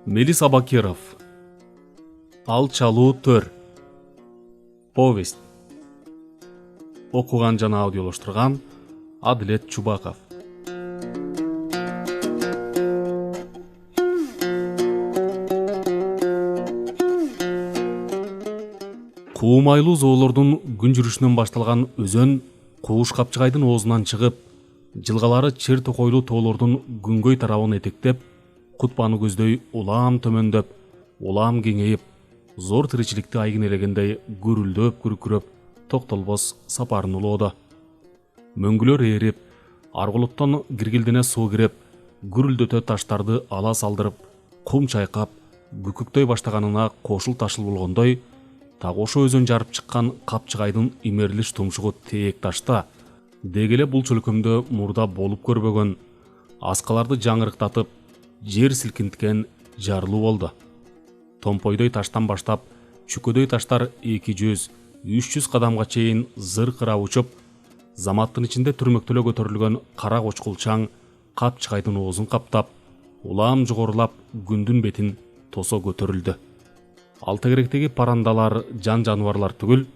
Мелис Абакиров. Ал чалуу төр. Повесть. Окуган жана аудиолоштурган Адилет Чубаков. Куумайлуу зоолордун күн жүрүшүнөн башталган өзөн Кууш Капчыгайдын оозунан чыгып, жылгалары чер токойлуу тоолордун күнгөй тарабын этектеп, кутбаны көздөй улам төмөндөп, улам кеңейип, зор тиричиликти айгын элегендей гүрүлдөп, күркүрөп, токтолбос сапарын улоодо. Мөңгүлөр ээрип, аргулуттан киргилдине суу кирип, гүрүлдөтө таштарды ала салдырып, кум чайкап, күкүктөй баштаганына кошул ташыл болгондой, так ошо өзөн жарып чыккан Капчыгайдын имерилиш тумшугу тээк ташта, дегеле бул чөлкөмдө мурда болуп көрбөгөн, аскаларды жаңырыктатып, жер силкинткен жарылуу болду. Томпойдой таштан баштап, чүкөдөй таштар 200-300 кадамга чейин зыркырап учуп, заматтын ичинде түрмөктөлө көтөрүлгөн кара кочкулчаң Капчыгайдын оозун каптап, улам жогорулап күндүн бетин тосо көтөрүлдү. Ал тегеректеги парандалар, жан-жаныбарлар түгүл,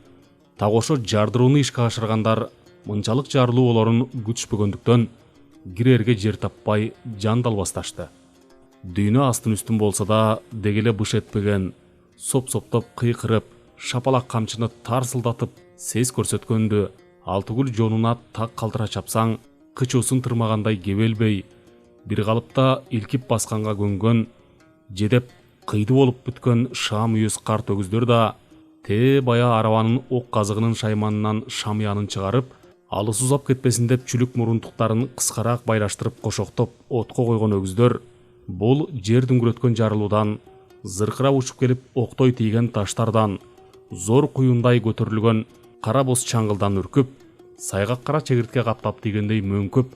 так ошо жардырууну ишке ашыргандар мынчалык жарылуу болорун күтүшпөгөндүктөн кирерге жер таппай жан далбасташты. Дүйнө астын үстүн болсо да дегеле быш этпеген, соп-соптоп кыйкырып, шапалак камчыны тарсылдатып сес көрсөткөндү, ал түгүл жонуна так калтыра чапсаң, кычуусун тырмагандай кебелбей, бир калыпта илкип басканга көнгөн, жедеп кыйды болуп бүткөн шам үйөс карт өгүздөр да тээ бая арабанын ок казыгынын шайманынан шамыянын чыгарып, алыс узап кетпесин деп чүлүк мурунтуктарын кыскараак байлаштырып кошоктоп отко койгон өгүздөр бул жер дүңгүрөткөн жарылуудан, зыркырап учуп келип октой тийген таштардан, зор куюндай көтөрүлгөн кара боз чаңгылдан үркүп, сайгак кара чегиртке каптап тийгендей мөңкүп,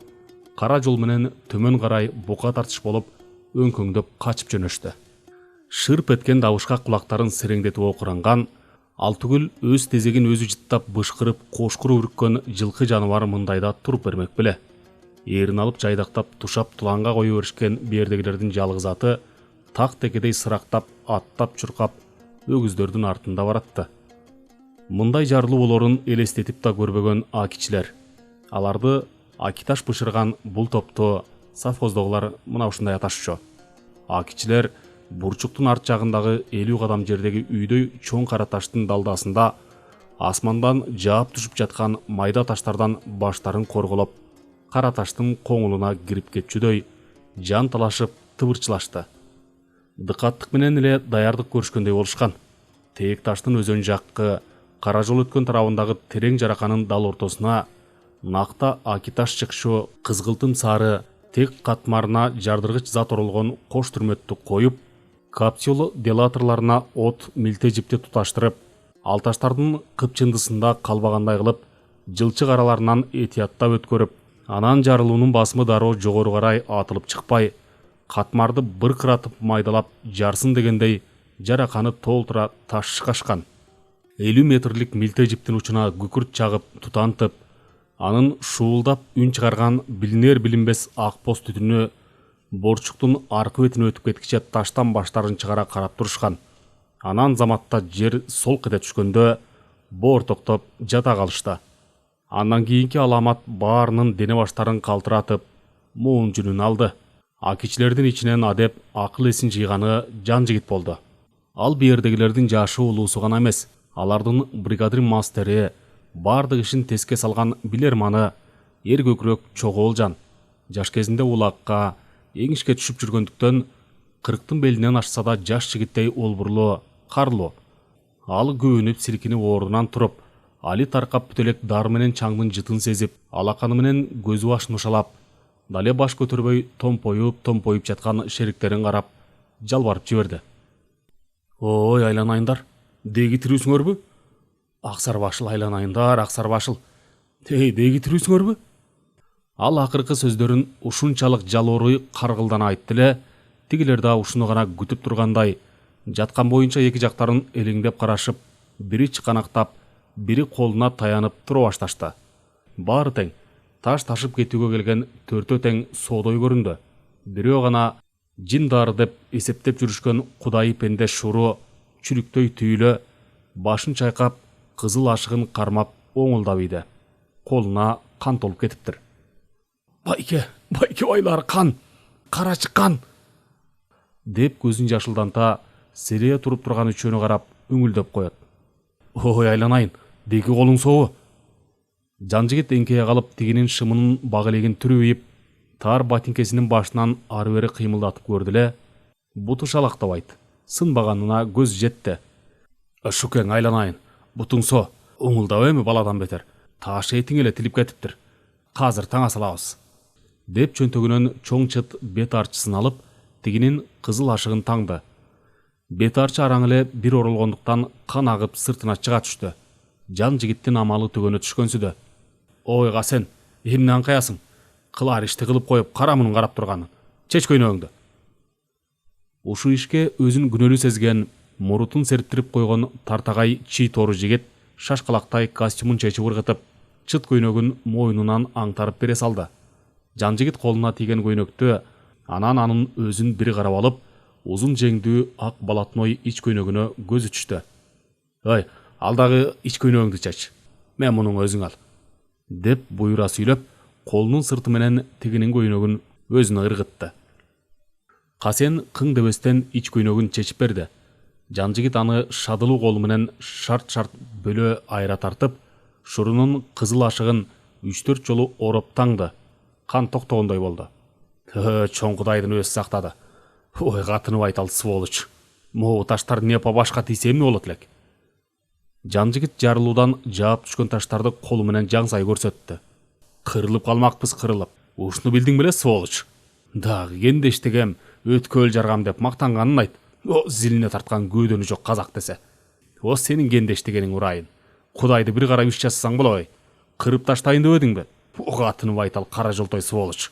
кара жол менен төмөн карай бука тартыш болуп өңкөңдөп качып жөнөштү. Шырп эткен добушка кулактарын сереңдетип окуранган, ал түгүл өз тезегин өзү жыттап бышкырып кошкур үрүккөн жылкы жаныбар мындайда туруп бермек беле. Эрин алып жайдактап тушап туланга кое беришкен бердегилердин жалгыз аты так текедей сырактап, аттап чуркап өгүздөрдүн артында баратты. Мындай жарылуу болорун элестетип да көрбөгөн акичилер. Аларды акиташ бышырган бул топту совхоздогулар мына ушундай аташчу. Акичилер бурчуктун арт жагындагы 50 кадам жердеги үйдөй чоң кара таштын далдасында асмандан жаап түшүп жаткан майда таштардан баштарын корголоп, кара таштын коңулуна кирип кетчүдөй жан талашып тыбырчылашты. Дыкаттык менен эле даярдык көрүшкөндөй болушкан. Тээк таштын өзөн жаккы, кара жол өткөн тарабындагы терең жараканын дал ортосуна накта акиташ чыкчу кызгылтым сары тек катмарына жардыргыч зат оролгон кош түрмөттү коюп, капсюл делаторларына от милте жипти туташтырып, ал таштардын кыпчындысында калбагандай кылып, жылчык араларынан этияттап өткөрүп, анан жарылуунун басымы дароо жогору карай атылып чыкпай, катмарды быркыратып майдалап жарсын дегендей жараканы толтура ташкашкан. 50 метрлик милте жиптин учуна күкүрт чагып тутантып, анын шуулдап үн чыгарган билинер билинбес ак боз түтүнү борчуктун аркы бетине өтүп кеткиче таштан баштарын чыгара карап турушкан. Анан заматта жер солк эте түшкөндө боортоктоп жата калышты. Андан кийинки аламат баарынын дене баштарын калтыратып, муун жүнүн алды. Акичилердин ичинен адеп акыл эсин жыйганы жан жигит болду. Ал биердегилердин жашы улуусу гана эмес, алардын бригадир мастери, бардык ишин теске салган билерманы, эр көкүрөк чогол жан. Жаш кезинде улакка, эңишке түшүп жүргөндүктөн 40-тын белинен ашса да жаш жигиттей олбурлуу, карлуу. Ал күүнүп силкинип ордунан туруп, али таркап бүтөлек дар менен чаңдын жытын сезип, алаканы менен көзү башын ушалап, дале баш көтөрбөй томпоюп жаткан шериктерин карап, жалбарып жиберди. Ой, айланайындар, деги тирүүсүңөрбү? Аксар башыл айланайындар, аксар башыл. Деги тирүүсүңөрбү? Ал акыркы сөздөрүн ушунчалык жалооруй каргылдана айтты эле, тигилер да ушуну гана күтүп тургандай, жаткан боюнча эки жактарын элеңдеп карашып, бири чыканактап, бири колуна таянып тура башташты. бары тең таш ташып кетүүгө келген төртөө тең соодой көрүндү. Бирөө гана жиндары деп эсептеп жүрүшкөн кудайы пенде шуру чүрүктөй түйүлө башын чайкап кызыл ашыгын кармап оңулдап ийди. Колуна кан толуп кетиптир. Байке байлар, кан, карачы кан деп көзүн жашылданта серее туруп турган үчөөнү карап үңүлдөп коет. Ой айланайын, деги колуң сообу? Жанжигит эңкейе калып тигинин шымынын багылегин түрүп, тар ботинкесинин башынан ары бери кыймылдатып көрдү эле. Буту шалактабайт, сынбаганына көз жетти. Шукең айланайын, бутуң со, оңулдап эми баладан бетер. Таш этиң эле тилип кетиптир. Казыр таңа салабыз. Деп чөнтөгүнөн чоң чыт бет арчысын алып, тигинин кызыл ашыгын таңды. Бет арчы араң эле бир оролгондуктан кан агып сыртына чыга түштү. Жан жигиттин амалы төгөнө түшкөнсүдө. Ой Касен, эмне аңкаясың? Кылар ишти кылып коюп, кара мунун карап турганын. Чеч көйнөгүңдү. Ушу ишке өзүн күнөөлүү сезген, мурутун серптирип койгон тартагай чий тору жигит шашкалактай костюмун чечип ыргытып, чыт көйнөгүн мойнунан аңтарып бере салды. Жан жигит колуна тийген көйнөктү анан анын өзүн бир карап алып, узун жеңдүү ак балатной ич көйнөгүнө көзү түштү. Ой, алдагы ич көйнөгүңдү чеч. Мен мунун өзүң ал. Деп буйра сүйлөп, колунун сырты менен тигинин көйнөгүн өзүнө ыргытты. Касен кың дебестен ич көйнөгүн чечип берди. Жан жигит аны шадылуу колу менен шарт бөлө айра тартып, шурунун кызыл ашыгын 3-4 жолу ороп таңды. Кан токтогондой болду. Чоң кудайдын өзү сактады. Ой, катынып айтал сволочь. Могу таштар не по башка тийсе эмне болот элек? Жан жигит жарылуудан жаап түшкөн таштарды колу менен жаңсай көрсөттү. Кырылып калмакпыз, кырылып. Ушуну билдиң беле, сволочь? Дагы кендештигем, өткөл жаргам деп мактанганын айт. О, зилине тарткан көөдөнү жок казак десе. О, сенин кендештигениң урайын. Кудайды бир карап иш жасасаң болобой. Кырып таштайын дебедиңби? Катынып айтал кара жолтой сволочь.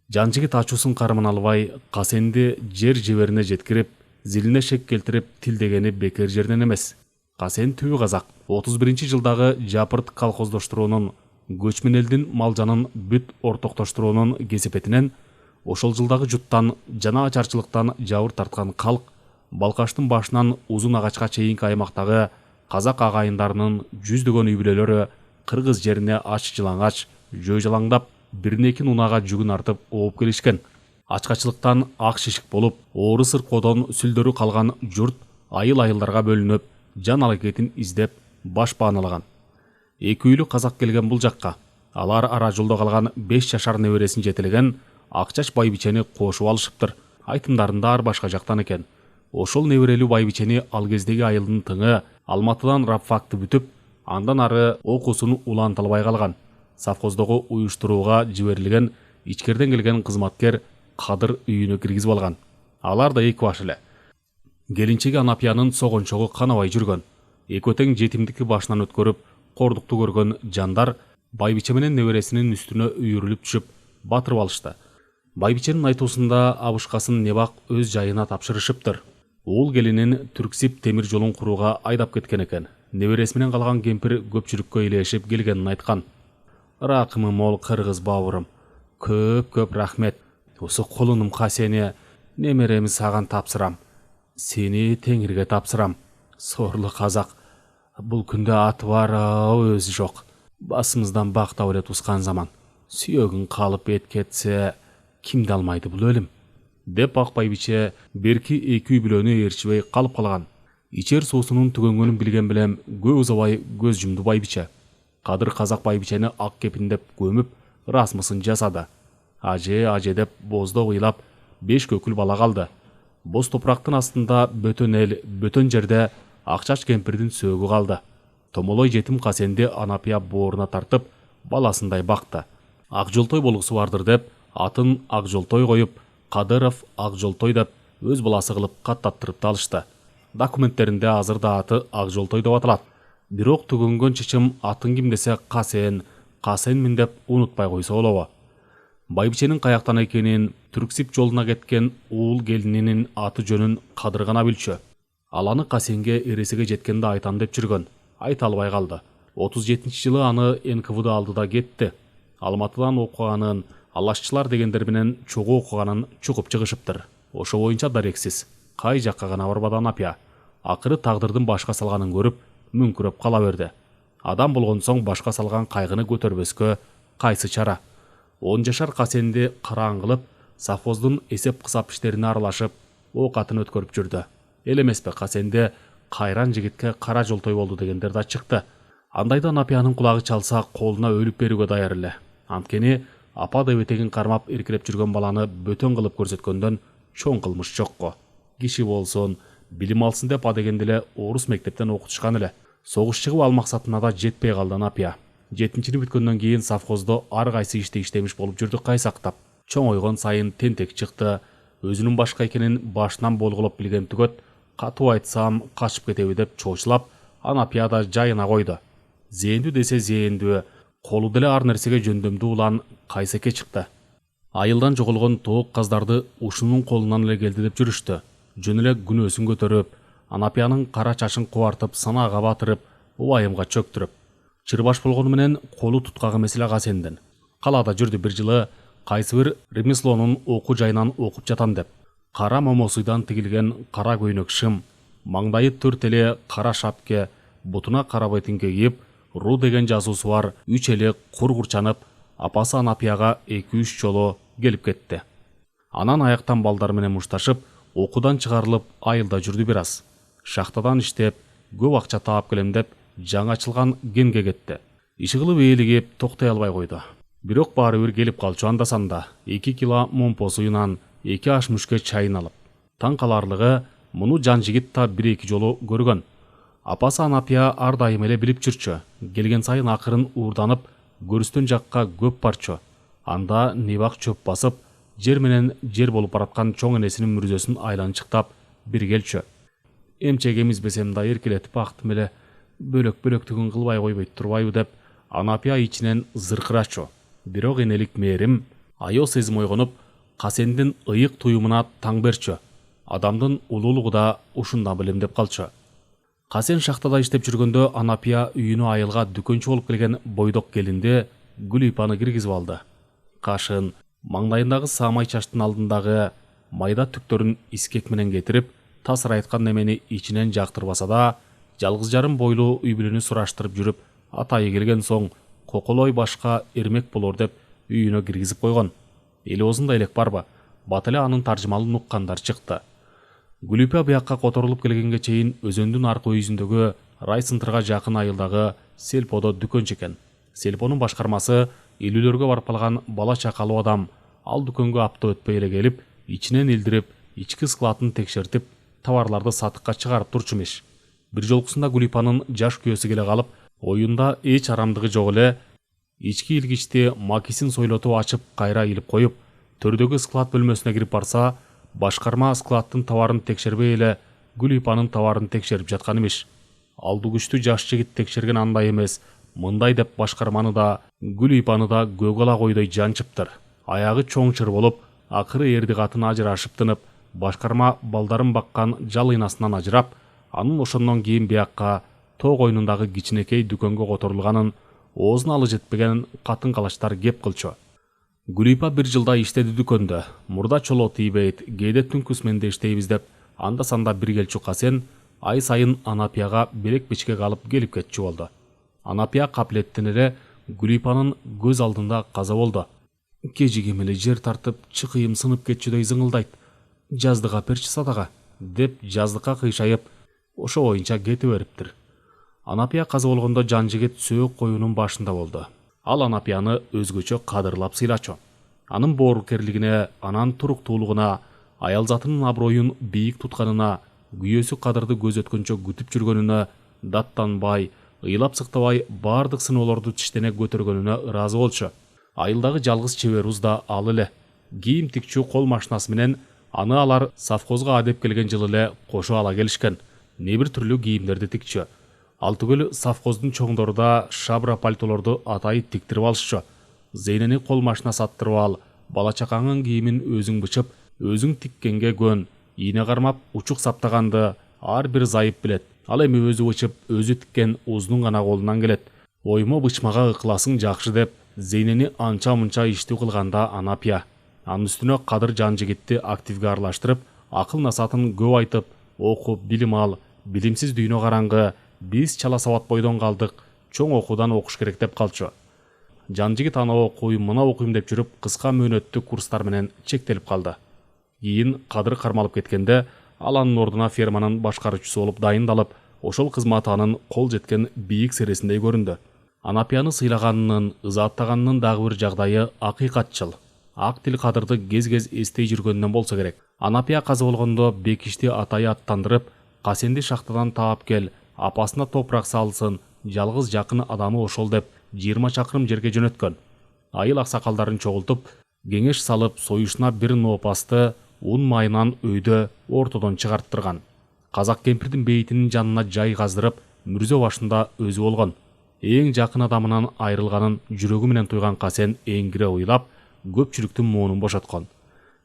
Жан жигит ачуусун кармана албай, Касенди жер жеберине жеткирип, зилине шек келтирип тилдегени бекер жерден эмес. Касен түбү казак 31-жылдагы Жапырт колхоздоштуруунун көчмөн элдин мал жанын бүт ортоктоштуруунун кесепетинен, ошол жылдагы жуттан жана ачарчылыктан жабыр тарткан калк Балкаштын башынан узун агачка чейинки аймактагы казак агайындарынын жүздөгөн үй бүлөлөрү кыргыз жерине ач жылаңач, жөө жалаңдап, биринекин унага жүгүн артып ооп келишкен. Ачкачылыктан ак шишик болуп, оору сыркоодон сүлдөрү калган журт айыл-айылдарга бөлүнүп, жан алакетин издеп баш бааналаган. Эки үйлүү казак келген бул жакка. Алар ара жолдо калган 5 жашар небересин жетелеген Акчач байбичени кошуп алышыптыр. Айтымдарында ар башка жактан экен. Ошол неберелүү байбичени ал кездеги айылдын тыңы Алматыдан рабфакты бүтүп, андан ары окуусун уланта албай калган. Совхоздогу уюштурууга жиберилген ичкерден келген кызматкер Кадыр үйүнө киргизип алган. Алар да эки баш эле. Келинчеги Анапиянын согончогу канабай жүргөн. Экөө тең жетимдикти башынан өткөрүп, кордукту көргөн жандар байбиче менен небересинин үстүнө үйүрүлүп түшүп, батырып алышты. Байбиченин айтуусунда абышкасын Небак өз жайына тапшырышыптыр. Ул келинин Түрксип темир жолун курууга айдап кеткен экен. Небереси менен калган кемпир көпчүлүккө илешип келгенин айткан. Ракымы мол кыргыз бауырым. Көп рахмет. Осы колунум Касене, немереми саган тапсырам. Сени Теңирге тапсырам. Сорлу казак. Бул күндө аты бар, өзү жок. Басымыздан бактап эле тускан заман. Сүйөгүн калып эт кетсе, кимди алмайды бул өлүм? Деп ак байбиче берки эки үй бүлөнү ээрчибей калып калган. Ичер суусунун түгөнгөнүн билген билем көп узабай көз жумду байбиче. Кадыр казак байбичени ак кепиндеп көмүп, расмысын жасады. Аже деп боздо ыйлап 5 көкүл бала калды. Боз топурактын астында бөтөн эл, бөтөн жерде Акчач кемпирдин сөөгү калды. Томолой жетим Касенди Анапия бооруна тартып, баласындай бакты. Ак жолтой болгусу бардыр деп, атын Ак жолтой коюп, Кадыров Ак жолтой деп өз баласы кылып каттаттырып алышты. Документтеринде азыр да аты Ак жолтой деп аталат. Бирок түгөнгөн чечим атын ким десе Касенмин деп унутпай койсо болобу. Байбиченин каяктан экенин, Түрксип жолуна кеткен уул келининин аты жөнүн Кадыр гана билчү. Ал аны Касенге эресиге жеткенде айтам деп жүргөн. Айта албай калды. 37-жылы аны НКВД алды да кетти. Алматыдан окуганын, алашчылар дегендер менен чогуу окуганын чукуп чыгышыптыр. Ошо боюнча дарексиз. Кай жакка гана барбады Анапия. Акыры тагдырдын башка салганын көрүп, мүңкүрөп кала берди. Адам болгон соң башка салган кайгыны көтөрбөскө кайсы чара? 10 жашар Касенди караан кылып, совхоздун эсеп-кысап иштерине аралашып, оокатын өткөрүп жүрдү. Эл эмеспи, Касенди кайран жигитке кара жолтой болду дегендер да чыкты. Андайда Анапиянын кулагы чалса, колуна өлүп берүүгө даяр эле. Анткени апа деп этегин кармап эркиреп жүргөн баланы бөтөн кылып көрсөткөндөн чоң кылмыш жокко. Киши болсун, билим алсын деп адегенде эле орус мектептен окутушкан эле. Согуш чыгып ал максатына да жетпей калды Анапия. 7-чini бүткөндөн кийин совхоздо ар кайсы иште иштемиш болуп жүрдү кайсактап. Чоңойгон сайын тентек чыкты. Өзүнүн башка экенин башынан болгулоп билген түгөт, катуу айтсам качып кетеби деп чоочулап, Анапия да жайына койду. Зээндүү десе зээндүү, колу деле ар нерсеге жөндөмдүү улан Кайсеке чыкты. Айылдан жоголгон тоок каздарды ушунун колунан эле келди деп жүрүштү. Жөн эле күнөөсүн көтөрүп, Анапиянын кара чачын кубартып, санаага батырып, убайымга чөктүрүп. Чырбаш болгону менен колу туткак эмес эле Касендин. Калаада жүрдү бир жылы, кайсы бир ремеслонун окуу жайынан окуп жатам деп. Кара момосуйдан тигилген кара көйнөк шым, маңдайы төрт эле кара шапке, бутуна кара ботинке кийип, Ру деген жазуусу бар 3 эле кургурчанып, апасы Анапияга 2-3 жолу келип кетти. Анан аяктан балдар менен мушташып, окуудан чыгарылып, айылда жүрдү бир аз. Шахтадан иштеп, көп акча таап келем деп, жаңы ачылган генге кетти. Иши кылып ээлигип токтой албай койду. Бирок баары бир келип калчу анда-санда 2 кило момпо суюнан 2 аш мүшкө чайын алып. Таң каларлыгы, муну жан жигит та 1-2 жолу көргөн. Апасы Анапия ар дайым эле билип жүрчү. Келген сайын акырын уурданып, көрүстөн жакка көп барчу. Анда небак чөп басып, жер менен жер болуп бараткан чоң энесинин мүрзөсүн айланчыктап бир келчү. Эмчек эмизбесем да эркелетип актым эле, бөлөк-бөлөктүгүн кылбай койбойт турбайбы деп, Анапия ичинен зыркырачу. Бирок энелик мээрим, аял сезим ойгонуп, Касендин ыйык туюмуна таң берчү. Адамдын улуулугу да ушундан билем деп калчу. Касен шахтада иштеп жүргөндө Анапия үйүнө айылга дүкөнчү болуп келген бойдок келинди Гүлипаны киргизип алды. Кашын, маңдайындагы саамай чачтын алдындагы майда түктөрүн искек менен кетирип, тасырайткан немени ичинен жактырбаса да, жалгыз жарым бойлуу үй бүлөнү сураштырып жүрүп, атайы келген соң коколой башка эрмек болор деп үйүнө киргизип койгон. Эли оозунда элек барбы? Бат эле анын таржымалын уккандар чыкты. Гүлипа буякка которулуп келгенге чейин өзөндүн аркы өйүзүндөгү райцентрга жакын айылдагы Сельподо дүкөнчү экен. Сельпонун башкармасы илүүлөргө барып калган бала чакалуу адам ал дүкөнгө апта өтпөй эле келип, ичинен илдирип, ички складын текшертип, товарларды сатыкка чыгарып турчу эмеш. Бир жолкусунда Гүлипанын жаш күйөөсү келе калып, оюнда эч арамдыгы жок эле ички илгичти макисин сойлотуп ачып кайра илип коюп, төрдөгү склад бөлмөсүнө кирип барса, башкарма складтын товарын текшербей эле Гүлипанын товарын текшерип жаткан эмеш. Алды күчтүү жаш жигит текшерген андай эмес, мындай деп башкарманы да, Гүлипаны да көгала койдой жанчыптыр. Аягы чоң чыр болуп, акыры эрди катын ажырашып тынып, башкарма балдарын баккан жалыйнасынан ажырап, анын ошондон кийин биякка тоо койнундагы кичинекей дүкөнгө которулганын оозуна алы жетпеген катын калачтар кеп кылчу. Гүлипа бир жылда иштеди дүкөндө. Мурда чоло тийбейт, кээде түнкү сменде иштейбиз деп, анда-санда бир келчү Касен ай сайын Анапияга белек бичкек алып келип кетчү болду. Анапия капилеттен эле Гүлипанын көз алдында каза болду. Кежигем эле жер тартып, чыкыйым сынып кетчүдөй зыңылдайт. Жаздыга перчи садага деп жаздыкка кыйшайып, ошо боюнча кете бериптир. Анапия каза болгондо жан жигит сөөк коюунун башында болду. Ал Анапияны өзгөчө кадырлап сыйлачу. Анын боорукерлигине, анан туруктуулугуна, аял затынын аброюн бийик тутканына, күйөөсү кадырды көз өткөнчө күтүп жүргөнүнө, даттанбай, ыйлап сыктабай баардык сыноолорду тиштене көтөргөнүнө ыраазы болчу. Айылдагы жалгыз чебер уз да ал эле. Кийим тикчүү кол машинасы менен аны алар совхозго адеп келген жылы эле кошо ала келишкен. Небир түрлүү кийимдерди тикчү. Ал түгүл совхоздун чоңдору да шабра пальтолорду атайы тиктирип алышчу. Зейнени кол машина саттырып ал, бала чакаңын кийимин өзүң бычып, өзүң тиккенге көн, ийне кармап, учук саптаганды ар бир зайып билет. Ал эми өзү бычып, өзү тиккен уздун гана колунан келет. Оймо бычмага ыкыласың жакшы деп Зейнени анча-мынча иштүү кылганда Анапия. Анын үстүнө Кадыр Жанжигитти активге аралаштырып, акыл насатын көп айтып, окуп, билим ал, билимсиз дүйнө караңгы, биз чала сабат бойдон калдык, чоң окуудан окуш керек деп калчу. Жанжигит аны окуйм, мына окуйм деп жүрүп, кыска мөөнөттүү курстар менен чектелип калды. Кийин Кадыр кармалып кеткенде, ал анын ордуна ферманын башкаруучусу болуп дайындалып, ошол кызматы анын кол жеткен бийик сересиндей көрүндү. Анапияны сыйлаганынын, ызааттаганынын дагы бир жагдайы акыйкатчыл. Ак тил Кадырды кез-кез эстей жүргөндөн болсо керек. Анапия казы болгондо Бекишти атайы аттандырып, Касенди шахтадан таап кел, апасына топурак салсын, жалгыз жакын адамы ошол деп 20 чакырым жерге жөнөткөн. Айыл аксакалдарын чогултуп, кеңеш салып, союшуна бир ноопасты ун майынан өйдө ортодон чыгарттырган. Казак кемпирдин бейитинин жанына жай каздырып, мүрзө башында өзү болгон. Эң жакын адамынан айрылганын жүрөгү менен туйган Касен эңире уйлап, көпчүлүктүн моонун бошоткон.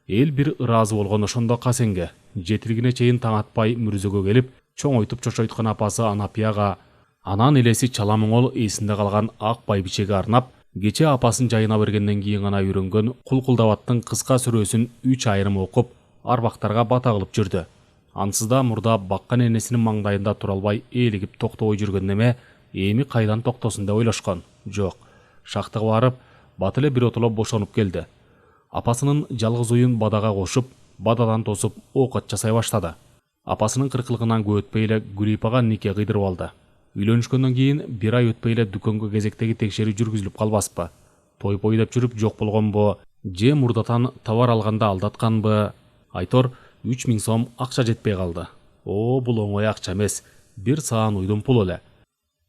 Эл бир ыраазы болгон ошондо Касенге, жетилигине чейин таң атпай мүрзөгө келип, чоңойтуп чочойткон апасы Анапияга, анан элеси чала моңол эсинде калган ак байбичеге арнап, кече апасын жайына бергенден кийин гана үйрөнгөн Кулкулдабаттын кыска сүрөсүн 3 айрым окуп, арбактарга бата кылып жүрдү. Ансыз да мурда баккан энесинин маңдайында тура албай ээлигип токтобой жүргөн неме эми кайдан токтосун деп ойлошкон. Жок, шахтага барып, бат эле бир отоло бошонуп келди. Апасынын жалгыз уюн бадага кошуп, бададан тосуп оокат жасай баштады. Апасынын кыркылыгынан көп өтпөй эле Гүлипага нике кыйдырып алды. Үйлөнүшкөндөн кийин бир ай өтпөй эле дүкөнгө кезектеги текшерүү жүргүзүлүп калбаспы? Той-пой деп жүрүп жок болгонбу? Же мурдатан товар алганда алдатканбы? Айтор 3000 сом акча жетпей калды. Бул оңой акча эмес, бир саан уйдун пул эле.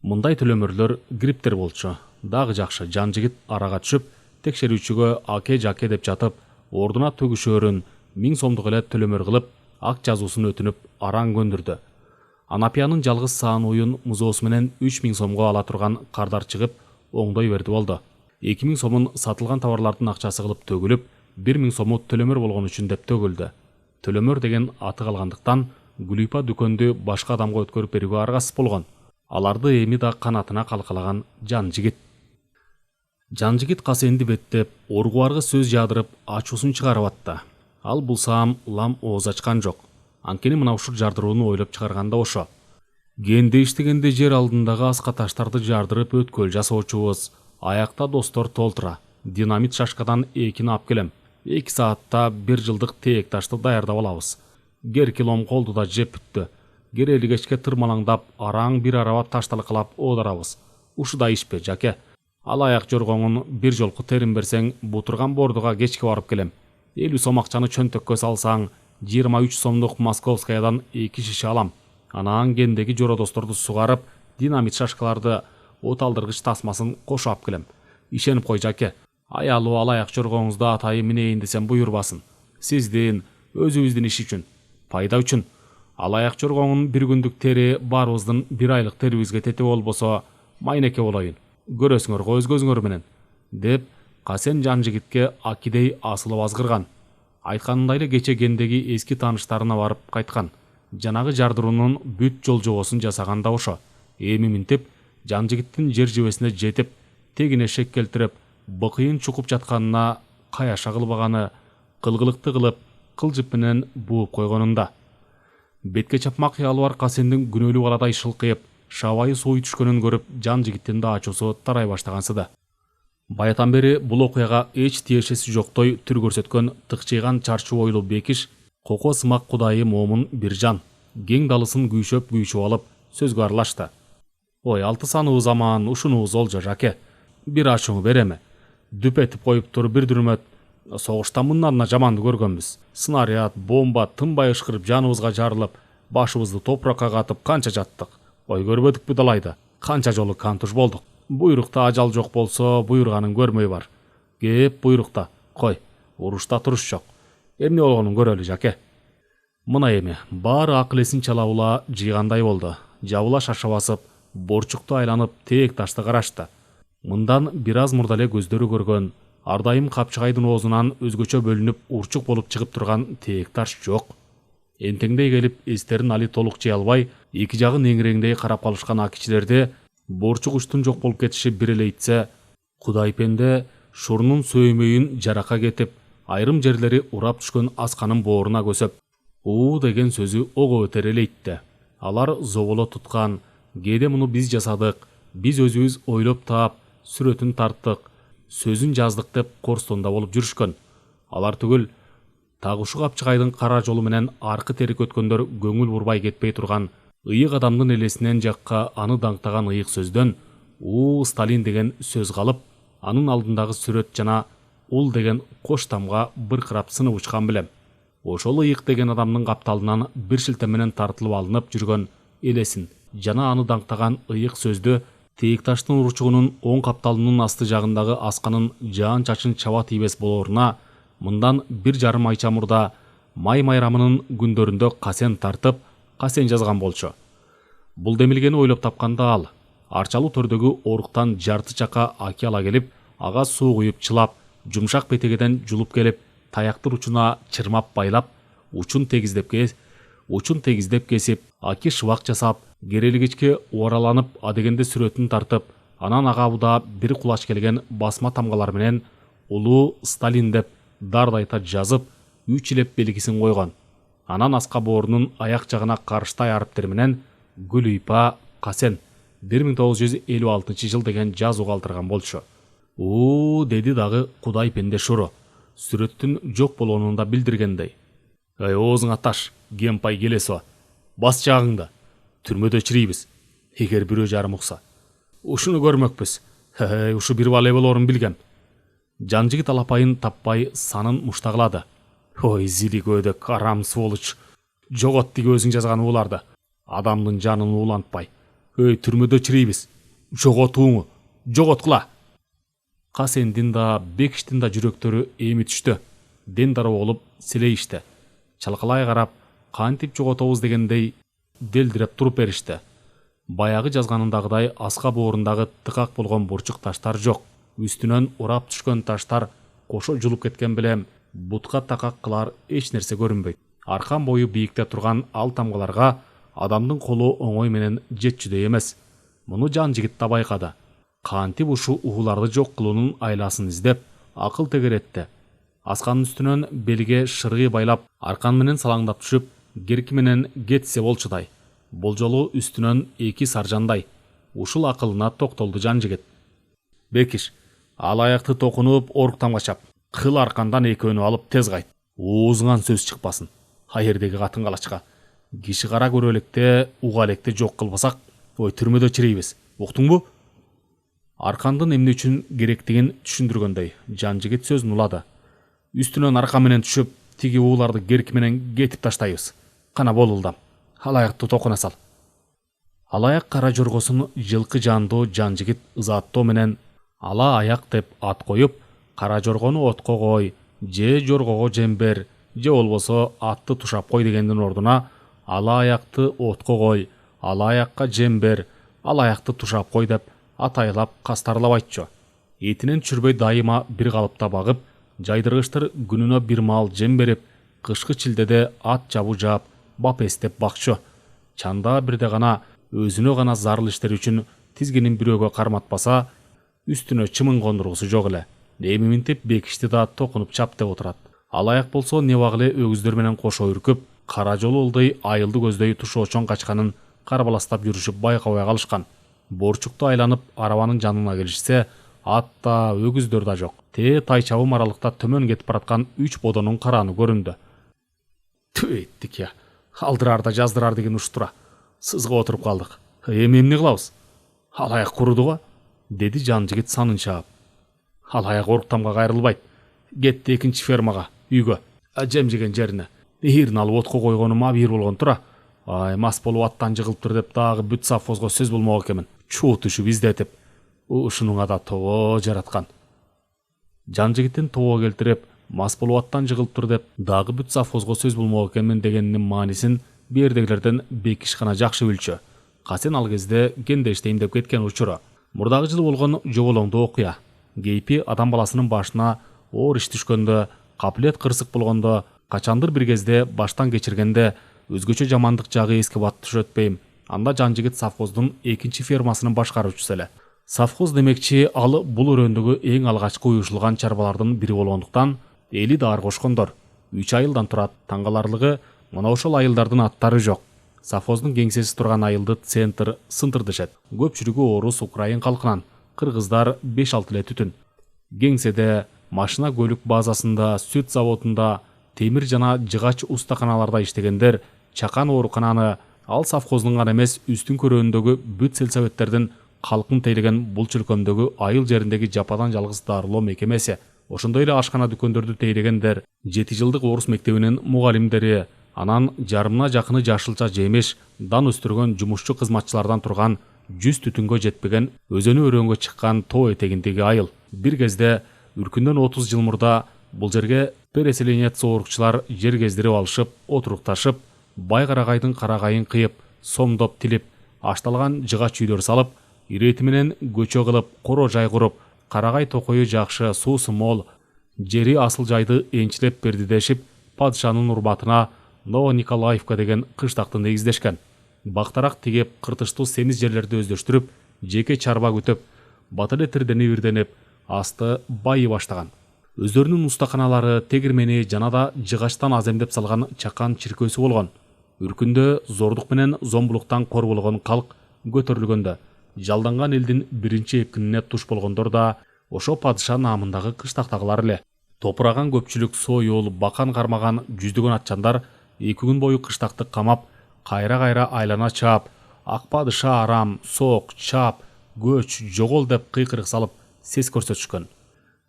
Мындай төлөмөрлөр гриптер болчу. Дагы жакшы, Жанжигит арага түшүп, текшерүүчүгө аке-жаке деп жатып, ордуна төгүшөрүн 1000 сомдук эле төлөмөр кылып, ак жазуусун өтүнүп, араң көндүрдү. Анапиянын жалгыз саан уюн музоосу менен 3000 сомго ала турган кардар чыгып, оңдой берди болду. 2000 сомун сатылган товарлардын акчасы кылып төгүлүп, 1000 сому төлөмөр болгон үчүн деп төгүлдү. Төлөмөр деген аты калгандыктан Гүлипа дүкөндү башка адамга өткөрүп берүүгө аргасыз болгон. Аларды эми да канатына калкалаган Жанжигит. Жанжигит Касенди беттеп, оргуарга сөз жаадырып, ачуусун чыгарып атты. Ал бул саам лам ооз ачкан жок. Анткени мына ушул жардырууну ойлоп чыгарганда ошо. Кенде иштегенде жер алдындагы аска таштарды жардырып өткөл жасоочубуз. Аякта достор толтура. Динамит шашкадан экини ап келем. 2 саатта 1 жылдык тээк ташты даярдап алабыз. Геркилом колду да жеп бүттү. Керели кечке тырмалаңдап, араң бир араба ташталкалап оодарабыз. Ушуда ишпе, жаке. Ал аяк жоргоңун бир жолку терин берсең, бутурган бордуга кечке барып келем. 50 сом акчаны чөнтөккө салсаң, 23 сомдук Московскаядан 2 шише алам. Анан кендеги жородосторду сугарып, динамит шашкаларды, от алдыргыч тасмасын кошуп ап келем. Ишенип кой, жаке. Аялуу ал аяк жоргоңузду атайы минейин десем буйрбасын. Сиздин, өзүбүздүн иш үчүн, пайда үчүн. Ал аяк жоргоңун бир күндүк тери баарыбыздын бир айлык терибизге тете болбосо, майнеке болоюн. Көрөсүңөр го өзгөзүңөр менен, деп Касен Жанжигитке акидей асылып азгырган. Айтканындай эле кече кендеги эски тааныштарына барып кайткан. Жанагы жардыруунун бүт жол жобосун жасаган да ошо. Эми минтип, Жанжигиттин жер жебесине жетип, тегине шек келтирип, быкыйын чукуп жатканына каяша кылбаганы, кылгылыкты кылып, кылжып менен бууп койгонунда. Бетке чапмак кыялы бар Касендин күнөөлүү баладай шылкыйып, шабайы сууй түшкөнүн көрүп, Жанжигиттин да ачуусу тарай баштагансыды. Баятан бери бул окуяга эч тиешеси жоктой түр көрсөткөн тыкчыйган чарчу бойлуу Бекиш, коко сымак кудайы момун бир жан, кең далысын күйшөп алып сөзгө аралашты. Ой, 6 саныбыз аман, ушунубуз олжо, жаке. Бир ачууну береме? Дүп этип коюптур бир дүрмөт. Согушта мындан да жаманды көргөнбүз. Снаряд, бомба тынбай ышкырып жаныбызга жарылып, башыбызды топуракка катып канча жаттык. Ой, көрбөдүкпү далайды. Канча жолу кантуш болдук. Буйрукта ажал жок болсо, буйруганын көрмөй бар. Кеп буйрукта. Кой, урушта туруш жок. Эмне болгонун көрөлү, жаке. Мына эми баары акыл эсин чалабыла жыйгандай болду. Жабыла шаша басып, борчукту айланып тээк ташты карашты. Мындан бир аз мурда эле көздөрү көргөн, ар дайым Капчыгайдын оозунан өзгөчө бөлүнүп урчук болуп чыгып турган тээк таш жок. Энтеңдей келип, эстерин али толук жый албай, эки жагын эңиреңдей карап калышкан ак кичилерди Борчук уштун жок болуп кетиши бир эле итсе, Кудайпенде шурунун сөймөйүн жарака кетип, айрым жерлери урап түшкөн асканын бооруна көсөп, «уу» деген сөзү ого өтер эле итти. Алар зоболо туткан, кээде муну биз жасадык, биз өзүбүз ойлоп таап, сүрөтүн тарттык, сөзүн жаздык деп корстонда болуп жүрүшкөн. Алар түгүл, так ушу Капчыгайдын кара жолу менен аркы терик өткөндөр көңүл бурбай кетпей турган, ыйык адамдын элесинен жакка аны даңктаган ыйык сөздөн «уу Сталин» деген сөз калып, анын алдындагы сүрөт жана «ул» деген кош тамга быркырап сынып учкан билем. Ошол ыйык деген адамдын капталынан бир шилте менен тартылып алынып жүргөн элесин жана аны даңктаган ыйык сөздү тээкташтын урчугунун оң капталынын асты жагындагы асканын жаан чачын чаба тийбес болоруна мындан 1,5 айча мурда май майрамынын күндөрүндө касен тартып, касен жазган болчу. Бул демилгени ойлоп тапканда ал арчалуу төрдөгү оруктан жарты чака аки ала келип, ага суу куюп чылап, жумшак бетегеден жулуп келип, таяктын учуна чырмап байлап, учун тегиздеп кесип, аки шыбак жасап, керелигичке уараланып, адегенде сүрөтүн тартып, анан ага буда бир кулач келген басма тамгалар менен «улуу Сталин» деп дардайта жазып, 3 илеп белгисин койгон. Анан аска боорунун аяк жагына карыштай арыптер менен Гүлүйпа Касен 1956 жыл деген жазуу калтырган болчу. «уу» деди дагы Кудайпенде шуру, сүрөттүн жок болгонун да билдиргендей. «Ай, оозуңа таш, кемпай келесо. Бас жагыңды. Түрмөдө чирийбиз. Эгер бирөө жарым укса. Ушуну көрмөкпүз. Ушу бир бале болорун билгем». Жанжигит алапайын таппай санын муштагылады. «Ой, зили көдөк, арам сволоч. Жогот тиги өзүң жазган ууларды. Адамдын жанын уулантпай. Өй, түрмөдө чирийбиз. Жоготууңу. Жоготкула». Касендин да, Бекиштин да жүрөктөрү эми түштү. Ден дароо болуп силейишти. Чалкалай карап, кантип жоготобуз дегендей делдиреп туруп беришти. Баягы жазганындагыдай аска боорундагы тыкак болгон бурчук таштар жок. Үстүнөн урап түшкөн таштар кошо жулуп кеткен билем, бутка такак кылар эч нерсе көрүнбөйт. Аркан бою бийикте турган ал тамгаларга адамдын колу оңой менен жетчүдөй эмес. Муну жан жигит да байкады. Кантип ушу угуларды жок кылуунун айласын издеп, акыл тегеретти. Асканын үстүнөн белге шыргый байлап, аркан менен салаңдап түшүп, керки менен кетсе болчудай. Бул жолу үстүнөн 2 саржандай. Ушул акылына токтолду жан жигит. «Бекиш, ал аякты токунуп оруктамга чап. Кыл аркандан экөөнү алып тез кайт. Оозуңан сөз чыкпасын. Айердеги катын калачка. Киши кара көрө электе, уга электе жок кылбасак, ой, түрмөдө чирийбиз. Уктуңбу?» Аркандын эмне үчүн керектигин түшүндүргөндөй жан жигит сөзүн улады. «Үстүнөн аркан менен түшүп, тиги ууларды керки менен кетип таштайбыз. Кана болулдам. Алаякты токуна сал». Алаяк кара жоргосун жылкы жандуу жан жигит ызааттоо менен «ала аяк» деп ат коюп, кара жоргону отко кой, же жоргого жем бер, же болбосо атты тушап кой дегендин ордуна «ала аякты отко кой, ала аякка жем бер, ала аякты тушап кой» деп атайлап кастарлап айтчу. Этинен түшүрбөй дайыма бир калыпта багып, жайдыргычтыр күнүнө бир маал жем берип, кышкы чилдеде ат жабуу жаап, бап эстеп бакчу. Чанда бирде гана өзүнө гана зарыл иштер үчүн тизгинин бирөөгө карматпаса, үстүнө чымын кондургусу жок эле. Эми минтип Бекишти да токунуп чап деп отурат. Алаяк болсо небак эле өгүздөр менен кошо үркүп, кара жолу ылдый айылды көздөй тушоочон качканын карбаластап жүрүшүп байкабай калышкан. Борчукту айланып арабанын жанына келишсе, ат да, өгүздөр да жок. Тайчабым аралыкта төмөн кетип бараткан 3 бодонун караны көрүндү. «Түйттик я, алдырар да жаздырар деген уштура. Сызга отуруп калдык. Эми эмне кылабыз? Алаяк куруду го», деди жан жигит санын чаап. «Алаяк оруктамга кайрылбайт. Кетти экинчи фермага, үйгө, жем жеген жерине. Ийирин алып отко койгонум абийир болгон тура. Ай, мас болуп аттан жыгылыптыр деп дагы бүт совхозго сөз болмок экенмин. Чуу түшүп издетип. Ушунуңа да тобо жараткан». Жан жигиттин тобо келтирип, мас болуп аттан жыгылыптыр деп дагы бүт совхозго сөз болмок экенмин дегенинин маанисин бердегилерден Бекиш гана жакшы билчү. Касен ал кезде кендештейм деп кеткен учуру. Мурдагы жылы болгон жоболоңдуу окуя. Кейпи адам баласынын башына оор иш түшкөндө, капилет кырсык болгондо, качандыр бир кезде баштан кечиргенде өзгөчө жамандык жагы эске батып түшөт бейм. Анда Жан жигит совхоздун экинчи фермасынын башкаруучусу эле. Совхоз демекчи ал бул өрөөндөгү эң алгачкы уюшулган чарбалардын бири болгондуктан эли дар кошкондор. 3 айылдан турат. Таңгаларлыгы мына ошол айылдардын аттары жок. Совхоздун кеңсеси турган айылды центр сынтыр дешет. Көпчүлүгү орус, украин калкынан, кыргыздар 5-6 эле түтүн. Кеңседе, машина көлүк базасында, сүт заводунда, темир жана жыгач устаканаларда иштегендер чакан оорукананы ал совхоздун гана эмес, үстүн көрөөнүндөгү бүт сельсоветтердин калкын тейлеген бул чөлкөмдөгү айыл жериндеги жападан жалгыз дарылоо мекемеси, ошондой эле ашкана дүкөндөрдү тейлегендер, 7 жылдык орус мектебинин мугалимдери, анан жарымына жакыны жашылча жемиш, дан өстүргөн жумушчу кызматчылардан турган 100 түтүнгө жетпеген өзөнү өрөөнгө чыккан тоо этегиндеги айыл. Бир кезде үркүндөн 30 жыл мурда бул жерге переселенец оорукчулар жер кездирип алышып, отурукташып, бай карагайдын карагайын кыйып, сомдоп тилип, ашталган жыгач үйлөр салып, ирети менен көчө кылып, коро жай куруп, карагай токою жакшы, суусу мол, жери асыл жайды энчилеп берди дешип, падышанын урматына Новониколаевка деген кыштакты негиздешкен. Бактарак тигеп, кыртыштуу семиз жерлерди өздөштүрүп, жеке чарба күтүп, бат эле тирденип ирденип, асты байый баштаган. Өздөрүнүн устаканалары, тегирмени жана да жыгачтан аземдеп салган чакан чиркөөсү болгон. Үркүндө зордук менен зомбулуктан корголгон калк көтөрүлгөндө, жалданган элдин биринчи эпкинине туш болгондор да ошо падыша наамындагы кыштактагылар эле. Топураган көпчүлүк союл, бакан кармаган жүздөгөн атчандар 2 күн бою кыштакты камап, кайра айлана чаап, ак падыша арам, сок, чап, көч, жогол деп кыйкырык салып сес көрсөтүшкөн.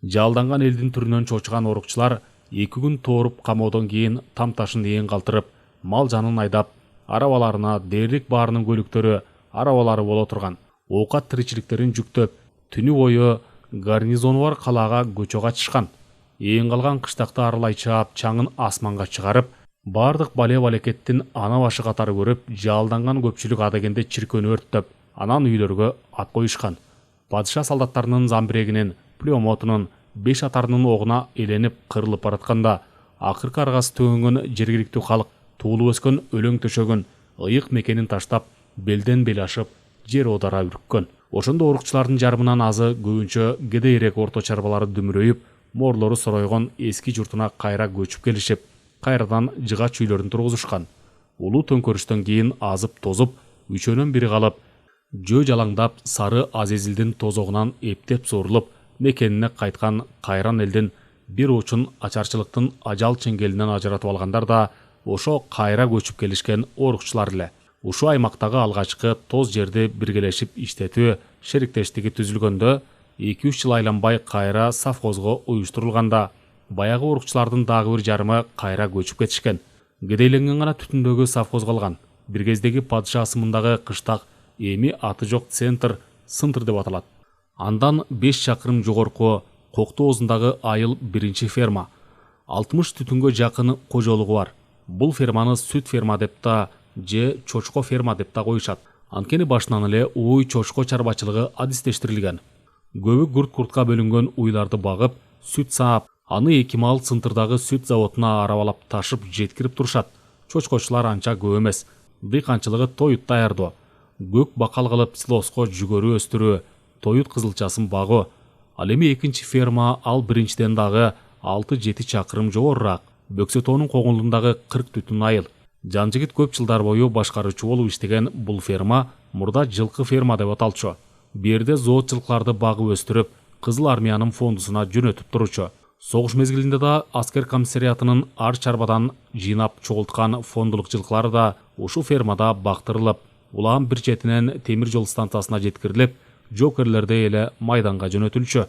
Жалданган элдин түрүнөн чочуган орукчулар 2 күн тооруп камоодон кийин там ташын ээн калтырып, мал жанын айдап, арабаларына дээрлик баарынын көлүктөрү, арабалары боло турган оокат тиричиликтерин жүктөп, түнү бою гарнизону бар калаага көчө качышкан. Ээн калган кыштакты арылай чаап, чаңын асманга чыгарып, бардык бале-балекеттин ана башы катары көрүп, жалданган көпчүлүк адегенде чиркөөнү өрттөп, анан үйлөргө ат коюшкан. Падыша солдаттарынын замбирегинин, пулемотунун, 5 атарынын огуна эленип кырылып баратканда, акыркы аргасы төгөнгөн жергиликтүү калк туулуп өскөн өлөң төшөгөн ыйык мекенин таштап, белден бел ашып, жер одара үрккөн. Ошондо орукчулардын жарымынан азы көбүнчө кедейирээк орто чарбалары дүмүрөйүп, морлору соройгон эски журтуна кайра көчүп келишип, кайрадан жыгач үйлөрүн тургузушкан. Улуу төңкөрүштөн кийин азып тозуп, үчөөнөн бири калып, жөө жалаңдап сары Азезилдин тозогунан эптеп суурулуп, мекенине кайткан кайран элдин бир учун ачарчылыктын ажал чеңгелинен ажыратып алгандар да ошо кайра көчүп келишкен орукчулар эле. Ушул аймактагы алгачкы тоз жерди биргелешип иштетүү шериктештиги түзүлгөндө 2-3 жыл айланбай кайра совхозго уюштурулганда, баягы орукчулардын дагы бир жарымы кайра көчүп кетишкен. Кедейленген гана түтүндөгү совхоз калган. Бир кездеги падыша асымындагы кыштак эми аты жок центр сынтыр деп аталат. Андан 5 чакырым жогорку Коктоозундагы айыл биринчи ферма. 60 түтүнгө жакын кожолугу бар. Бул ферманы сүт ферма деп да же чочко ферма деп да коюшат. Анткени башынан эле уй чочко чарбачылыгы адистештирилген. Көбү гурт-гуртка бөлүнгөн уйларды багып, сүт саап, аны 2 мал цынтырдагы сүт заводуна арабалап ташып жеткирип турушат. Чочкочулар анча көп эмес. Дыйканчылыгы тоют даярдоо, көк бакал кылып силоско жүгөрү өстүрүү, тоют кызылчасын багуу. Ал эми экинчи ферма ал биринчиден дагы 6-7 чакырым жогорураак. Бөксөтөөнүн коңулундагы 40 түтүн айыл. Жан жигит көп жылдар бою башкаруучу болуп иштеген бул ферма мурда жылкы ферма деп аталчу. Берде зоот жылкыларды багып өстүрүп, Кызыл армиянын фондусуна жөнөтүп туручу. Согуш мезгилинде да аскер комиссариатынын ар чарбадан жыйнап чогулткан фондулук жылкылары да ушул фермада бактырылып, улам бир четинен темир жол станциясына жеткирилип, жокерлердей эле майданга жөнөтүлчү.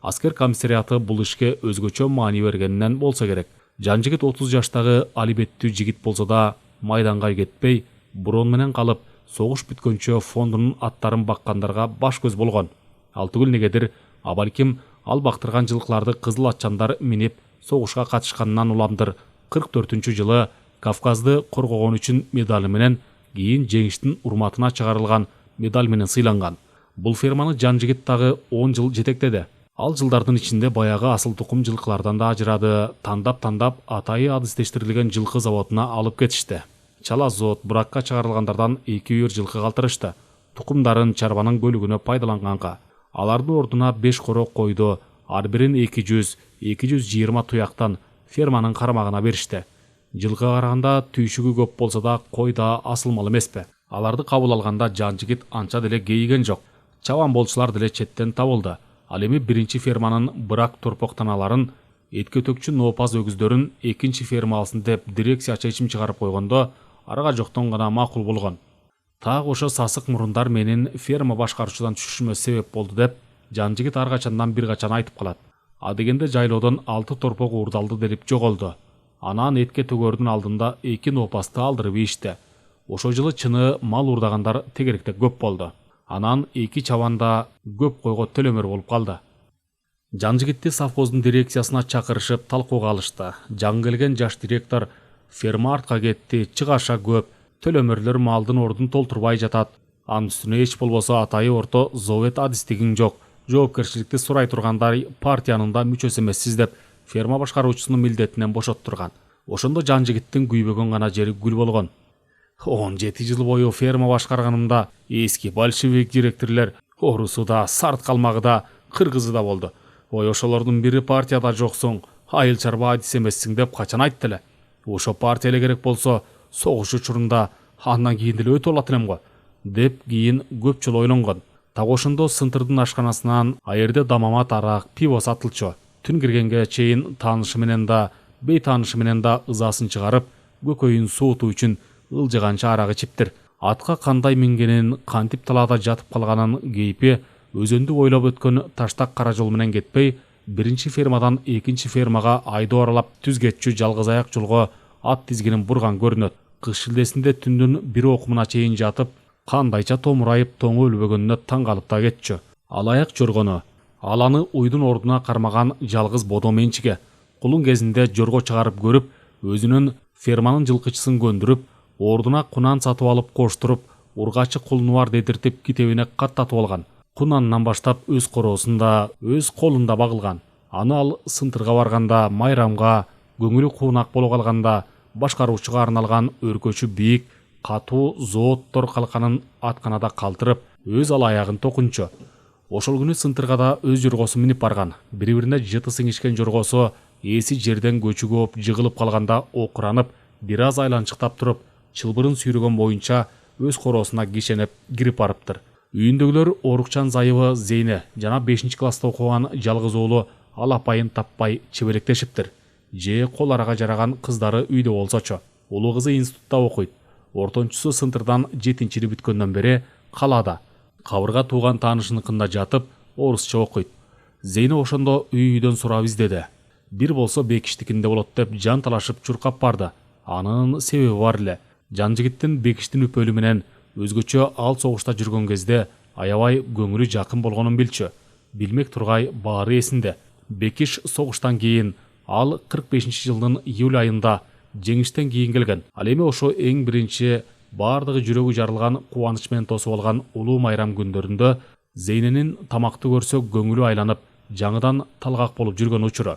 Аскер комиссариаты бул ишке өзгөчө маани бергенинен болсо керек. Жан жигит 30 жаштагы алибеттүү жигит болсо да майданга кетпей, бурон менен калып, согуш бүткөнчө фондунун аттарын баккандарга баш көз болгон. Ал түгүл негедир, абалким ал бактырган жылкыларды кызыл атчандар минип согушка катышканынан уламдыр 44-жылы Кавказды коргогон үчүн медали менен, кийин жеңиштин урматына чыгарылган медаль менен сыйланган. Бул ферманы Жан жигит дагы 10 жыл жетектеди. Ал жылдардын ичинде баягы асыл тукум жылкылардан да ажырады, тандап-тандап атайы адыстештирилген жылкы заводуна алып кетишти. чала зоот бракка чыгарылгандардан 2 үйір жылкы калтырышты. Тукумдарын чарбанын бөлүгүнө пайдаланганга. Алардын ордуна 5 коро койду, ар бирин 200-220 туяктан ферманын карамагына беришти. Жылкыга караганда түйшүгү көп болсо да кой да асылмал эмеспи. Аларды кабыл алганда жан жигит анча деле кейиген жок. Чабан болчулар деле четтен табылды. Ал эми биринчи ферманын брак торпоктаналарын, этке төкчү нопаз өгүздөрүн экинчи ферма алсын деп дирекция чечим чыгарып койгондо арага жоктон гана макул болгон. Так ошо сасык мурундар менин ферма башкаруучудан түшүшүмө себеп болду деп жан жигит ар качандан бир качан айтып калат. А дегенде жайлоодон 6 торпок уурдалды делип жоголду. Анан этке төгөрдүн алдында 2 нопазды алдырып ийишти. Ошо жылы чыны мал уурдагандар тегеректе көп болду. Анан 2 чабанда көп койго төлөмөр болуп калды. Жан жигитти совхоздун дирекциясына чакырышып талкууга алышты. Жаңы келген жаш директор ферма артка кетти, чыгаша көп, төлөмөрлөр малдын ордун толтурбай жатат. Анын үстүнө эч болбосо атайы орто зовет адистигиң жок. Жоопкерчиликти сурай тургандар партиянын да мүчөсү эмессиз деп ферма башкаруучусунун милдетинен бошоттурган. Ошондо жан жигиттин күйбөгөн гана жери гүл болгон. 17 жыл бою ферма башкарганымда эски большевик директорлор орусу да, сарт калмагы да, кыргызы да болду. Ой, ошолордун бири партияда жоксуң, айыл чарба адис эмессиң деп качан айтты эле. Ошо партия эле керек болсо, согуш учурунда андан кийин деле өтө алат элем го, деп кийин көп жыл ойлонгон. Так ошондо Сынтырдын ашканасынан аерде дамамат арак, пиво сатылчу. Түн киргенге чейин таанышы менен да, бейтаанышы менен да ызасын чыгарып, көкөйүн суутуу үчүн ылжыганча арак ичиптир. Атка кандай мингенин, кантип талаада жатып калганын кейпи өзөндү бойлоп өткөн таштак кара жол менен кетпей, биринчи фермадан экинчи фермага айдоо аралап түзгетчү жалгыз аяк жолго ат тизгинин бурган көрүнөт. Кыш шилдесинде түндүн бир окумуна чейин жатып, кандайча томурайып тоңу өлбөгөнүнө таң калып да кетчү. Ал аяк жоргону, ал аны уйдун ордуна кармаган жалгыз бодо менчиге. Кулун кезинде жорго чыгарып көрүп, өзүнүн ферманын жылкычысын көндүрүп, ордуна кунан сатып алып коштуруп, ургачы кулуну бар дедиртип китебине каттатып алган. Кунанынан баштап өз короосунда, өз колунда багылган. Аны ал Сынтырга барганда, майрамга, көңүлү куунак боло калганда, башкаруучуга арналган өркөчү бийик, катуу зооттор калканын атканада калтырып, өз ал аягын токунчу. Ошол күнү Сынтырга да өз жоргосун минип барган. Бири-бирине жыты сиңишкен жоргосу эси жерден көчүгөп жыгылып калганда окуранып, бир аз айланчыктап туруп, чылбырын сүйрөгөн боюнча өз короосуна кишенеп кирип барыптыр. Үйүндөгүлөр Орукчан зайыбы Зейне жана 5 класста окуган жалгыз уулу ал апайын таппай чебелектешиптир. Же кол арага жараган кыздары үйдө болсочу. Улуу кызы институтта окуйт. Ортончусу Сынтырдан 7-чили бүткөндөн бери калаада. Кабырга тууган таанышыныкында жатып, орусча окуйт. Зейне ошондо үйдөн сурап издеди. Бир болсо Бекиштикинде болот деп жан талашып чуркап барды. Анын себеби бар эле. Жан жигиттин Бекиштин үпөлү менен өзгөчө ал согушта жүргөн кезде аябай көңүлү жакын болгонун билчү. Билмек тургай баары эсинде. Бекиш согуштан кийин ал 45-жылдын июль айында жеңиштен кийин келген. Ал эми ошо эң биринчи бардыгы жүрөгү жарылган кубаныч менен тосуп алган улуу майрам күндөрүндө Зейненин тамакты көрсө көңүлү айланып, жаңыдан талгак болуп жүргөн учуру.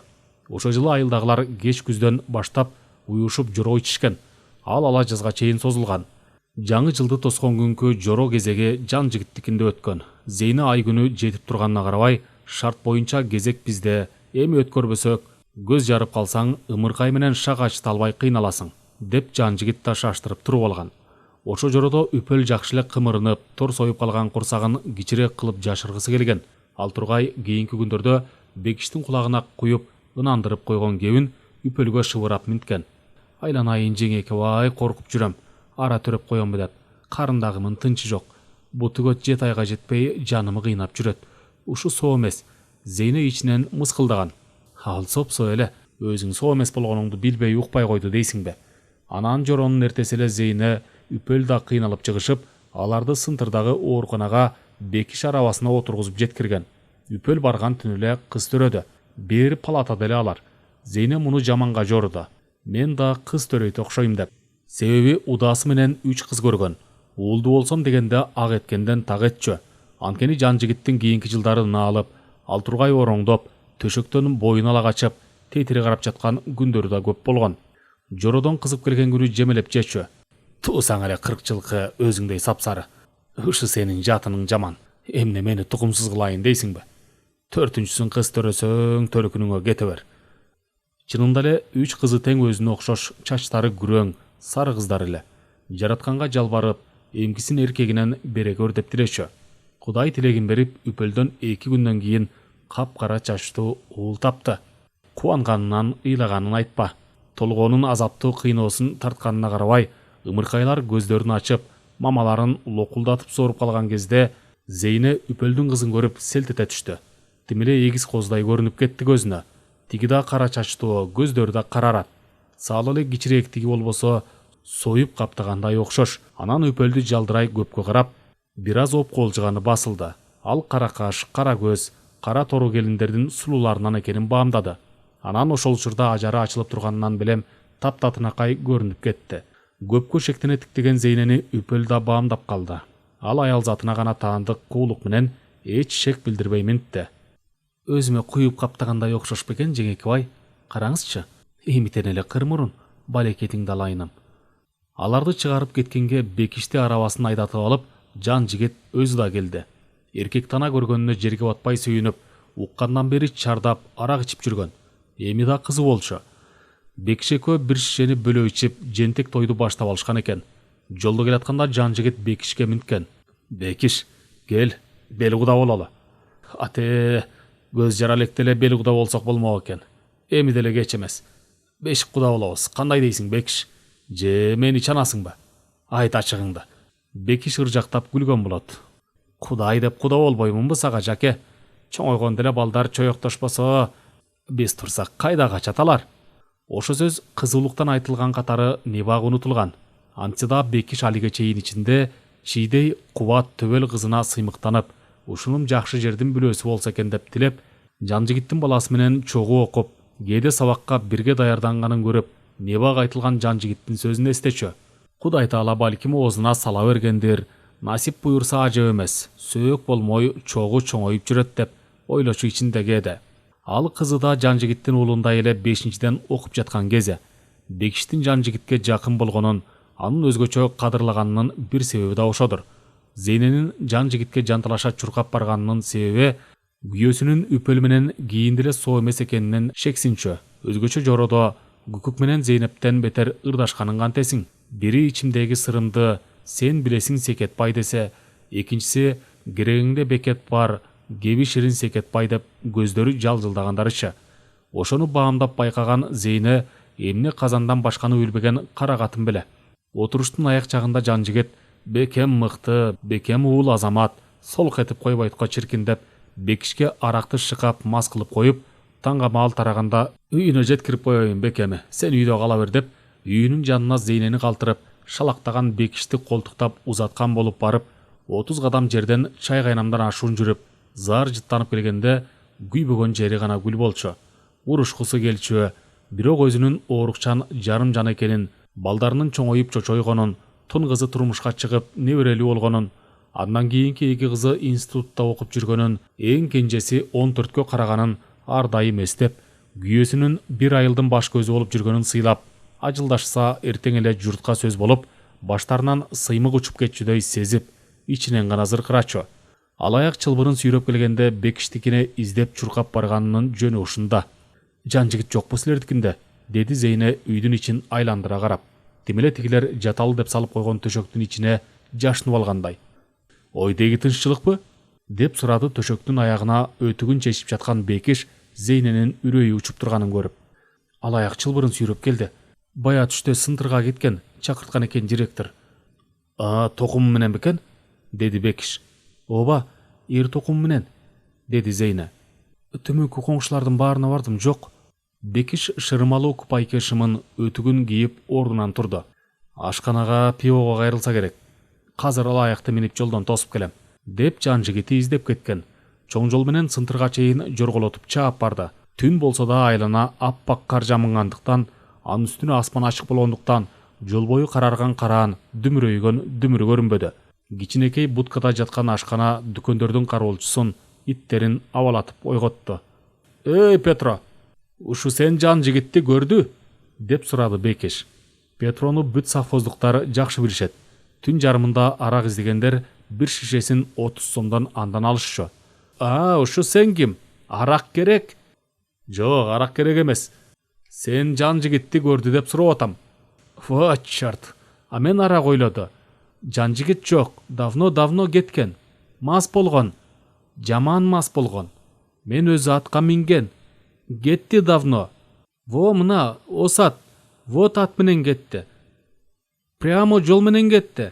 Ошо жылы айылдагылар кеч күздөн баштап уюшуп жоро ичишкен. Ал ала жазга чейин созулган. Жаңы жылды тоскон күнкү жоро кезеги жан жигиттикинде өткөн. Зейне ай күнү жетип турганына карабай, шарт боюнча кезек бизде, эми өткөрбөсөк, көз жарып калсаң ымыркай менен шак ачыта албай кыйналасың, деп жан жигит да шаштырып туруп алган. Ошо жородо үпөл жакшы эле кымырынып, тор союп калган курсагын кичирээк кылып жашыргысы келген. Ал тургай кийинки күндөрдө Бекиштин кулагына куюп, ынандырып койгон кебин үпөлгө шыбырап минткен. Айланайын жеңекебай, коркуп жүрөм. Ара төрөп коёмбу деп. Карындагымын тынчы жок. Бутугөт 7 айга жетпей жанымы кыйнап жүрөт. Ушу соо эмес. Зейне ичинен мыскылдаган. Ал сопсо эле, өзүң соо эмес болгонуңду билбей укпай койду дейсиңби? Анан жоронун эртеси эле Зейне үпөл да кыйналып чыгышып, аларды Сынтырдагы ооруканага Бекиш арабасына отургузуп жеткирген. Үпөл барган түнү эле кыз төрөдү. Бир палатада эле алар. Зейне муну жаманга жорду. Мен да кыз төрөйт окшойм деп. Себеби удаасы менен 3 кыз көргөн. Уулду болсом дегенде ак эткенден так этчү. Анткени жан жигиттин кийинки жылдары наалып, ал тургай ороңдоп, төшөктөн боюн ала качып, тетири карап жаткан күндөрү да көп болгон. Жородон кызып келген күнү жемелеп жечү. Туусаң эле 40 жылкы өзүңдөй сапсары. Ушу сенин жатының жаман. Эмне мени тукумсуз кылайын дейсиңби? 4-сүн кыз төрөсөң төркүнүңө кете бер. Чынында эле 3 кызы тең өзүнө окшош чачтары күрөң, сары кыздар эле. Жаратканга жалбарып, эмкисин эркегинен бере көр деп тилешчү. Кудай тилегин берип, үпөлдөн 2 күндөн кийин капкара чачтуу уул тапты. Кубанганынан ыйлаганын айтпа. Толгоонун азаптуу кыйноосун тартканына карабай, ымыркайлар көздөрүн ачып, мамаларын локулдатып соруп калган кезде Зейне үпөлдүн кызын көрүп селт эте түштү. Тимиле эгиз коздай көрүнүп кетти көзүнө. Тиги да кара чачтуу, көздөрү да карарат. Салы эле кичирээктиги болбосо, союп каптагандай окшош. Анан үпөлдү жалдырай көпкө карап, бир аз опколжуганы басылды. Ал кара каш, кара көз, кара тору келиндердин сулууларынан экенин баамдады. Анан ошол учурда ажары ачылып турганынан белем таптатынакай көрүнүп кетти. Көпкө шектене тиктеген Зейнени үпөл да баамдап калды. Ал аял затына гана таандык куулук менен эч шек билдирбей минтти. Өзүмө куюп каптагандай окшош бекен, жеңекебай. Караңызчы, эмитен эле кырмурун, балекетиңди алайыным. Аларды чыгарып кеткенге Бекишти арабасын айдатып алып, жан жигит өзү да келди. Эркек тана көргөнүнө жерге батпай сүйүнүп, уккандан бери чардап, арак ичип жүргөн. Эми да кызы болчу. Бекиш экөө бир шишени бөлө ичип, жентек тойду баштап алышкан экен. Жолдо келатканда жан жигит Бекишке минткен. Бекиш, кел, бел куда бололу. Ате, көз жара электе эле бел куда болсок болмок экен. Эми деле кеч эмес. Бешик куда болобуз. Кандай дейсиң, Бекиш? Же мени чанасыңбы? Айт ачыгыңды. Бекиш ыржактап күлгөн болот. Кудай деп куда болбоймунбу сага, жаке? Чоңойгон деле балдар чоёктошпосо, биз турсак кайда качат алар? Ошо сөз кызуулуктан айтылган катары небак унутулган. Антса да Бекиш алиге чейин ичинде чийдей кубат төбөл кызына сыймыктанып, ушунун жакшы жердин бүлөсү болсо экен деп тилеп, жан жигиттин баласы менен чогуу окуп, кээде сабакка бирге даярданганын көрүп, небак айтылган жан жигиттин сөзүн эстечү. Кудай таала балким оозуна сала бергендир, насип буйрса ажап эмес, сөөк болмой чогуу чоңоюп жүрөт деп ойлочу ичинде кээде. Ал кызы да жан жигиттин уулундай эле 5-ден окуп жаткан кези. Бекиштин жан жигитке жакын болгонун, анын өзгөчө кадырлаганынын бир себеби да ошодур. Зейненин жан жигитке жанталаша чуркап барганынын себеби күйөөсүнүн үпөл менен кийиндиле соо эмес экенинен шексинчү. Өзгөчө жородо Күкүк менен Зейнептен бетер ырдашканын кантесиң? Бири ичимдеги сырымды сен билесиң секетпай десе, экинчиси керегиңде бекет бар, кеби ширин секетпай деп көздөрү жалжылдагандарычы. Ошону баамдап байкаган Зейне эмне казандан башканы билбеген кара катын беле. Отуруштун аяк жагында жан жигит бекем мыкты, бекем уул азамат, солк этип койбойтко чиркин деп Бекишке аракты шыкап мас кылып коюп, таңга маал тараганда үйүнө жеткирип коеюн бекеми, сен үйдө кала бер деп, үйүнүн жанына Зейнени калтырып, шалактаган Бекишти колтуктап узаткан болуп барып, 30 кадам жерден чай кайнамдан ашуун жүрүп, зар жыттанып келгенде күйбөгөн жери гана гүл болчу. Урушкусу келчү, бирок өзүнүн оорукчан жарым жан экенин, балдарынын чоңоюп чочойгонун, тун кызы турмушка чыгып неберелүү болгонун, андан кийинки 2 кызы институтта окуп жүргөнүн, эң кенжеси 14кө караганын ар дайым эстеп, күйөөсүнүн бир айылдын баш көзү болуп жүргөнүн сыйлап, ажылдашса эртең эле журтка сөз болуп, баштарынан сыймык учуп кетчүдөй сезип, ичинен гана зыркырачу. Алаяк чылбырын сүйрөп келгенде Бекиштикине издеп чуркап барганынын жөнү ушунда. Жан жигит жокпу силердикинде? Деди Зейне үйдүн ичин айландыра карап. Тимеле тигилер жаталы деп салып койгон төшөктүн ичине жашынып алгандай. Ойдеги тынччылыкпы? Деп сурады төшөктүн аягына өтүгүн чечип жаткан Бекиш Зейненин үрөйү учуп турганын көрүп. Алаяк чылбырын сүйрөп келди. Бая түштө сынтырга кеткен, чакырткан экен директор. Токум менен бекен? Деди Бекиш. Ооба, эр токум менен, деди Зейне. Төмөнкү коңшулардын баарына бардым, жок. Бекиш шырмалуу купайке шымын өтүгүн кийип ордунан турду. Ашканага, пивого кайрылса керек. Казыр алаякты минип жолдон тосуп келем, деп жан жигити издеп кеткен. Чоң жол менен сынтырга чейин жорголотуп чаап барды. Түн болсо да айлана аппак кар жамынгандыктан, анын үстүнө асман ачык болгондуктан, жол бою карарган караан, дүмүрөйгөн дүмүрү көрүнбөдү. Кичинекей будкада жаткан ашкана дүкөндөрдүн кароолчусун, иттерин абалатып ойготту. Петро, ушу сен жан жигитти көрдү? Деп сурады Бекиш. Петрону бүт совхоздуктар жакшы билишет. Түн жарымында арак издегендер бир шишесин 30 сомдон андан алышчу. Ушу сен ким? Арак керек? Жок, арак керек эмес. Сен жан жигитти көрдү деп сурап атам. Вот чарт. А мен арак ойлоду. Жан жигит жок, давно кеткен. Мас болгон. Жаман мас болгон. Мен өзү атка минген. Кетти давно. Во мына осат. Вот ат менен кетти. Прямо жол менен кетти.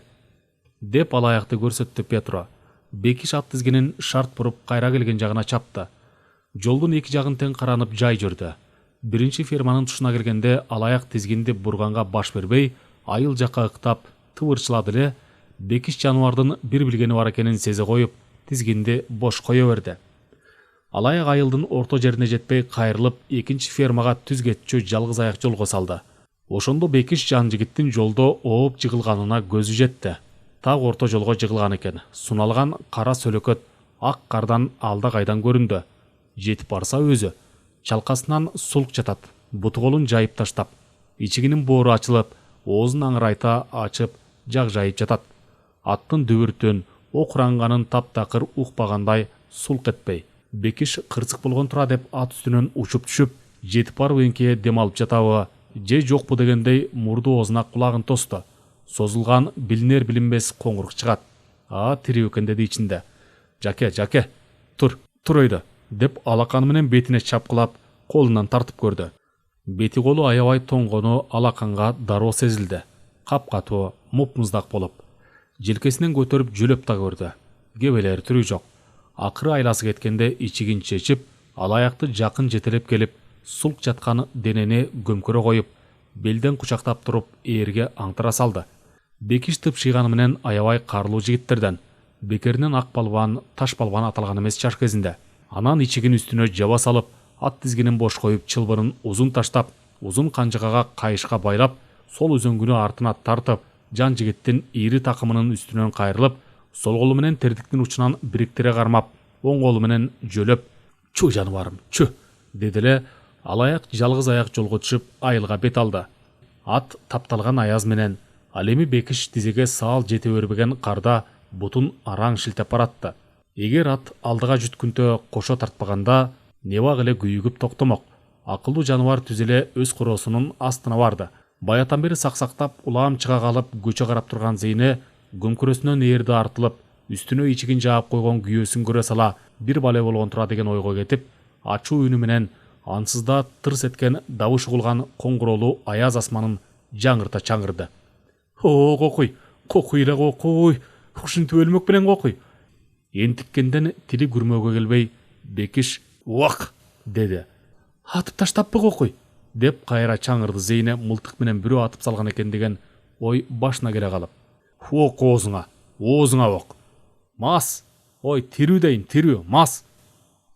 Деп алаякты көрсөттү Петро. Бекиш ат тизгинин шарт буруп кайра келген жагына чапты. Жолдун эки жагын тең каранып жай жүрдү. Биринчи ферманын тушуна келгенде алаяк тизгинди бурганга баш бербей, айыл жакка ыктап тыбырчылады эле. Бекиш жаныбардын бир билгени бар экенин сезе коюп, тизгинди бош кое берди. Алаяк айылдын орто жерине жетпей кайрылып, экинчи фермага түз кетчү жалгыз аяк жолго салды. Ошондо Бекиш жан жигиттин жолдо ооп жыгылганына көзү жетти. Так орто жолго жыгылган экен. Суналган кара сөлөкөт ак кардан алда кайдан көрүндү. Жетип барса өзү чалкасынан сулк жатат. Буту колун жайып таштап, ичигинин боору ачылып, оозун аңырайта ачып, жак жайып жатат. Аттын дүбүртүн, окуранганын таптакыр укпагандай сулк этпей. Бекиш кырсык болгон тура деп ат үстүнөн учуп түшүп, жетип барып эңкее дем алып жатабы, же жокпу дегендей мурду оозуна кулагын тосту. Созулган билинер билинбес коңурук чыгат. Тирүү экен деди ичинде. Жаке, тур өйдө деп алаканы менен бетине чапкылап, колунан тартып көрдү. Бети колу аябай тоңгону алаканга дароо сезилди. Капкатуу, муп-муздак болуп. Желкесинен көтөрүп жөлөп да көрдү. Кебелер түрү жок. Акыры айласы кеткенде ичигин чечип, алаякты жакын жетелеп келип, сулк жаткан денени көмкөрө коюп, белден кучактап туруп, ээрге аңтыра салды. Бекиш тыпшыйганы менен аябай карлуу жигиттерден. Бекеринен ак балбан, таш балбан аталган эмес жаш кезинде. Анан ичигин үстүнө жаба салып, ат тизгинин бош коюп, чылбырын узун таштап, узун канжыгага кайышка байлап, сол үзөңгүнү артына тартып, жан жигиттин ири такымынын үстүнөн кайрылып, сол колу менен тердиктин учунан бириктире кармап, оң колу менен жөлөп, "Чу жаныбарым, чу!" деди эле. Алаяк жалгыз аяк жолго түшүп, айылга бет алды. Ат тапталган аяз менен, ал эми Бекиш тизеге саал жете бербеген карда бутун араң шилтеп баратты. Эгер ат алдыга жүткүнтө кошо тартпаганда, небак эле күйүгүп токтомок. Акылдуу жаныбар түз эле өз короосунун астына барды. Баятан бери саксактап, улам чыга калып, көчө карап турган Зейне көмкөрөсүнөн ээрди артылып, үстүнө ичигин жаап койгон күйөөсүн көрө сала, бир бале болгон тура деген ойго кетип, ачуу үнү менен ансызда тырс эткен дабыш угулган коңгуроолуу аяз асманын жаңырта чаңырды. Кокуй, кокуй эле кокуй, ушинтип өлмөк менен кокуй. Энтиккенден тили күрмөөгө келбей, Бекиш "Уак!" деди. "Атып таштаппы кокуй?" деп кайра чаңырды Зейне мылтык менен бирөө атып салган экен деген ой башына келе калып. "Ок оозуңа ок. Мас, ой тирүү дейин, тирүү, мас!"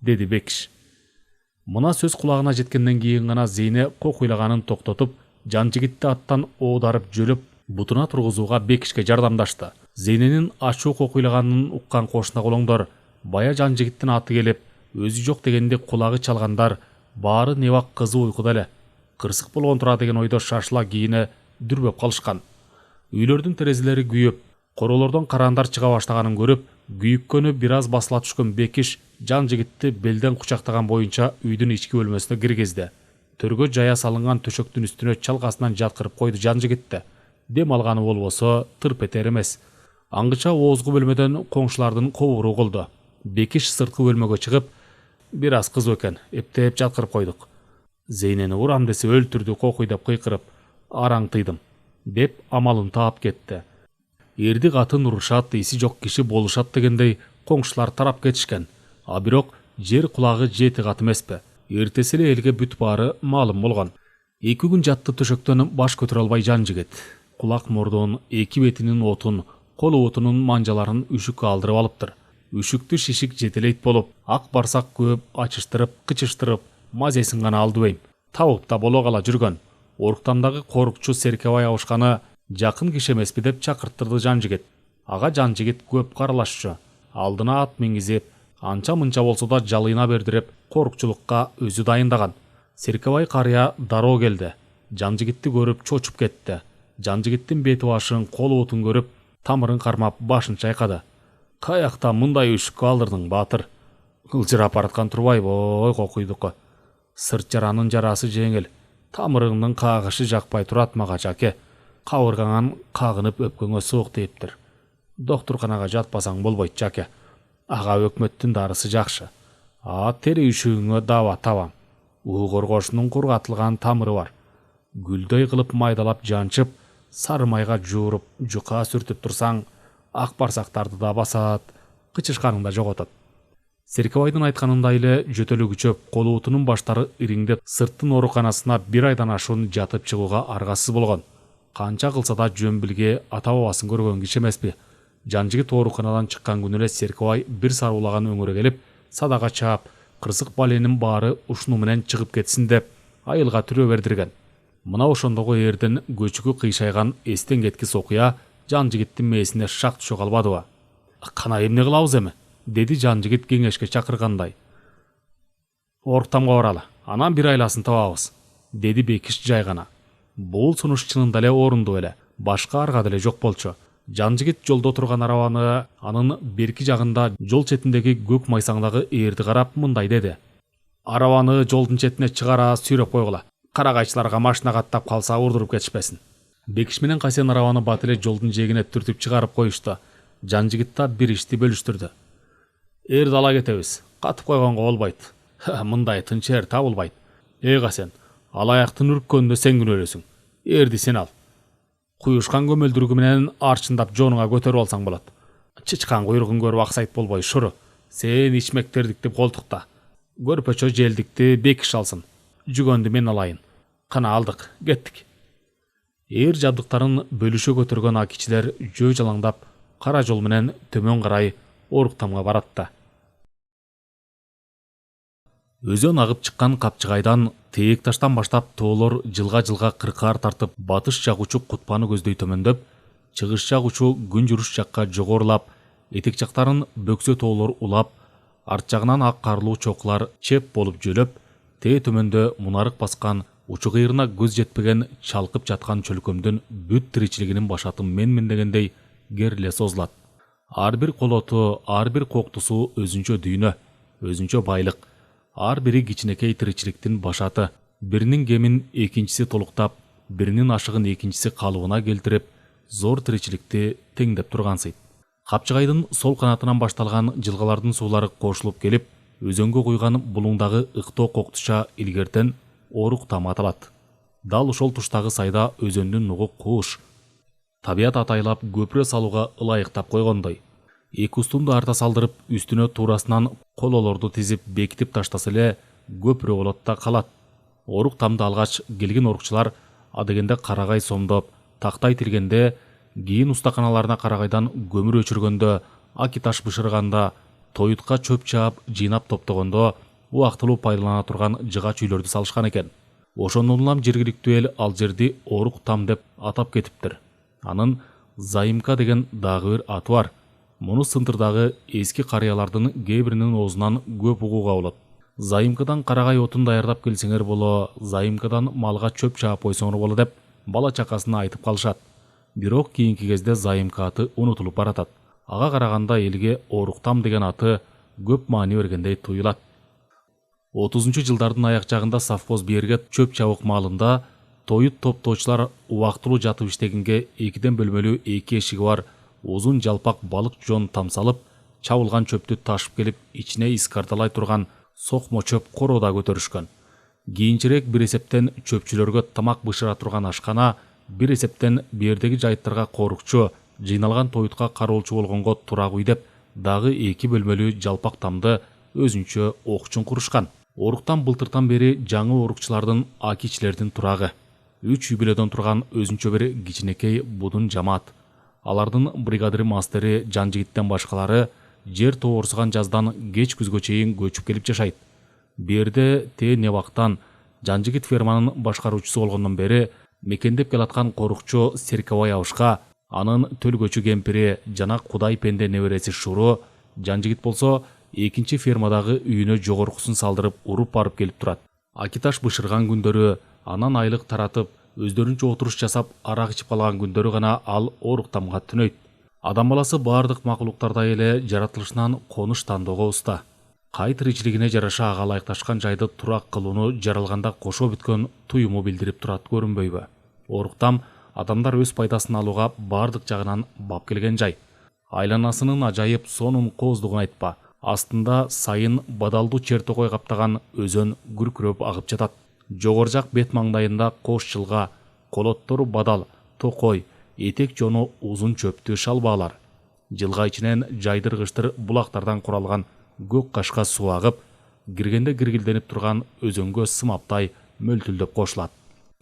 деди Бекиш. Мына сөз кулагына жеткенден кийин гана Зейне кокуйлаганын токтотуп, жан жигитти аттан оодарып жөлөп, бутуна тургузууга Бекишке жардамдашты. Зейненин ачуу кокуйлаганын уккан кошуна колоңдор, бая жан жигиттин аты келип, өзү жок дегенде кулагы чалгандар баары небак кызуу уйкуда эле. Кырсык болгон тура деген ойдо шашыла кийине дүрбөп калышкан. Үйлөрдүн терезелери күйүп, королордон карандар чыга баштаганын көрүп, күйүккөнү бир аз басыла түшкөн Бекиш жан жигитти белден кучактаган боюнча үйдүн ички бөлмөсүнө киргизди. Төргө жая салынган төшөктүн үстүнө чалкасынан жаткырып койду жан жигитти. Дем алганы болбосо тырп этер эмес. Аңгыча оозгу бөлмөдөн коңшулардын кобуру угулду. Бекиш сырткы бөлмөгө чыгып, бир аз кызуу экен, эптеп жаткырып койдук. Зейнени урам десе өлтүрдү кокуй деп кыйкырып, араң тыйдым деп амалын таап кетти. Эрди катын урушат, эси жок киши болушат дегендей коңшулар тарап кетишкен. А бирок жер кулагы жети кат эмеспи. Эртеси эле элге бүт баары маалым болгон. 2 күн жатты төшөктөн баш көтөрө албай жан жигит. Кулак мурдун, эки бетинин отун, кол отунун манжаларын үшүккө алдырып алыптыр. Үшүктү шишик жетелейт болуп, ак барсак көп ачыштырып, кычыштырып, мазесин гана алдыбайм. Табып да боло кала жүргөн. Оруктамдагы корукчу Серкебай абышканы жакын киши эмеспи деп чакырттырды жан жигит. Ага жан жигит көп каралашчу. Алдына ат мингизип, анча мынча болсо да жалыйна бердирип, корукчулукка өзү дайындаган. Серкебай карыя дароо келди. Жан жигитти көрүп чочуп кетти. Жанжигиттин бети башын, кол отун көрүп, тамырын кармап башын чайкады. Каякта мындай үшүккө алдырдың, Батыр? Кылжырап бараткан турбайбы, ой кокуйдуку. Сырт жаранын жарасы жеңил, тамырыңдын кагышы жакпай турат мага, жаке. Кабыргаңан кагынып өпкөңө суук тийиптир. Доктурканага жатпасаң болбойт, жаке. Ага өкмөттүн дарысы жакшы. Тери үшүгүңө даба табам. У коргошунун кургатылган тамыры бар. Гүлдөй кылып майдалап жанчып, сары майга жууруп, жука сүртүп турсаң, ак барсактарды да басат, кычышканыңда жоготот. Серкебайдын айтканындай эле жөтөлү күчөп, колуутунун баштары ириңдеп, сырттын ооруканасына 1 айдан ашуун жатып чыгууга аргасыз болгон. Канча кылса да жөн билге ата бабасын көргөн киши эмеспи. Жанжигит ооруканадан чыккан күнү эле Серкебай бир саруулаган өңүрө келип, садага чаап, кырсык баленин баары ушуну менен чыгып кетсин деп, айылга түрөө бердирген. Мына ошондогу эрден көчүгү кыйшайган эстен кеткис окуя Жанжигиттин мээсине шак түшө калбадыбы? Кана эмне кылабыз эми? Деди Жанжигит кеңешке чакыргандай. Оруктамга баралы, анан бир айласын табабыз, деди Бекиш жайгана. Бул сунуш чынында эле орундуу эле, башка арга деле жок болчу. Жанжигит жолдо турган арабаны, анын берки жагында жол четиндеги көк майсаңдагы ээрди карап мындай деди. Арабаны жолдун четине чыгара сүйрөп койгула. Карагайчыларга машина каттап калса урдуруп кетишпесин. Бекиш менен Касен арабаны бат эле жолдун жээгине түртүп чыгарып коюшту. Жанжигит да бир ишти бөлүштүрдү. Эрди ала кетебиз, катып койгонго болбойт. Мындай тынч эр табылбайт. Касен, алаяктын үрккөнүндө сен күнөөлөсүң. Эрди сен ал. Куюшкан көмөлдүргү менен арчындап жонуңа көтөрүп алсаң болот. Чычкан куйругун көрүп аксайт болбой, шуру. Сен ичмектердикти колтукта. Көрпөчө желдикти Бекиш алсын. Жүгөндү мен алайын. Кана алдык, кеттик. Эр жабдыктарын бөлүшө көтөргөн акичилер жөө жалаңдап, кара жол менен төмөн карай Оруктамга баратты. Өзөн агып чыккан Капчыгайдан, Тээк таштан баштап тоолор жылга-жылга кыркаар тартып, батыш жагучу Кутпаны көздөй төмөндөп, чыгыш жагучу Күнжүрүш жакка жогорулап, этек жактарын бөксө тоолор улап, арт жагынан ак карлуу чокулар чеп болуп жөлөп, тээ төмөндө мунарык баскан, учу кыйрына көз жетпеген чалкып жаткан чөлкөмдүн бүт тиричилигинин башатын менмин дегендей кериле созулат. Ар бир колоту, ар бир коктусу өзүнчө дүйнө, өзүнчө байлык. Ар бири кичинекей тиричиликтин башаты. Биринин кемин экинчиси толуктап, биринин ашыгын экинчиси калыбына келтирип, зор тиричиликти теңдеп тургансыйт. Капчыгайдын сол канатынан башталган жылгалардын суулары кошулуп келип, өзөнгө куйган булуңдагы ыктоо коктуша илгертен Оруктам аталат. Дал ошол туштагы сайда өзөндүн нугу кууш. Табият атайлап көпүрө салууга ылайыктап койгондой. Эки устунду арта салдырып, үстүнө туурасынан кололорду тизип бекитип таштаса эле көпүрө болот да калат. Оруктамды алгач келген орукчулар адегенде карагай сомдоп, тактай тилгенде, кийин устаканаларына карагайдан көмүр өчүргөндө, аки таш бышырганда, тоютка чөп чаап, жыйнап топтогондо убактылуу пайдалана турган жыгач үйлөрдү салышкан экен. Ошондон улам жергиликтүү эл ал жерди Оруктам деп атап кетиптир. Анын Заимка деген дагы бир аты бар. Муну сындырдагы эски карыялардын кээ биринин оозунан көп угууга болот. Заимкадан карагай отун даярдап келсеңер боло, Заимкадан малга чөп чаап койсоңор боло деп бала чакасына айтып калышат. Бирок кийинки кезде Заимка аты унутулуп баратат. Ага караганда элге Оруктам деген аты көп маани бергендей туюлат. 30-жылдардын аяк жагында совхоз берге чөп чабык маалында тоют топтоочулар убактылуу жатып иштегенге 2ден бөлмөлүү 2 эшиги бар узун жалпак балык жон тамсалып, чабылган чөптү ташып келип, ичине искардалай турган сокмо чөп короода көтөрүшкөн. Кийинчерээк бир эсептен чөпчүлөргө тамак бышыра турган ашкана, бир эсептен бердеги жайыттарга корукчу, жыйналган тоютка кароолчу болгонго турак үй деп, дагы 2 бөлмөлүү жалпак тамды өзүнчө окчун курушкан. Оруктам былтыртан бери жаңы орукчулардын акичилердин турагы. 3 үй бүлөдөн турган өзүнчө бир кичинекей будун жамаат. Алардын бригадир мастери Жанжигиттен башкалары жер тоорсуган жаздан кеч күзгө чейин көчүп келип жашайт. Берде тээ Небактан Жанжигит ферманын башкаруучусу болгондон бери мекендеп келаткан корукчу Серкебай абышка, анын төлгөчү кемпири жана Кудай пенде небереси Шуру, Жанжигит болсо экинчи фермадагы үйүнө жогоркусун салдырып уруп барып келип турат. Акиташ бышырган күндөрү, анан айлык таратып, өздөрүнчө отуруш жасап арак ичип калган күндөрү гана ал оруктамга түнөйт. Адам баласы бардык макулуктардай эле жаратылышынан коныш тандоого уста. Кай тиричилигине жараша ага ылайыкташкан жайды турак кылууну жаралганда кошо бүткөн туюму билдирип турат көрүнбөйбү. Оруктам адамдар өз пайдасын алууга бардык жагынан бап келген жай. Айланасынын ажайып сонун кооздугун айтпа. Астында сайын бадалдуу чертокой каптаган өзөн күркүрөп агып жатат. Жогор жак бет маңдайында кош жылга, колоттору бадал, токой, этек жону узун чөптүү шалбаалар. Жылга ичинен жайдыргычтыр булактардан куралган көк кашка суу агып, киргенде киргилденип турган өзөнгө сымаптай мөлтүлдөп кошулат.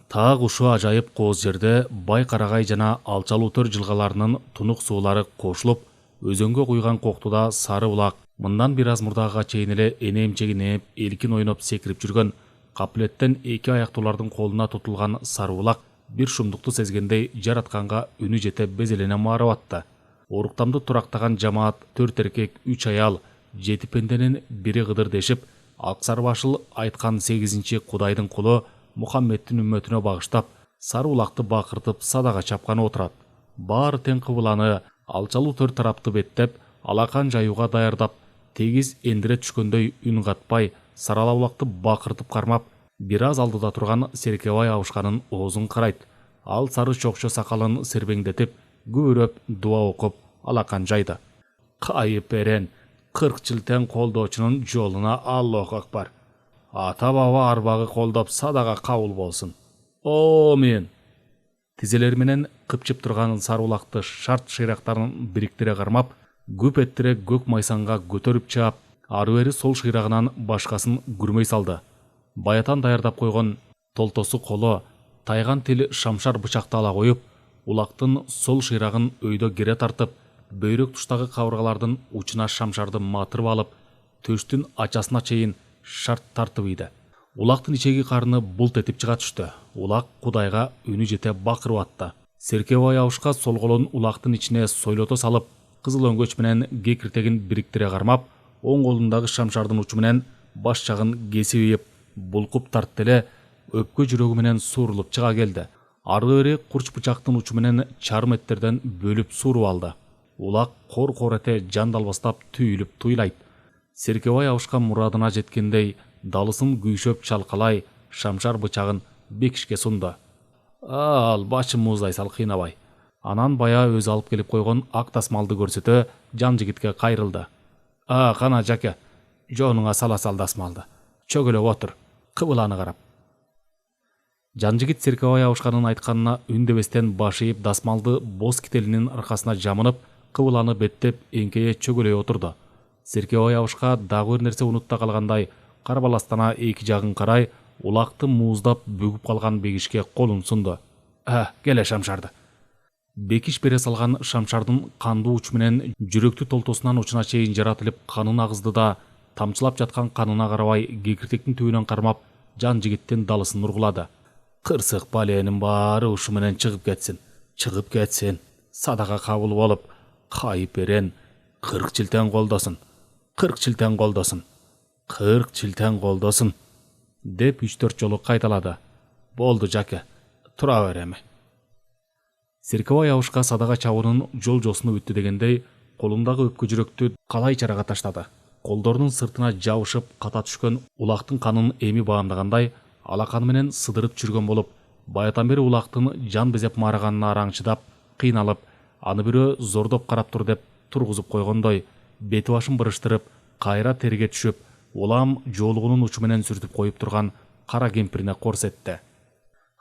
Так ушул ажайып кооз жерде Бай Карагай жана Алчалуу төр жылгаларынын тунук суулары кошулуп, өзөнгө куйган коктуда Сары булак, мындан бир аз мурдага чейин эле энемчеги нээп, элкин ойноп секирип жүргөн, капилеттен эки аяктуулардын колуна тутулган Сары булак бир шумдукту сезгендей жаратканга үнү жете безелене маарап атты. Оруктамды турактаган жамаат 4 эркек, 3 аял, 7 пенденин бири Кыдыр дешип, Аксар башыл айткан 8-чи Кудайдын кулу Мухаммедтин үммөтүнө багыштап, Сары булакты бакыртып садага чапканы отурат. Баары тең кыбыланы Алчалуу төр тарапты беттеп, алакан жаюуга даярдап, тегиз эндире түшкөндөй үн катпай, Сарала булакты бакыртып кармап, бир аз алдыда турган Серкебай абышканын оозун карайт. Ал сары чокчо сакалын сербеңдетип, күбөрөп дуа окуп, алакан жайды. Кайып берен, 40 жыл тең колдоочунун жолуна Аллаху акбар. Ата баба арбагы колдоп садага кабыл болсун. Амин. Тизелери менен кыпчып турган Сары булакты шарт шыйрактарын бириктире кармап, көп эттире көк майсанга көтөрүп чаап, ары бери сол шыйрагынан башкасын күрмөй салды. Баятан даярдап койгон толтосу коло, тайган тил шамшар бычакты ала коюп, улактын сол шыйрагын өйдө кере тартып, бөйрөк туштагы кабыргалардын учуна шамшарды матырып алып, төштүн ачасына чейин шарт тартып ийди. Улактын ичеги карыны булт этип чыга түштү. Улак Кудайга үнү жете бакырып атты. Серкебай абышка сол колун улактын ичине сойлото салып, кызыл өңгөч менен кекиртегин бириктире кармап, оң колундагы шамшардын учу менен баш жагын кесип ийип, булкуп тартты эле, өпкө жүрөгү менен суурулуп чыга келди. Ары бери курч бычактын учу менен чарым эттерден бөлүп сууруп алды. Улак кор эте жандалбастап түйүлүп туйлайт. Серкебай абышка мурадына жеткендей, далысын күйшөп чалкалай, шамшар бычагын бекишке сунду. Ал башым мууздай сал, кыйнабай. Анан бая өзү алып келип койгон ак дасмалды көрсөтө жан жигитке кайрылды. Кана жаке, жонуңа сала сал дасмалды. Чөгөлөп отур, кыбыланы карап. Жан жигит Серкебай абышканын айтканына үндебестен баш ийип, дасмалды боз кителинин аркасына жамынып, кыбыланы беттеп эңкейе чөгөлөй отурду. Серкебай абышка дагы бир нерсе унутта калгандай, карбаластана эки жагын карай, улакты мууздап бүгүп калган бекишке колун сунду. Келе шамшарды. Бекиш бере салган шамшардын кандуу уч менен жүрөктү толтосунан учуна чейин жаратылып канын агызды да, тамчылап жаткан канына карабай кекиртектин түбүнөн кармап, жан жигиттин далысын ургулады. Кырсык баленин баары ушу менен чыгып кетсин. Садага кабыл болуп, кайып берен 40 жыл колдосун. 40 жыл колдосун. 40 жыл колдосун. Деп 3-4 жолу кайталады. Болду жаке, тура береми. Серкебай абышка садага чабуунун жол-жосуну бүттү дегендей, колундагы өпкө жүрөктү калай чарага таштады. Колдорунун сыртына жабышып ката түшкөн улактын канын эми баамдагандай, алаканы менен сыдырып жүргөн болуп, баятан бери улактын жан безеп маарыганына араңчыдап, кыйналып, аны бирөө зордоп карап тур деп тургузуп койгондой, бети башын бырыштырып, кайра терге түшүп, улам жоолугунун учу менен сүртүп коюп турган кара кемпирине корсетти.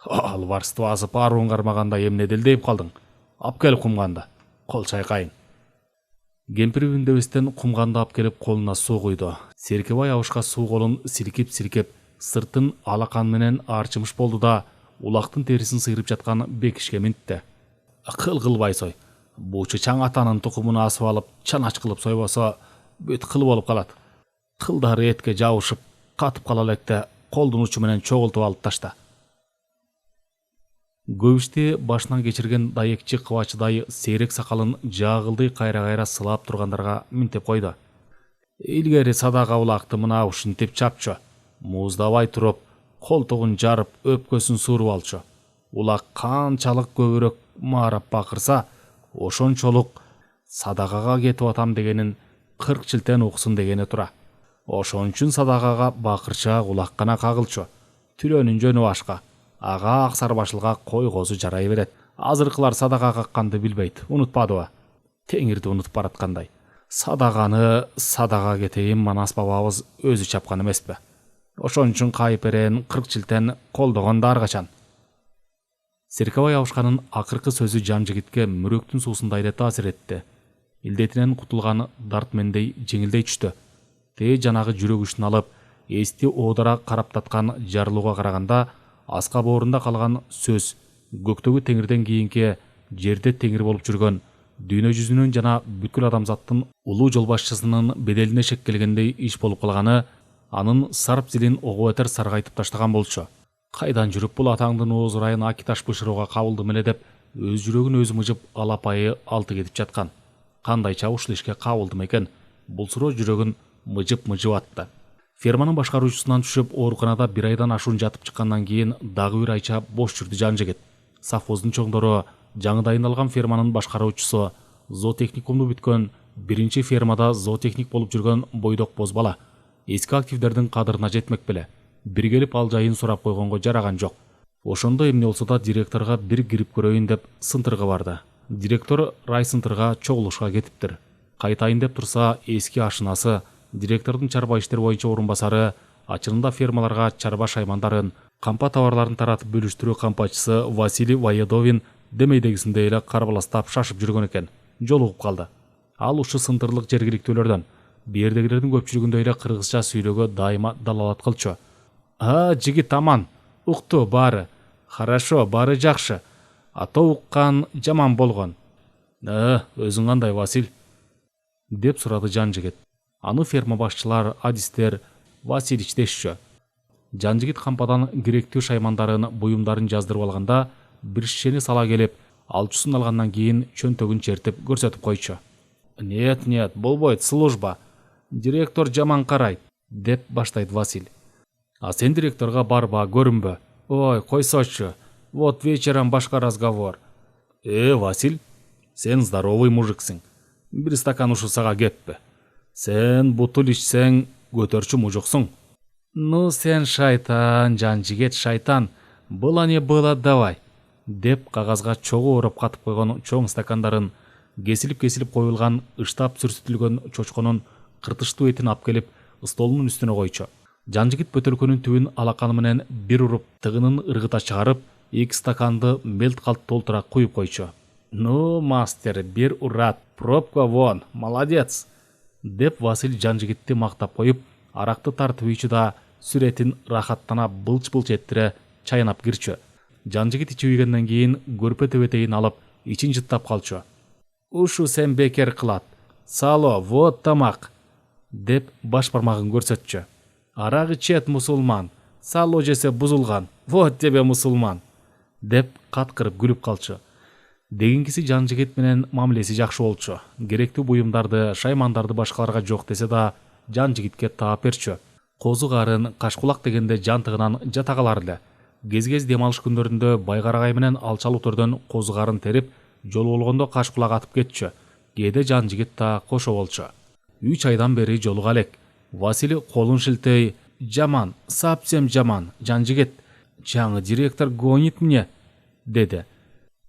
Албарсты басып аруун кармаганда эмне делдейип калдың? Ап келип кумганды. Кол чайкайын. Кемпир үндебестен кумганды ап келип колуна суу куйду. Серкебай абышка суу колун силкип, сыртын алакан менен арчымыш болду да, улактын терисин сыйрып жаткан бекишке минтти. Кыл байсой. Буучу чаң атанын тукумун асып алып, чанач кылып сойбосо, бүт кыл болуп калат. Кылдары этке жабышып, катып кала электе колдун учу менен чогултуп алып ташта. Көбүшти башынан кечирген дайекчи кыбачыдай сейрек сакалын жаагылдый кайра-кайра сылап тургандарга минтеп койду. Илгери садага улакты мына ушинтип чапчу. Мууздабай туруп, колтугун жарып, өпкөсүн сууруп алчу. улак канчалык көбүрөөк маарап бакырса, ошончолук садакага кетип атам дегенин 40 жылтен уксун дегени тура. Ошон үчүн садакага бакырча кулак гана кагылчу. Түрөнүн жөнү башка. Ага аксар башылга койгосу жарай берет. Азыркылар садака какканды билбейт, унутпадыбы? Теңирди унутуп бараткандай. Садаганы садака кетейин Манас бабабыз өзү чапкан эмеспи? Ошон үчүн кайып берен 40 жылтен колдогон да ар качан. Серкебай абышканын акыркы сөзү жан жигитке мүрөктүн суусундай эле таасир этти. Илдетинен кутулган Дартмендей жеңилдей түштү. Тээ жанагы жүрөк ушун алып, эсти оодара караптаткан жарылууга караганда, аска боорунда калган сөз көктөгү теңирден кийинки жерде теңир болуп жүргөн, дүйнө жүзүнүн жана бүткүл адамзаттын улуу жол башчысынын беделине шек келгендей иш болуп калганы анын сарп зилин ого бетер саргайтып таштаган болчу. Кайдан жүрүп бул атаңдын ооз ырайын акиташ бышырууга кабылдым эле деп өз жүрөгүн өзү мыжып алапайы алты кетип жаткан. Кандайча ушул ишке кабылдым экен? Бул суроо жүрөгүн мыжып атты. Ферманын башкаруучусунан түшүп ооруканада 1 айдан ашуун жатып чыккандан кийин дагы 1 айча бош жүрдү жан жигит. Совхоздун чоңдору жаңы дайындалган ферманын башкаруучусу, зоотехникумду бүткөн, биринчи фермада зоотехник болуп жүргөн бойдок боз бала. Эски активдердин кадырына жетмек беле. Бир келип ал жайын сурап койгонго жараган жок. Ошондо эмне болсо да директорго бир кирип көрөйүн деп сынтырга барды. Директор райсынтырга чогулушка кетиптир. Кайтайын деп турса, эски ашынасы, директордун чарба иштер боюнча орун басары, ачырында фермаларга чарба шаймандарын, кампа товарларын таратып бөлүштүрүү кампачысы Василий Воедовин демейдегисиндей эле карбаластап шашып жүргөн экен. Жолугуп калды. Ал ушу сынтырлык жергиликтүүлөрдөн, биердегилердин көпчүлүгүндөй эле кыргызча сүйлөөгө дайыма далалат кылчу. Жигит аман, укту баары. Хорошо, баары жакшы. Ато уккан жаман болгон. Өзүң кандай, Василь? Деп сурады жан жигит. Аны ферма башчылар, адистер Васильич дешчү. Жан жигит кампадан керектүү шаймандарын, буюмдарын жаздырып алганда, бир шишени сала келип, алчусын алгандан кийин чөнтөгүн чертип көрсөтүп койчу. Нет, болбойт, служба. Директор жаман карайт, деп баштайт Василь. А сен директорга барба, көрүнбө. Ой, койсочу. Вот вечером башка разговор. Василь, сен здоровый мужиксиң. Бир стакан ушу сага кеппи. Сен бутул ичсең, көтөрчү мужуксуң. Ну сен шайтан, жан жигит шайтан. Было не было, давай. Деп кагазга чогуу ороп катып койгон чоң стакандарын, кесилип коюлган, ыштап сүрсүтүлгөн чочконун кыртыштуу этин ап келип, столдун үстүнө койчу. Жан жигит бөтөлкөнүн түбүн алаканы менен бир уруп, тыгынын ыргыта чыгарып, 2 стаканды мелт-калт толтура куюп койчу. Ну, мастер, бир урат, пробка вон, молодец. Деп Василь жан жигитти мактап коюп, аракты тартып үйчү сүретин рахаттана былч-былч эттире чайнап кирчү. Жан жигит ичип ийгенден кийин көрпө тебетейин алып, ичин жыттап калчу. Ушу сен бекер кылат. Сало, вот тамак. Деп баш бармагын көрсөтчү. Арак ичет мусулман. Сало жесе бузулган. Вот тебе мусулман. Деп каткырып күлүп калчу. Дегенкиси жан жигит менен мамилеси жакшы болчу. Керектүү буюмдарды, шаймандарды башкаларга жок десе да, жан жигитке таап берчү. Козу карын, кашкулак дегенде жантыгынан жата калар эле. Кез-кез дем алыш күндөрүндө Байгарагай менен алчал өтөрдөн козу карын терип, жол болгондо кашкулак атып кетчү. Кээде жан жигит кошо болчу. 3 айдан бери жолуга элек. Василий колун шилтей, жаман, совсем жаман, жан жигит. Жаңы директор гонит мне, деди.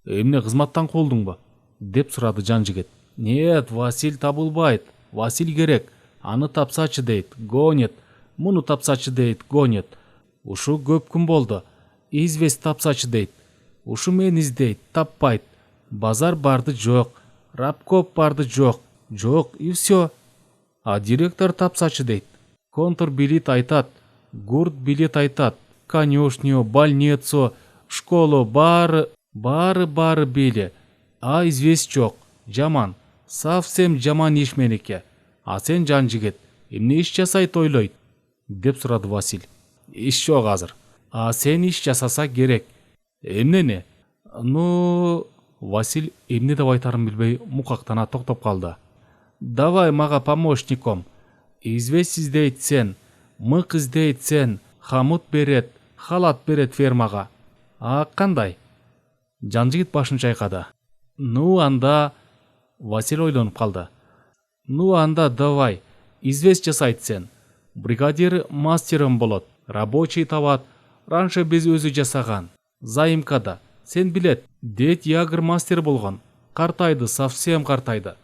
Эмне кызматтан куулдуңбу? Деп сурады жан жигит. Нет, Василь табылбайт. Василь керек. Аны тапсачы дейт, гонит. Муну тапсачы дейт, гонит. Ушу көп күн болду. Известь тапсачы дейт. Ушу мен издейт, таппайт. Базар барды жок. Рабкоп барды жок. Жок, и все. А директор тапсачы дейт. Контр билет айтат. Гурт билет айтат. Конюшню, больницу, школу бары били. А известь жок. Жаман. Совсем жаман иш менеке. А сен жан жигит, эмне иш жасайт ойлойт? Деп сурады Василь. Иш жок азыр. А сен иш жасаса керек. Эмнени? Ну, Василь эмне деп айтарын билбей мукактана токтоп калды. Давай мага помощником. Известь издейт сен, мык издейт сен, хамут берет, халат берет фермага. А кандай? Жанжигит башын чайкады. Ну анда... Василь ойлонуп калды. Ну анда давай, известь жасайт сен. Бригадир мастерым болот, рабочий табат. Раньше биз өзү жасаган. Заимкада. Сен билет, дед ягр мастер болгон. Картайды, совсем картайды.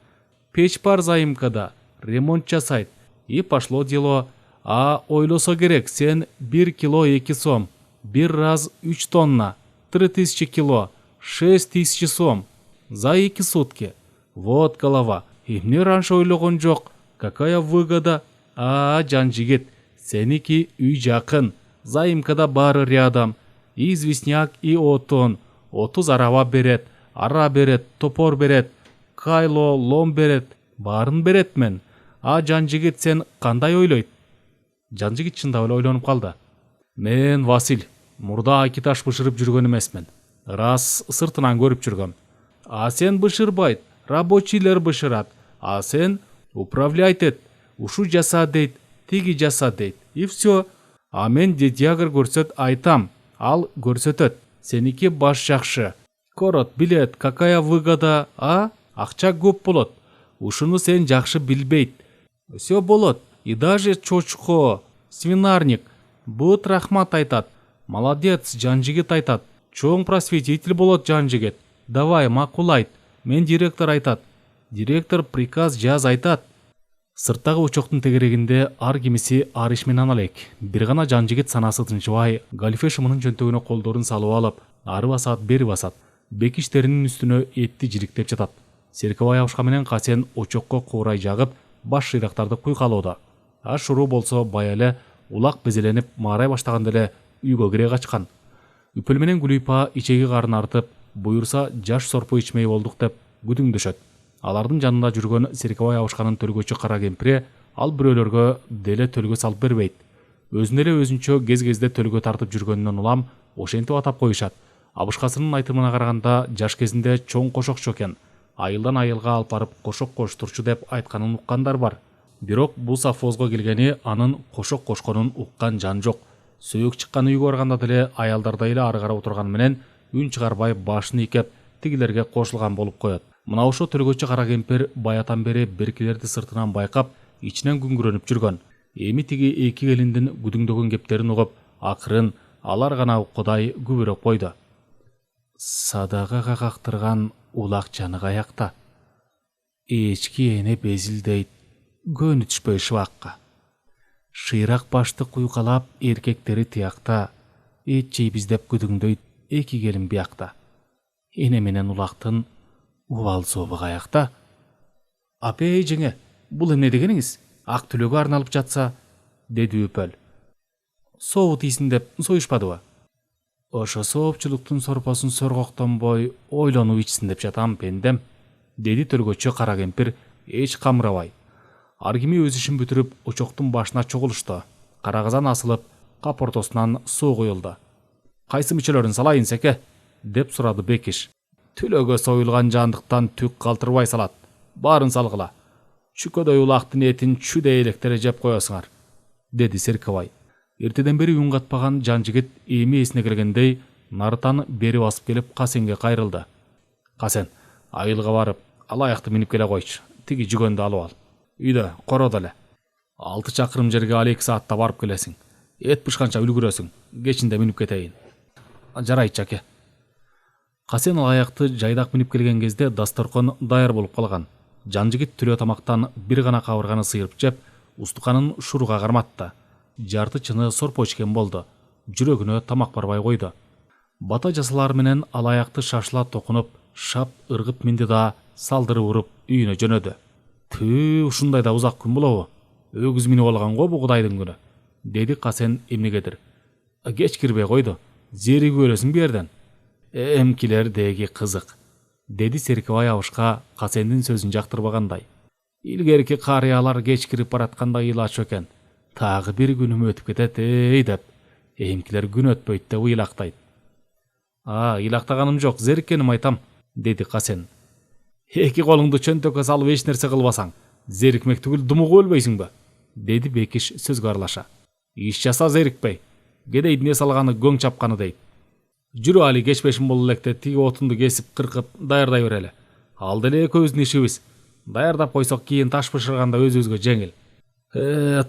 Печ бар заимкада, ремонт жасайт. И пошло дело. Ойлосо керек, сен 1 кило 2 сом. Bir раз 3 тонна. 3000 кило. 6000 сом. За 2 сутки. Вот голова. Эмне раньше ойлогон жок. Какая выгода? Жанжигит, сеники үй жакын. Заимкада бары рядом. И известняк, и отон. 30 арава берет, ара берет, топор берет, кайло, лом берет. Барын берет мен. Жанжигит, сен кандай ойлойт? Жанжигит чындап эле ойлонуп калды. Мен Василь, мурда акиташ бышырып жүргөн эмесмин. Рас сыртынан көрүп жүргөм. Сен бышырбайт, рабочийлер бышырат. Сен управляйт эт. Ушу жаса дейт, тиги жаса дейт. И все. Мен дедягыр көрсөт айтам. Ал көрсөтөт. Сеники баш жакшы. Корот, билет, какая выгода, акча көп болот. Ушуну сен жакшы билбейт. Все болот. И даже чочко, свинарник. Бут рахмат айтат. Молодец, Жанжигит айтат. Чоң просветитель болот Жанжигит. Давай, макулайт. Мен директор айтат. Директор приказ жаз айтат. Сырттагы учоктун тегерегинде ар кимиси ар иш менен алек. Бир гана Жанжигит санасы тынчыбай, галифе шымынын жөнтөгүнө колдорун салып алып, ары басат, бери басат. Бекиштеринин үстүнө этти жириктеп жатат. Серкебай абышка менен Касен очокко куурай жагып, баш шыйрактарды куйкалоодо. Шуруу болсо бая эле улак безеленип маарай баштаганда эле үйгө кире качкан. Үпөл менен Гүлүйпа ичеги карын артып, буюрса жаш сорпу ичмей болдук деп күдүңдөшөт. Алардын жанында жүргөн Серкебай абышканын төлгөчү кара кемпири ал бирөөлөргө деле төлгө салып бербейт. Өзүнө эле өзүнчө кез-кезде төлгө тартып жүргөнүнөн улам ошентип атап коюшат. Абышкасынын айтымына караганда жаш кезинде чоң кошокчу экен. Айылдан айылга алып барып кошок коштурчу деп айтканын уккандар бар. Бирок бул совхозго келгени анын кошок кошконун уккан жан жок. Сөөк чыккан үйгө барганда деле аялдардай эле ары карап отурган менен үн чыгарбай башын ийкеп тигилерге кошулган болуп коет. Мына ошо төлгөчү кара кемпир баятан бери беркилерди сыртынан байкап, ичинен күңгүрөнүп жүргөн. Эми тиги эки келиндин күдүңдөгөн кептерин угуп, акырын алар гана уккудай күбөрөп койду. Садагага кактырган улак жаны каякта? Эчки эне безилдейт, көнү түшпөй шыбакка. Шыйрак башты куйкалап, эркектери тиякта, эт жейбиз деп күдүңдөйт, эки келин биякта. Эне менен улактын убал собу каякта? Апей жеңе, бул эмне дегениңиз? Ак түлөгө арналып жатса, деди Үпөл. Сообу тийсин деп союшпадыбы? Ошо соопчулуктун сорпосун соргоктонбой ойлонуп ичсин деп жатам пендем, деди төлгөчү кара кемпир эч камырабай. Ар кими өз ишин бүтүрүп очоктун башына чогулушту. Кара казан асылып, кап ортосунан суу куюлду. Кайсы мүчөлөрүн салайын секе? Деп сурады Бекиш. Түлөгө союлган жандыктан түк калтырбай салат. Барын салгыла. Чүкөдөй улактын этин чүдей электере жеп коесуңар, деди Серкебай. Эртеден бери үн катпаган Жанжигит эми эсине келгендей нарытан бери басып келип Касенге кайрылды. Касен, айылга барып, алаякты минип келе койчу. Тиги жүгөндү алып ал. Үйдө кородо эле. 6 чакырым жерге ал 2 саатта барып келесиң. Эт бышканча үлгүрөсүң. Кечинде минип кетейин. Жарайт жаке. Касен алаякты жайдак минип келген кезде дасторкон даяр болуп калган. Жанжигит түлө тамактан бир гана кабырганы сыйырып жеп, устуканын шуруга карматты. Жарты чыны сорпо ичкен болду. Жүрөгүнө тамак барбай койду. Бата жасалар менен алаякты шашыла токунуп, шап ыргып минди да салдырып уруп үйүнө жөнөдү. Ушундай да узак күн болобу? Өгүз минип алган го бу Кудайдын күнү, деди Касен эмнегедир. Кеч кирбей койду. Зеригип өлөсүң бу жерден. Эмкилер деги кызык, деди Серкебай абышка Касендин сөзүн жактырбагандай. Илгерки карыялар кеч кирип баратканда ыйлачу экен. Тагы бир күнүм өтүп кетет деп. Эмкилер күн өтпөйт деп ыйлактайт. Ыйлактаганым жок, зериккеним айтам, деди Касен. Эки колуңду чөнтөккө салып эч нерсе кылбасаң, зерикмек түгүл думугуп өлбөйсүңбү? Деди Бекиш сөзгө аралаша. Иш жаса зерикпей. Кедей эмне салганы көң чапканы дейт. Жүрү али кечпешим боло электе тиги отунду кесип кыркып даярдай берели. Ал деле экөөбүздүн ишибиз. Даярдап койсок кийин таш бышырганда өзүбүзгө жеңил.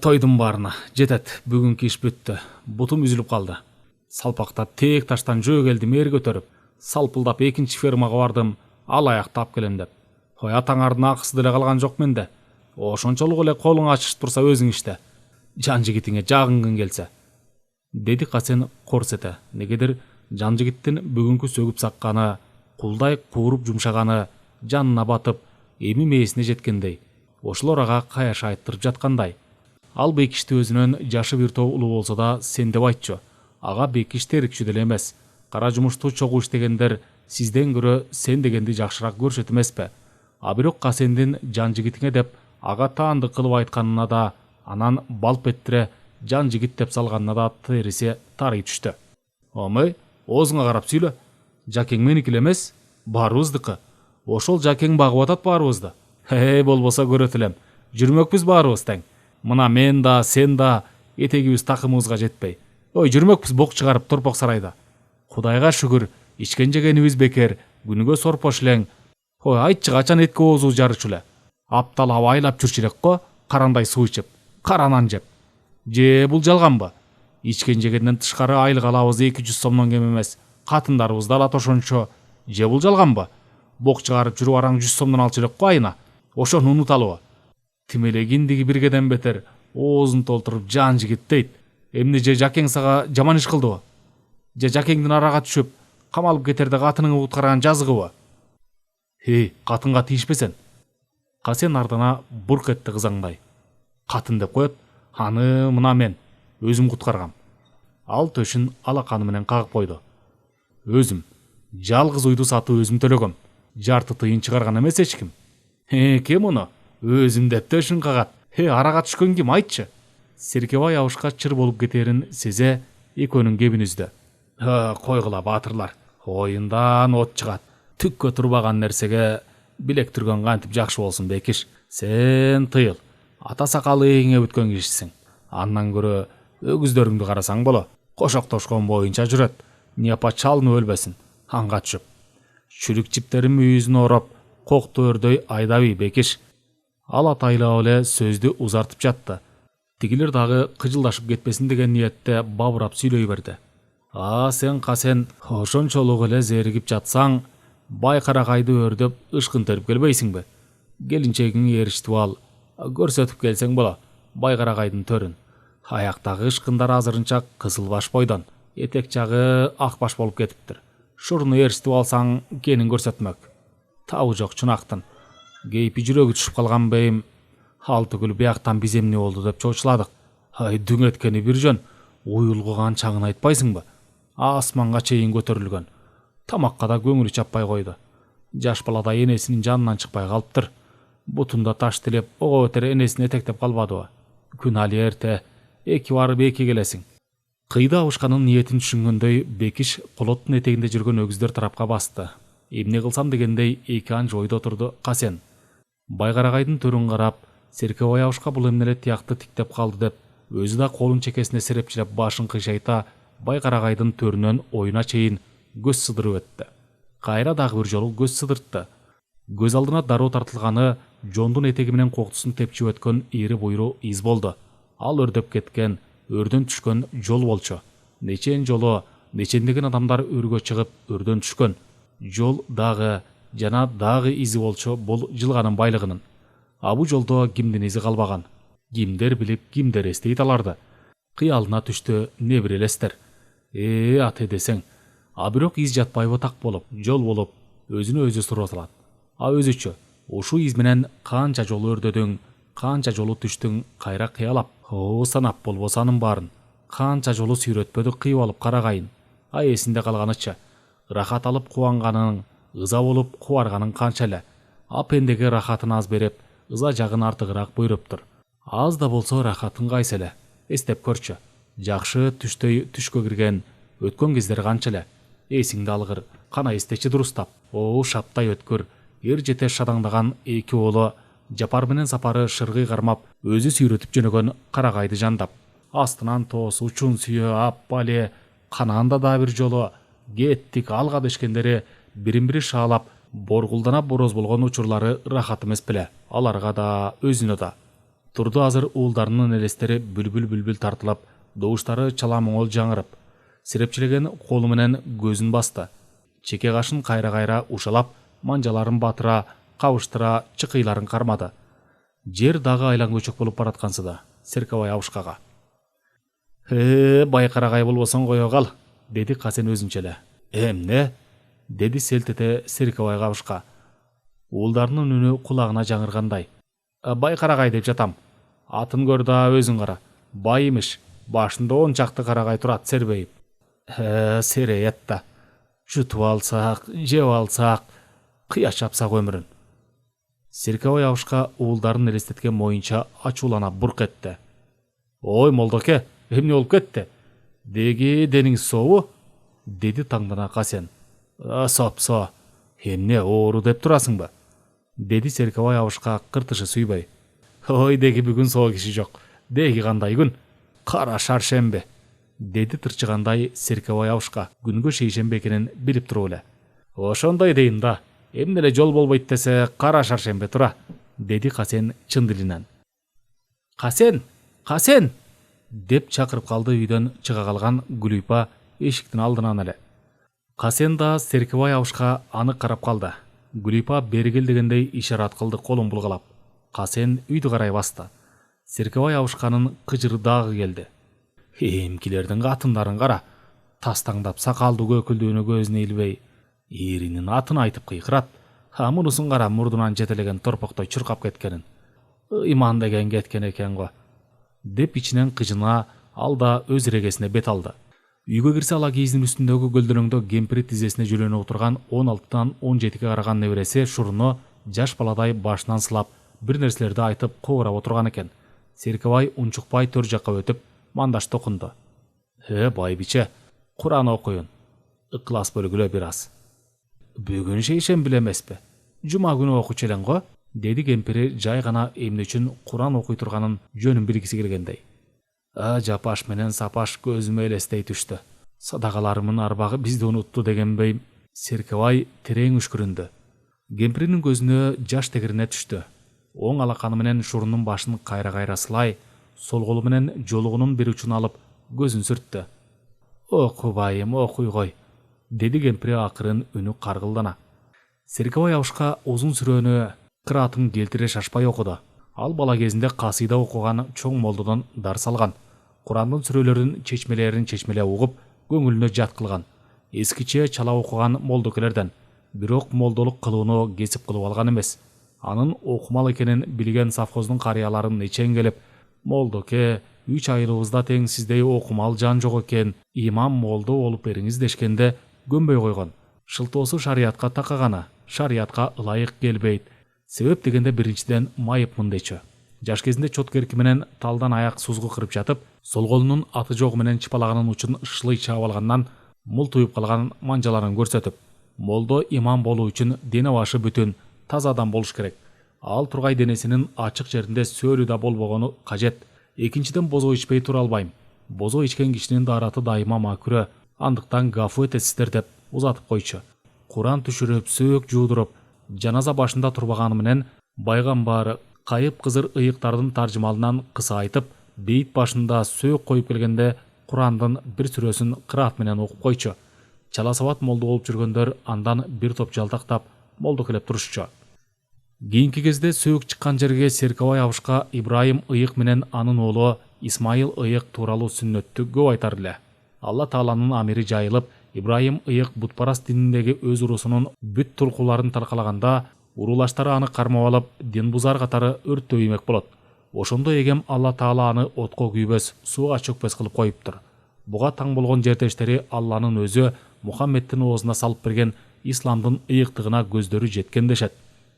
Тойдун баарына жетет. Бүгүнкү иш бүттү. Бутум үзүлүп калды. Салпактап тээк таштан жөөгелдим эр көтөрүп, салпылдап экинчи фермага бардым, ал аяктап келем деп. Атаңардын акысы деле калган жок менде. Ошончолук эле колуң ачышып турса өзүң иште. Жан жигитиңе жагынгың келсе, деди Касен корсете. Негедир жан жигиттин бүгүнкү сөгүп сакканы, кулдай кууруп жумшаганы жанына батып, эми мээсине жеткендей. Ошолор ага каяша айттырып жаткандай. Ал Бекишти өзүнөн жашы бир топ улуу болсо да сен деп айтчу. Ага Бекиш терикчү деле эмес. Кара жумушту чогуу иштегендер сизден көрө сен дегенди жакшыраак көрүшөт эмеспи? А бирок Касендин жан жигитиңе деп ага таандык кылып айтканына да, анан балп эттире жан жигит деп салганына да териси тарый түштү. Омой, оозуңа карап сүйлө. Жакең меники эле эмес, баарыбыздыкы. Ошол жакең багып атат баарыбызды. Болбосо көрөт элем. Жүрмөкпүз баарыбыз тең. Мына мен да, сен да этегибиз такымыбызга жетпей. Жүрмөкпүз бок чыгарып торпок сарайда. Кудайга шүгүр, ичкен жегенибиз бекер, күнүгө сорпош элең. Айтчы качан этке оозубуз жарычу эле. Апталап айлап жүрчү элек го, карандай суу ичип, каранан жеп. Же бул жалганбы? Ичкен жегенден тышкары айлык алабыз 200 сомдон кем эмес. Катындарыбыз да алат ошончо. Же бул жалганбы? Бок чыгарып жүрүп араң 100 сомдон алчу элек го айына. Ошону унуталыбы? Тим эле киндиги биргеден бетер оозун толтуруп жан жигит дейт. Эмне же жакең сага жаман иш кылдыбы? Же жакеңдин арага түшүп, камалып кетерде катыныңы уткарган жазыгыбы? Катынга тийишпесен. Касен ардына бурк этти кызаңдай. Катын деп коет, аны мына мен өзүм куткаргам. Ал төшүн алаканы менен кагып койду. Өзүм, жалгыз уйду сатып өзүм төлөгөм. Жарты тыйын чыгарган эмес эч ким. Кем муну? Өзүм деп төшүн кагат. Арага түшкөн ким, айтчы? Серкебай абышка чыр болуп кетерин сезе экөөнүн кебин үздү. Койгула баатырлар, оюндан от чыгат. Түккө турбаган нерсеге билек түргөн кантип жакшы болсун Бекиш. Сен тыйыл. Ата сакалыңа бүткөн кишисиң. Андан көрө өгүздөрүңдү карасаң боло. Кошоктошкон боюнча жүрөт. Непа чалынып өлбөсүн. Анга түшүп. Чүрүк чиптерин мүйүзүн ороп, кокту өрдөй айдабый Бекиш. Ал атайлап эле сөздү узартып жатты. Тигилер дагы кыжылдашып кетпесин деген ниетте бабырап сүйлөй берди. Сен Касен ошончолук эле зеригип жатсаң, Байкарагайды өрдөп ышкын терип келбейсиңби? Келинчегиңи эрişтип ал, көрсөтүп келсең боло. Байкарагайдын төрүн. Аяктагы ышкындар азырынча кызыл баш бойдон, этек жагы ак баш болуп кетиптир. Шуруну эрişтип алсаң, кенин көрсөтмөк. Табы жок чунактын. Кейпи жүрөгү түшүп калган бейим. Ал түгүл бияктан биз эмне болду деп чочуладык. Дүң эткени бир жөн, уюлгуган чаңын айтпайсыңбы? Асманга чейин көтөрүлгөн. Тамакка да көңүлү чаппай койду. Жаш балада энесинин жанынан чыкпай калыптыр. Бутунда таш тилеп, ого өтөр энесин этектеп калбадыбы? Күн али эрте, эки барып эки келесиң. Кыйда абышканын ниетин түшүнгөндөй Бекиш колоттун этегинде жүргөн өгүздөр тарапка басты. Эмне кылсам дегендей эки анча ойдо отурду Касен. Байкарагайдын төрүн карап, Серкебай абышка бул эмне эле тиякты тиктеп калды деп, өзү да колун чекесине серепчилеп башын кыйшайта Байкарагайдын төрүнөн оюна чейин көз сыдырып өттү. Кайра дагы бир жолу көз сыдыртты. Көз алдына дароо тартылганы жондун этеги менен коктусун тепчип өткөн ири буйру из болду. Ал өрдөп кеткен, өрдөн түшкөн жол болчу. Нечен жолу, нечендеген адамдар өргө чыгып, өрдөн түшкөн. Жол дагы, жана дагы изи болчу бул жылганын байлыгынын. А бу жолдо кимдин изи калбаган? Кимдер билип, кимдер эстейт аларды? Кыялына түштү не бир элестер. Аты десең. А бирок из жатпайбы так болуп, жол болуп, өзүнө өзү сурап алат. А өзүчө, ушу из менен канча жолу өрдөдүң, канча жолу түштүң, кайра кыялап. Санап болбосо анын баарын. Канча жолу сүйрөтпөдү кыйып алып карагайын. Эсинде калганычы. Рахат алып кубанганын, ыза болуп кубарганын канча эле. А пендеге рахатын аз берип, ыза жагын артыгыраак буйруптур. Аз да болсо рахатын кайсы эле? Эстеп көрчү. Жакшы түштөй түшкө кирген, өткөн кездер канча эле? Эсиңди алгыр, кана эстечи дурустап. Шаптай өткөр, эр жете шадаңдаган эки оолу жапар менен сапары шыргый кармап, өзү сүйрөтүп жөнөгөн Карагайды жандап. Астынан тоосу, чун сүйө, аппале, канаанда да бир жолу кеттик алга дешкендери бирин бири шаалап боргулдана бороз болгон учурлары рахат эмес беле. Аларга да өзүнө да. Турду азыр уулдарынын элестери бүлбүл тартылып, добуштары чала моңол жаңырып, сирепчилеген колу менен көзүн басты. Чеке кашын кайра ушалап, манжаларын батыра, кабыштыра, чыкыйларын кармады. Жер дагы айлан көчөк болуп бараткансы да Серкебай абышкага. Байкарагай болбосоң кое кал, деди Касен өзүнчө эле. Эмне? Деди селтете Серкебайга абышка. Уулдарынын үнү кулагына жаңыргандай. Байкарагай деп жатам. Атын көр да өзүң кара. Бай имиш. Башында 10 чакты карагай турат сербейип. Сереет да. Жутуп алсак, жеп алсак, кыя чапсак өмүрүн. Серкебай абышка уулдарын элестеткен моюнча ачуулана бурк этти. Ой молдоке, эмне болуп кетти? Деги дениңиз сообу? Деди таңдана Касен. Сопсо, эмне оору деп турасыңбы? Деди Серкебай абышка кыртышы сүйбөй. Ой деги бүгүн соо киши жок. Деги кандай күн? Кара шаршемби. Деди тырчыгандай Серкебай абышка күнгө шейшемби экенин билип туруп эле. Ошондой дейин да. Эмне эле жол болбойт десе кара шаршемби тура. Деди Касен чын дилинен. Касен! Деп чакырып калды үйдөн чыга калган Гүлүйпа эшиктин алдынан эле. Касен да Серкебай абышка аны карап калды. Гүлүйпа бери кел дегендей ишарат кылды колун булгалап. Касен үйдү карай басты. Серкебай абышканын кыжыры дагы келди. Эмкилердин катындарын кара. Тастаңдап сакалдуу көкүлдүүнү көзүнө илбей, эринин атын айтып кыйкырат. Мунусун кара мурдунан жетелеген торпоктой чуркап кеткенин. Иман деген кеткен экен го. Деп ичинен кыжына, ал да өз эрегесине бет алды. Үйгө кирсе ала кийиздин үстүндөгү көлдөрөңдө кемпири тизесине жүлөнүп отурган 16-тан 17-ге караган небереси Шуруну жаш баладай башынан сылап, бир нерселерди айтып кобурап отурган экен. Серкебай унчукпай төр жакка өтүп, мандаш токунду. Байбиче, Куран окуюн. Ыклас бөлгүлө бир аз. Бүгүн шейшемби эмеспи? Жума күнү окучу элең го? Деди кемпири жай гана эмне үчүн Куран окуй турганын жөнүн билгиси келгендей. Жапаш менен сапаш көзүмө элестей түштү. Садакаларымын арбагы бизди унутту дегенбей. Серкебай терең үшкүрүндү. Кемпиринин көзүнө жаш тегирине түштү. Оң алаканы менен Шурунун башын кайра сылай, сол колу менен жолугунун бир учун алып көзүн сүрттү. Оку байым, окуй, деди кемпири акырын үнү каргылдана. Серкебай абышка узун сүрөнү кыраатын келтире шашпай окуду. Ал бала кезинде касыйда окуган чоң молдодон дарс алган. Курандын сүрөлөрүн чечмеле угуп, көңүлүнө жат кылган. Эскиче чала окуган молдокелерден, бирок молдолук кылууну кесип кылып алган эмес. Анын окумал экенин билген совхоздун карыяларын нечен келип, молдоке, 3 айылыбызда тең сиздей окумал жан жок экен, имам молдо болуп бериңиз дешкенде көнбөй койгон. Шылтоосу шариятка такаганы, шариятка ылайык келбейт. Себеп дегенде биринчиден майыпмын дечү. Жаш кезинде чоткерки менен талдан аяк сузгу кырып жатып, сол колунун аты жогу менен чыпалаганын учун шылый чаап алгандан мултуюп калган манжаларын көрсөтүп, молдо имам болуу үчүн дене башы бүтүн, таза адам болуш керек. Ал тургай денесинин ачык жеринде сөөлү да болбогону кажет. Экинчиден бозоо ичпей тура албайм. Бозоо ичкен кишинин даараты дайыма макүрө, андыктан гафу этесиздер деп узатып койчу. Куран түшүрүп, сөөк жуудуруп, жаназа башында турбаганы менен пайгамбар кайып кызыр ыйыктардын таржымалынан кыса айтып, бейит башында сөөк коюп келгенде Курандын бир сүрөсүн кыраат менен окуп койчу. Чала сабат молдо болуп жүргөндөр андан бир топ жалтактап молдокелеп турушчу. Кийинки кезде сөөк чыккан жерге Серкебай абышка Ибрайым ыйык менен анын оолу Исмайыл ыйык тууралуу сүннөттү көп айтар эле. Алла Тааланын амири жайылып, Ибрайым ыйык бутпараст дининдеги өз урусунун бүт туркуларын таркалаганда, урулаштары аны кармап алып, дин бузар катары өрттөймөк болот. Ошондо эгем Алла Таала аны отко күйбөс, сууга чөкпөс кылып коюптур. Буга таң болгон жертештери Алланын өзү Мухаммедтин оозуна салып берген исламдын ыйыктыгына көздөрү жеткен дешет.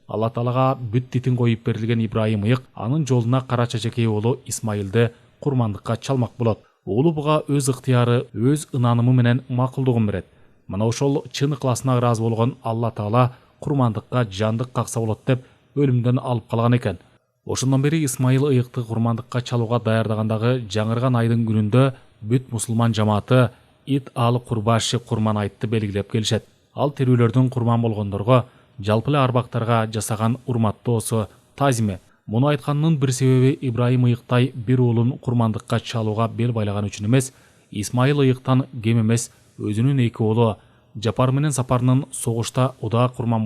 Алла Таалага бүт титин коюп берилген Ибрайым ыйык анын жолуна кара чечекей оолу Исмайылды курмандыкка чалмак болот. Оолу буга өз ыктыяры, өз ынанымы менен макулдугун берет. Мына ошол чын ыкласына ыраазы болгон Алла Таала курмандыкка жандык какса болот деп өлүмдөн алып калган экен. Ошондон бери Исмайыл ыйыкты курмандыкка чалууга даярдагандагы жаңырган айдын күнүндө бүт мусулман жамааты ит ал курбашы курман айтты белгилеп келишет. Ал тирүүлөрдүн курман болгондорго, жалпы эле арбактарга жасаган урматтоосу тазиме. Муну айтканынын бир себеби Ибрайым ыйыктай бир уулун курмандыкка чалууга бел байлаган үчүн эмес, Исмайыл ыйыктан кем эмес өзүнүн эки уулу Жапар менен Сапарнын согушта удаа курман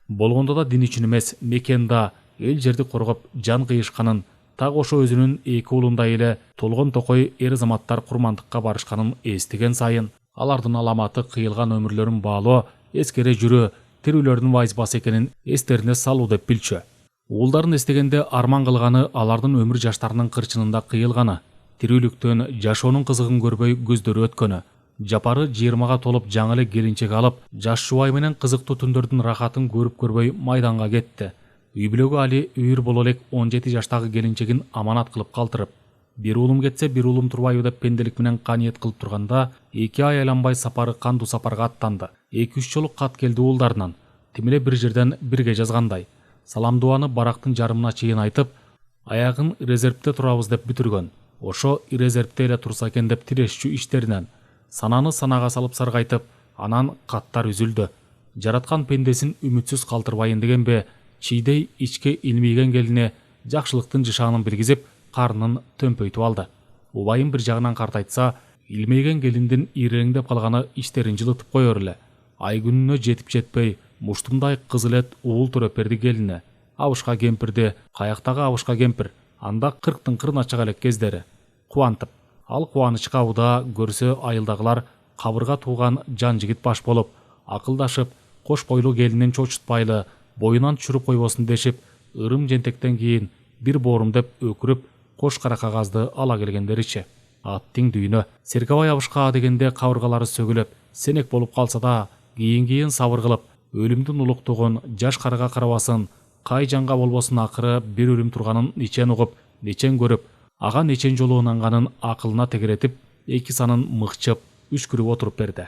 болгондо да дин үчүн эмес, мекенда эл жерди коргоп жан кыйышканын, так ошо өзүнүн эки уулундай эле толгон токой эр азаматтар курмандыкка барышканын эстеген сайын, алардын аламаты кыйылган өмүрлөрүн баалоо, эскере жүрүү, тирүүлөрдүн вазифасы экенин эстерине салуу деп билчү. Уулдарын эстегенде арман кылганы алардын өмүр жаштарынын кырчынында кыйылганы, тирүүлүктөн жашоонун кызыгын көрбөй көздөрү өткөнү. Жапары 20-га толуп жаңы эле келинчек алып, жаш жубай менен кызыктуу түндөрдүн рахатын көрбөй майданга кетти. Үй бүлөгө али үйүр боло элек 17 жаштагы келинчегин аманат кылып калтырып, бир уулум кетсе бир уулум турбайбы деп пенделик менен каниет кылып турганда, 2 ай айланбай Сапары кандуу сапарга аттанды. 2-3 жолу кат келди уулдарынан. Тим эле бир жерден бирге жазгандай. Салам дуаны барактын жарымына чейин айтып, аягын резервде турабыз деп бүтүргөн. Ошо резервде эле турса экен деп тирешчү иштеринен сананы санага салып саргайтып, анан каттар үзүлдү. Жараткан пендесин үмүтсүз калтырбайын дегенбе, чийдей ичке илмейген келине жакшылыктын жышаанын билгизип, карнын төмпөйтүп алды. Убайым бир жагынан картайтса, илмейген келиндин иреңдеп калганы иштерин жылытып коёр эле. Ай күнүнө жетип жетпей, муштумдай кызыл эт уул төрөп берди келине. Абышка кемпирди, каяктагы абышка кемпир, анда 40-тын кырына чыга элек кездери. Кубантып, ал кубанычка уда көрсө айылдагылар кабырга тууган жан жигит баш болуп, акылдашып, кош бойлуу келинин чочутпайлы, боюнан түшүрүп койбосун дешип, ырым жентектен кийин бир боорум деп өкүрүп, кош кара кагазды ала келгендеричи. Аттың дүйнө, Серкебай абышка дегенде кабыргалары сөгүлөп, сенек болуп калса да, кийин сабыр кылып, өлүмдүн улуктугун жаш карага карабасын, кай жанга болбосун акыры бир өлүм турганын нечен угуп, нечен көрүп, ага нечен жолу ынанганын акылына тегеретип, 2 санын мыкчып, үшкүрүп отуруп берди.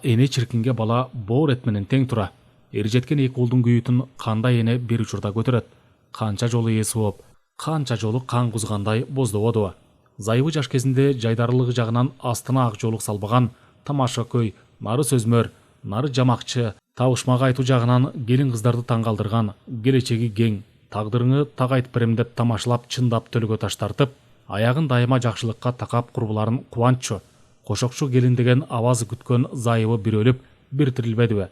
Эне чиркинге бала боор эт менен тең тура. Эр жеткен эки уулдун күйүтүн кандай эне бир учурда көтөрөт. Канча жолу эс болуп, канча жолу кан кузгандай боздободубу. Зайыбы жаш кезинде жайдарылыгы жагынан астына ак жолук салбаган, тамаша көй, нары сөзмөр, нары жамакчы, табышмак айтуу жагынан келин кыздарды таң калтырган, келечеги кең, тагдырыңы так айтып берем деп тамашалап чындап төлгө таш тартып, аягын дайыма жакшылыкка такап курбуларын кубанчу, кошокчу келин деген абазы күткөн зайыбы бир өлүп, бир тирилбедиби.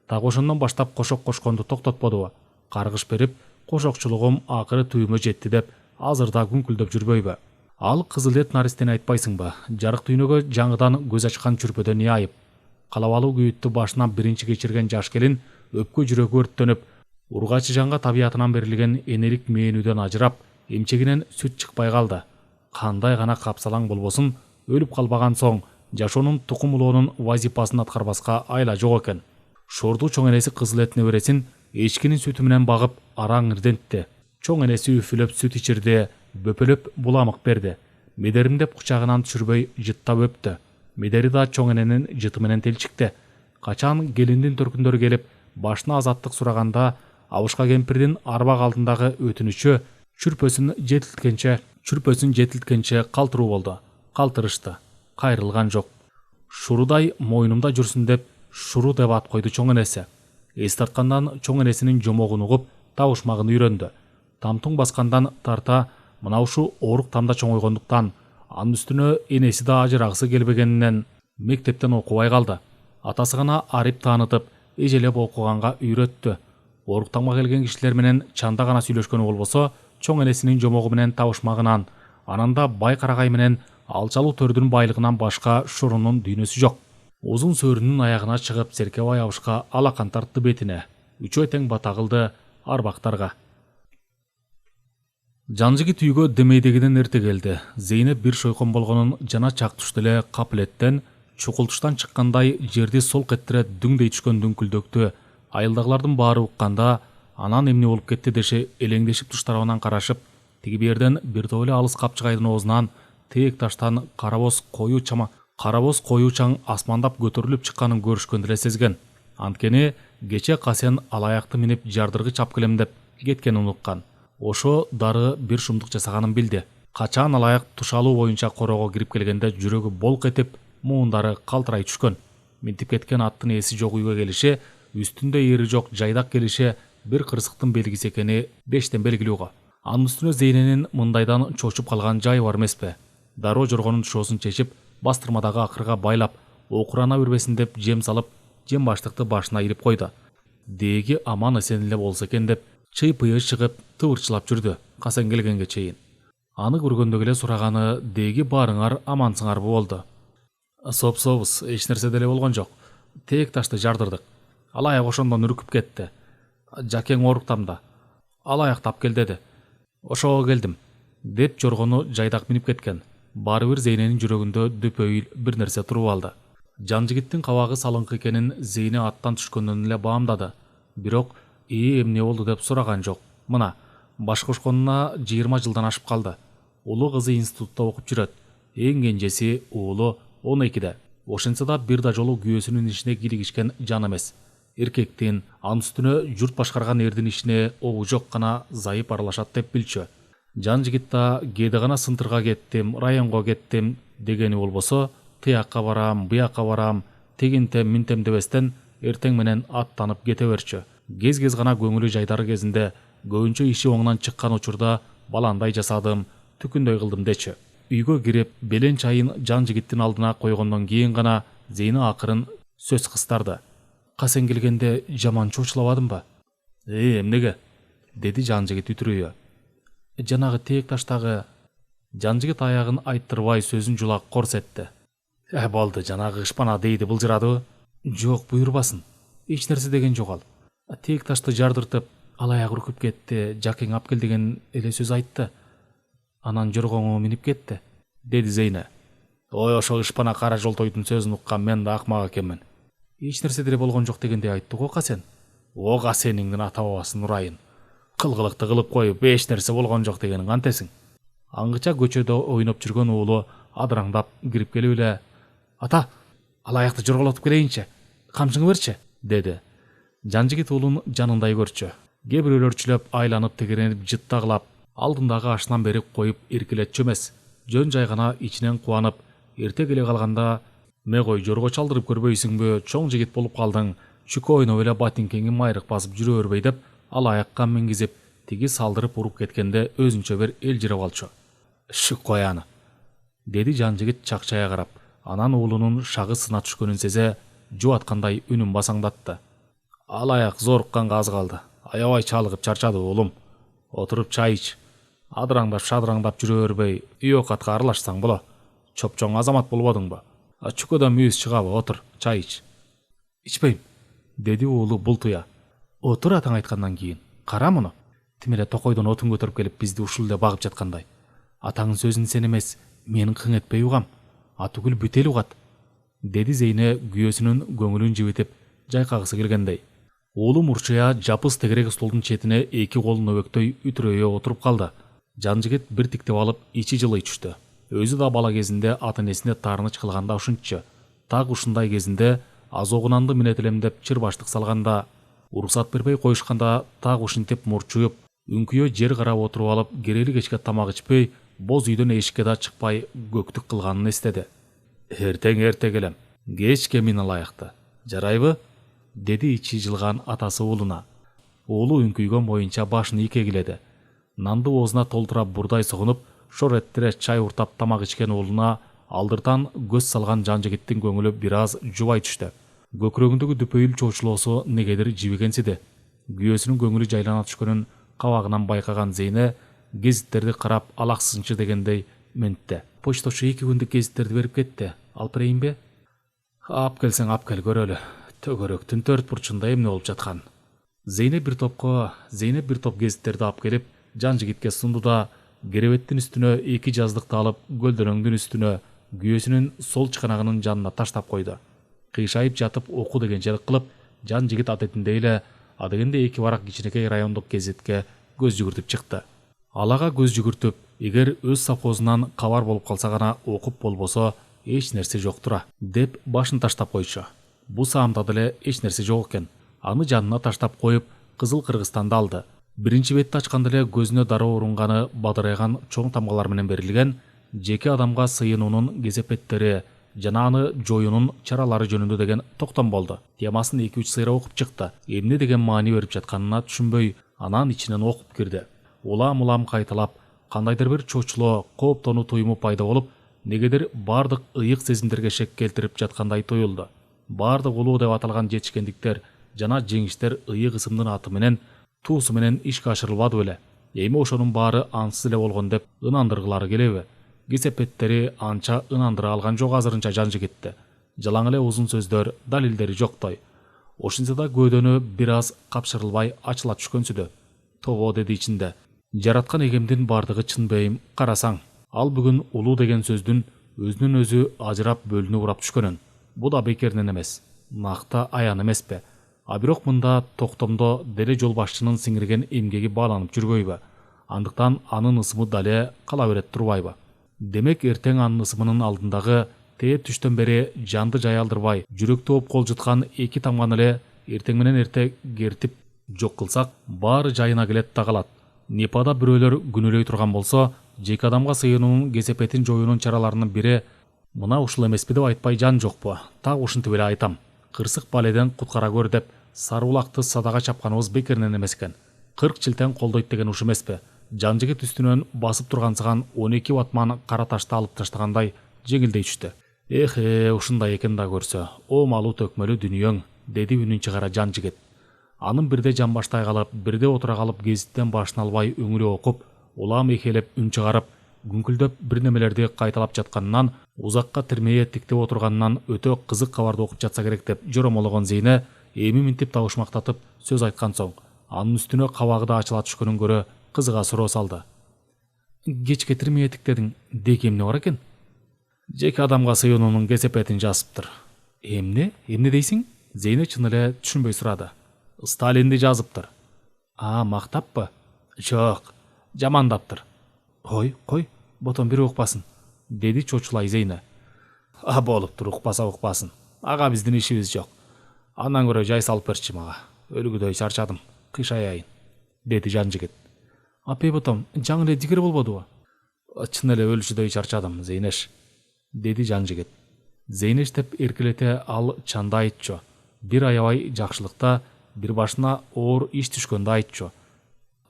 Так ошондон баштап кошок кошконду токтотподубу. Каргыш берип, кошокчулугум акыры түйүмө жетти деп азырда күңкүлдөп жүрбөйбү. Ал кызыл эт наристени айтпайсыңбы? Жарык дүйнөгө жаңыдан көз ачкан чүрпөдөн не айып? Калабалуу күйүттү башынан биринчи кечирген жаш келин өпкө жүрөгү өрттөнүп, ургачы жанга табиятынан берилген энелик мээнүүдөн ажырап, эмчегинен сүт чыкпай калды. Кандай гана капсалаң болбосун, өлүп калбаган соң жашоонун тукум улоонун вазипасын аткарбаска айла жок экен. Шорду чоң энеси кызыл эт небересин эчкинин сүтү менен багып араң ирдентти. Чоң энеси үфүлөп сүт ичирди, бөпөлөп буламык берди. Медерим деп кучагынан түшүрбөй жыттап өптү. Медери да чоң эненин жыты менен телчикти. Качан келиндин төркүндөрү келип, башына азаттык сураганда, абышка кемпирдин арбак алдындагы өтүнүчү чүрпөсүн жетилткенче калтыруу болду. Калтырышты. Кайрылган жок. Шурудай мойнумда жүрсүн деп, Шуру деп ат койду чоң энеси. Эс тарткандан чоң энесинин жомогун угуп, табышмагын үйрөндү. Тамтуң баскандан тарта, мына ушу оорук тамда чоңойгондуктан, анын үстүнө энеси да ажырагысы келбегенинен мектептен окубай калды. Атасы гана арип таанытып, эжелеп окуганга үйрөттү. Ооруктанга келген кишилер менен чанда гана сүйлөшкөнү болбосо, чоң энесинин жомогу менен табышмагынан, ананда бай карагай менен алчалуу төрдүн байлыгынан башка Шорунун дүйнөсү жок. Узун сөөрүнүн аягына чыгып, Серкебай абышка алакан тартты бетине. Үчөө тең бата кылды арбактарга. Жанжигит үйгө демейдегиден эрте келди. Зейнеп бир шойкон болгонун жана чактушты эле капылеттен, чукултуштан чыккандай жерди солк эттире дүңдей түшкөн дүңкүлдөктү айылдагылардын баары укканда, анан эмне болуп кетти деши элеңдешип туш тарабынан карашып, тиги берден бир топ эле алыс капчыгайдын оозунан тээк таштан карабоз коюу чаң асмандап көтөрүлүп чыкканын көрүшкөндө эле сезген. Анткени кече Касен алаякты минип жардыргы чап келем деп кеткенин унуккан. Ошо дары бир шумдук жасаганын билди. Качан алаяк тушалуу боюнча корого кирип келгенде жүрөгү болк этип, муундары калтырай түшкөн. Минтип кеткен аттын эси жок үйгө келиши, үстүндө эри жок жайдак келиши бир кырсыктын белгиси экени бештен белгилүү го. Анын үстүнө Зейненин мындайдан чочуп калган жайы бар эмеспи? Дароо жоргонун шоосун чечип, бастырмадагы акырга байлап, окурана бербесин деп жем салып, жем баштыкты башына илип койду. Деги аман эсен эле болсо экен деп чый-пыйы чыгып тыбырчылап жүрдү Касен келгенге чейин. Аны көргөндө эле сураганы деги баарыңар амансыңарбы болду. Сопсобуз, эч нерсе деле болгон жок. Тээк ташты жардырдык. Алаяк ошондон үркүп кетти. Жакең оруктамда. Алаяк тап кел деди. Ошого келдим деп жоргону жайдак минип кеткен. Бары бир Зейненин жүрөгүндө дөпөйүл бир нерсе туруп алды. Жан жигиттин кабагы салыңкы экенин Зейне аттан түшкөндөн эле баамдады. Бирок эмне болду деп сураган жок. Мына баш кошконуна 20 жылдан ашып калды. Улуу кызы институтта окуп жүрөт. Эң кенжеси уулу 12-де. Ошентсе да бир да жолу күйөөсүнүн ишине киригишкен жан эмес. Эркектин, анын үстүнө журт башкарган эрдин ишине обу жок гана зайып аралашат деп билчү. Жан жигит да кээде гана сынтырга кеттим, районго кеттим дегени болбосо, тыякка барам, буякка барам, тегинтем минтем дебестен эртең менен аттанып кете берчү. Кез гана көңүлү жайдары кезинде көбүнчө иши оңунан чыккан учурда баландай жасадым, түкүндөй кылдым дечи. Үйгө кирип, белен чайын жан жигиттин алдына койгондон кийин гана Зейне акырын сөз кыстарды. Касен келгенде жаман чочулабадымбы? Эмнеге? Деди жан жигит үтүрөйө. Жанагы тээк таштагы. Жан жигит аягын айттырбай сөзүн жулак корсетти. Болду, жанагы ышпана дейди былжырадыбы? Жок, буйрбасын. Эч нерсе деген жок ал. Тээк ташты жардыртып, алаяк үркүп кетти, жакең ап кел деген эле сөз айтты. Анан жоргоңо минип кетти, деди Зейне. Ой, ошо ышпана кара жолтойдун сөзүн уккан мен да акмак экенмин. Эч нерсе деле болгон жок дегенде айтты го Касен. О, Касениңдин ата бабасын урайын. Кылгылыкты кылып коюп, эч нерсе болгон жок дегенин кантесиң? Аңгыча көчөдө ойноп жүргөн уулу адыраңдап кирип келип эле, "Ата, алаякты жорголотуп келейинчи, камчыңы берчи", деди. Жан жигит уулун жанындай көрчү. Кээ бирөөлөрчүлөп айланып тегеренип жыттагылап, алдындагы ашынан берип коюп эркелетчү эмес. Жөн жай гана ичинен кубанып, эрте келе калганда "Мегой жорго чалдырып көрбөйсүңбү, чоң жигит болуп калдың, чүкө ойноп эле батиңкеңи майрык басып жүрө бербей" деп алаякка мингизип, тиги салдырып уруп кеткенде өзүнчө бир элжиреп алчу. "Шүк кой аны", деди жан жигит чакчая карап. Анан уулунун шагы сына түшкөнүн сезе, жубаткандай үнүн басаңдатты. "Алаяк зорукканга аз калды. Аябай чалыгып чарчады уулум. Отуруп чай ич. Адыраңдап шадыраңдап жүрө бербей, үй окатка аралашсаң боло. Чопчоң азамат болбодуңбу? Чүкөдөн мүйүз чыгабы, отур, чай ич." "Ичпейм", деди уулу бултуя. "Отур атаң айткандан кийин. Кара муну. Тим эле токойдон отун көтөрүп келип бизди ушул эле багып жаткандай. Атаңдын сөзүн сен эмес, менин кың этпей угам. Атүгүл бүт эл угат", деди Зейне күйөөсүнүн көңүлүн жибитип жайкагысы келгендей. Уулу мурчуя жапыс тегерек столдун четине эки колун өбөктөй үтүрөйө отуруп калды. Жан жигит бир тиктеп алып ичи жылый түштү. Өзү да бала кезинде ата энесине таарыныч кылганда ушунчу. Так ушундай кезинде азогунанды минет элем деп чырбаштык салганда, уруксат бербей коюшканда так ушинтип мурчуюп, үңкүйө жер карап отуруп алып, керели кечке тамак ичпей, боз үйдөн эшикке да чыкпай көктүк кылганын эстеди. "Эртең эрте келем. Кечке мин алаякты. Жарайбы?" деди ичи жылган атасы уулуна. Уулу үңкүйгөн боюнча башын ийкегиледи. Нанды оозуна толтура бурдай согунуп, шор эттире чай уртап тамак ичкен уулуна алдыртан көз салган жан жигиттин көңүлү бир аз жубай түштү. Көкүрөгүндөгү дүпөйүл чоочулоосу негедир жибигенсиди. Күйөөсүнүн көңүлү жайлана түшкөнүн кабагынан байкаган Зейне гезиттерди карап алаксынчы дегендей ментти. "Почточу 2 күндүк гезиттерди берип кетти. Алып берейинби?" "Ап келсең ап кел көрөлү. Төгөрөктүн төрт бурчунда эмне болуп жаткан?" Зейне бир топ гезиттерди алып келип, жан жигитке сунду да, керебеттин үстүнө 2 жаздыкты алып, көлдөрөңдүн үстүнө күйөөсүнүн сол чыканагынын жанына таштап койду. Кыйшайып жатып оку дегенчелик кылып, жан жигит адетиндей эле адегенде 2 барак кичинекей райондук гезитке көз жүгүртүп чыкты. Алага көз жүгүртүп, эгер өз совхозунан кабар болуп калса гана окуп болбосо эч нерсе жоктура деп башын таштап койчу. Бу саамда деле эч нерсе жок экен. Аны жанына таштап коюп, Кызыл Кыргызстанды алды. Биринчи бетти ачканда эле көзүнө дароо урунганы бадырайган чоң тамгалар менен берилген, жеке адамга сыйынуунун кезепеттери, жана аны жоюунун чаралары жөнүндө деген токтом болду. Темасын 2-3 сыйра окуп чыкты. Эмне деген маани берип жатканына түшүнбөй, анан ичинен окуп кирди. Улам кайталап, кандайдыр бир чочулоо, кооптонуу туюму пайда болуп, негедир бардык ыйык сезимдерге шек келтирип жаткандай туюлду. Бардык улуу деп аталган жетишкендиктер жана жеңиштер ыйык ысымдын аты менен, туусу менен ишке ашырылбады беле. Эми ошонун баары ансыз эле болгон деп ынандыргылары келеби? Кесепеттери анча ынандыра алган жок азырынча Жанжигитти. Жалаң эле узун сөздөр, далилдери жоктой. Ошентсе да көөдөнү бир аз капшырылбай ачыла түшкөнсүдө. Того деди ичинде. Жараткан эгемдин бардыгы чын бейим, карасаң. Ал бүгүн улуу деген сөздүн өзүнөн өзү ажырап бөлүнүп урап түшкөнүн. Бу да бекеринен эмес. Накта аян эмеспи? А бирок мында токтомдо деле жол башчынын сиңирген эмгеги бааланып жүрбөйбү? Андыктан анын ысымы дале кала берет турбайбы? Демек эртең анын ысымынын алдындагы тээп түштөн бери жанды жаялдырбай, жүрөктү оп кол жыткан эки тамганы эле эртең менен эрте кертип жок кылсак, баары жайына келет да калат. Непада бирөөлөр күнөөлөй турган болсо, жеке адамга сыйынуунун кесепетин жоюунун чараларынын бири мына ушул эмеспи деп айтпай жан жокпу? Так ушинтип эле айтам. Кырсык баледен куткара көр деп сары улакты садага чапканыбыз бекеринен эмес экен. 40 чилтен колдойт деген уш эмеспи? Жанжигит үстүнөн басып тургансыган 12 ватман кара ташты алып таштагандай жеңилдей түштү. Ушундай экен да көрсө, о малуу төкмөлүү дүйнөң, деди үнүн чыгара Жанжигит. Анын бирде жамбаштай калып, бирде отура калып гезиттен башын албай өңүрө окуп, улам эхелеп үн чыгарып, күңкүлдөп бир немелерди кайталап жатканынан, узакка тирмее тиктеп отурганынан өтө кызык кабарды окуп жатса керек деп жоромологон Зейне эми минтип табышмактатып сөз айткан соң, анын үстүнө кабагы да ачыла түшкөнүн көрө кызыга суроо салды. Кечке тирмее тиктедиң, деги эмне бар экен? Жеке адамга сыйынуунун кесепетин жазыптыр. Эмне дейсиң? Зейне чын эле түшүнбөй сурады. Сталинди жазыптыр. Мактаппы? Жок, жамандаптыр. Кой, ботон бири укпасын, деди чочулай Зейне. Болуптур, укпасын. Ага биздин ишибиз жок. Андан көрө жай салып берчи мага. Өлүгүдөй чарчадым, кыйшаяйын, деди Жанжигит. Апе ботом, жаңы эле дигер болбодубу? Чын эле өлүшүдөй чарчадым, Зейнеш, деди Жанжигит. Зейнеш деп эркелете ал чанда айтчу. Бир аябай жакшылыкта, бир башына оор иш түшкөндө айтчу.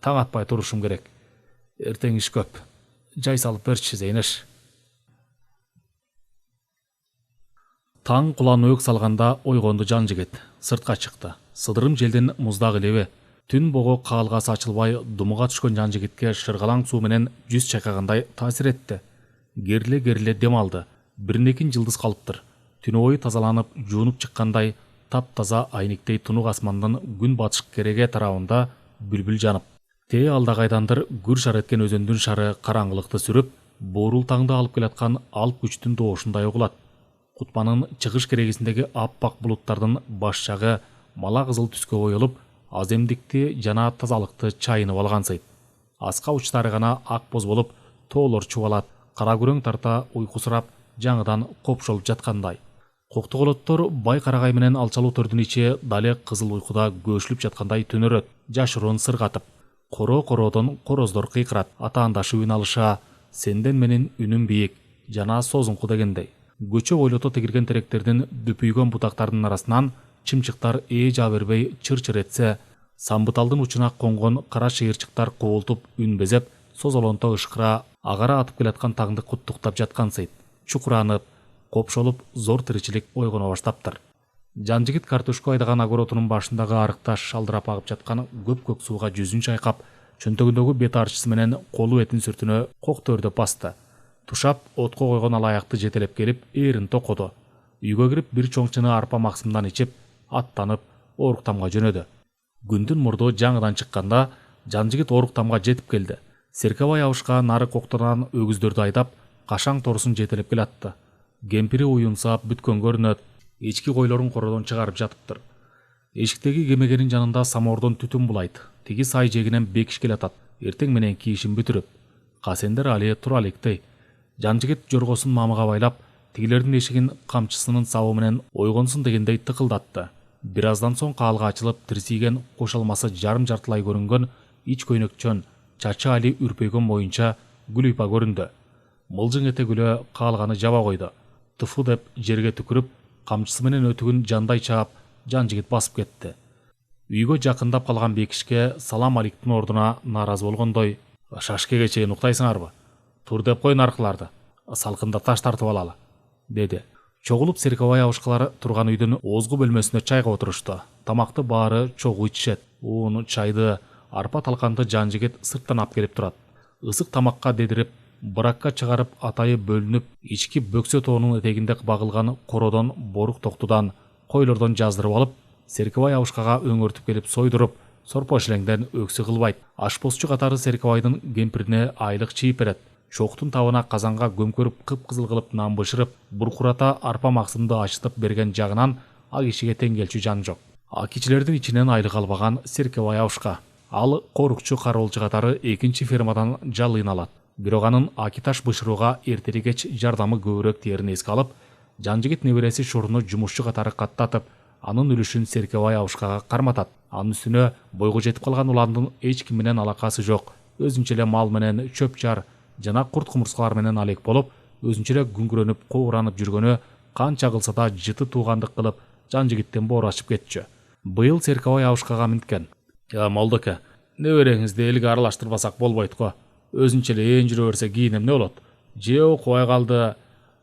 Таң атпай турушум керек. Эртең иш көп. Жай салып берчи, Зейнеш. Таң кулан өк салганда ойгонду Жанжигит. Сыртка чыкты. Сыдырым желден муздак илеби. Түн бого каалгасы ачылбай думуга түшкөн Жанжигитке шыргалаң суу менен жүз чайкагандай таасир этти. Кериле дем алды. Биринекин жылдыз калыптыр. Түнү бою тазаланып, жуунуп чыккандай, таптаза айниктей тунук асмандын күн батыш кереге тарабында бүлбүл жанып. Тээ алда кайдандыр гүр шар эткен өзөндүн шары караңгылыкты сүрүп, боорул таңды алып келаткан алып күчтүн доошундай угулат. Кутбанын чыгыш керегесиндеги аппак булуттардын баш жагы мала кызыл түскө боелуп, аземдикти жана тазалыкты чайынып алгансыйт. Аска учтары гана ак боз болуп, тоолор чубалат, кара күрөң тарта уйкусурап, жаңыдан копшолуп жаткандай. Коктуголоттор бай карагай менен алчалуу төрдүн ичи дале кызыл уйкуда көшүлүп жаткандай түнөрөт, жашыруун сыргатып. Коро-кородон короздор кыйкырат, атаандашып үн алыша, сенден менин үнүм бийик, жана созуңку дегендей. Көчө бойлото тегилген теректердин дүпүйгөн бутактардын арасынан чымчыктар жаа бербей чыр-чыр этсе, самбыталдын учуна конгон кара шыйырчыктар кубултуп үн безеп, созолонто ышкыра агара атып келаткан таңды куттуктап жаткансыйт. Чукуранып, копшолуп зор тиричилик ойгоно баштаптыр. Жанжигит картошка айдаган огородунун башындагы арыкта шалдырап агып жаткан көк сууга жүзүн чайкап, чөнтөгүндөгү бет арчысы менен колу этин сүртүнө коктөрдөп басты. Тушап, отко койгон алаякты жетелеп келип, эрин токоду. Үйгө кирип, бир чоңчуну арпа максымдан ичип, аттанып, Оруктамга жөнөдү. Күндүн мурду жаңыдан чыкканда, Жанжигит Оруктамга жетип келди. Серкебай абышка нары коктуран өгүздөрдү айдап, кашаң торусун жетелеп келатты. Кемпири уюнсап бүткөн көрүнөт, эчки койлорун кородон чыгарып жатыптыр. Эшиктеги кемегенин жанында самоордон түтүн булайт. Тиги сай жегинен бекиш келатат. Эртең менен кийишин бүтүрүп. Касендер али тура электей. Жанжигит жоргосун мамыга байлап, тигилердин эшигин камчысынын сабы менен ойгонсун дегендей тыкылдатты. Бир аздан соң каалга ачылып, тирсийген кошалмасы жарым-жартылай көрүнгөн ич көйнөкчөн, чачы али үрпөйгөн боюнча Гүлүйпа көрүндү. Мылжың эте күлө каалганы жаба койду. тыфу деп жерге түкүрүп, камчысы менен өтүгүн жандай чаап, жан жигит басып кетти. Үйгө жакындап калган Бекишке салам алейктин ордуна нааразы болгондой: "Шашкеге чейин уктайсыңарбы? Тур деп кой наркыларды. Салкында таш тартып алалы", деди. Чогулуп Серкебай абышкалар турган үйдүн озгу бөлмөсүнө чайга отурушту. Тамакты баары чогуу ичишет. Уун, чайды, арпа талканды жан жигит сырттан алып келип турат. Ысык тамакка дедирип, бракка чыгарып, атайы бөлүнүп, ички бөксө тоонун этегинде багылган кородон, борук токтудан, койлордон жаздырып алып, Серкебай абышкага өңөртүп келип сойдуруп, сорпо шилеңден өксү кылбайт. Ашпозчу катары Серкебайдын кемпирине айлык чийип берет. Шоктун табына казанга көмкөрүп, кып-кызыл кылып нан бышырып, буркурата арпа максымды ачытып берген жагынан а кишиге тең келчү жан жок. А кичилердин ичинен айлык албаган Серкебай абышка. Ал корукчу кароолчу катары экинчи фермадан жалыйын алат. Бирок анын акиташ бышырууга эртери-кеч жардамы көбүрөөк тиерин эске алып, жан жигит небереси Шуруну жумушчу катары каттатып, анын үлүшүн Серкебай абышкага карматат. Анын үстүнө бойго жетип калган уландын эч ким менен алакасы жок, өзүнчө эле мал менен чөп жар жана курт кумурскалар менен алек болуп, өзүнчө эле күңгүрөнүп, кобуранып жүргөнү канча кылса да жыты туугандык кылып, жан жигиттен боор ачып кетчү. Быйыл Серкебай абышкага мынткен: "Молдоке, небереңизди элге аралаштырбасак болбойт го. Өзүнчө эле ээн жүрө берсе кийин эмне болот? Же окубай калды,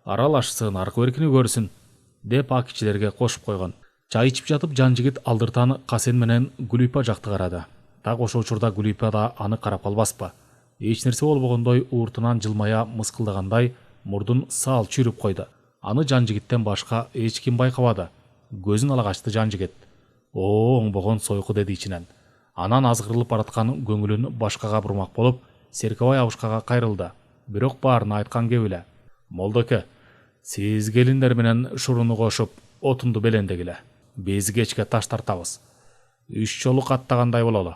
аралашсын, аркы беркини көрсүн", деп а кичилерге кошуп койгон. Чай ичип жатып жан жигит алдыртан Касен менен Гүлүпа жакты карады. Так ошол учурда Гүлүпа да аны карап калбаспы. Эч нерсе болбогондой ууртунан жылмая мыскылдагандай мурдун саал чүйрүп койду. Аны жан жигиттен башка эч ким байкабады. Көзүн ала качты жан жигит. "О, оңбогон сойку", деди ичинен. Анан азгырылып бараткан көңүлүн башкага бурмак болуп, Серкебай абышкага кайрылды. Бирок баарын айткан кеп эле: "Молдоке, сиз келиндер менен Шуруну кошуп, отунду белендегиле. Биз кечке таш тартабыз. 3 жолу каттагандай бололу.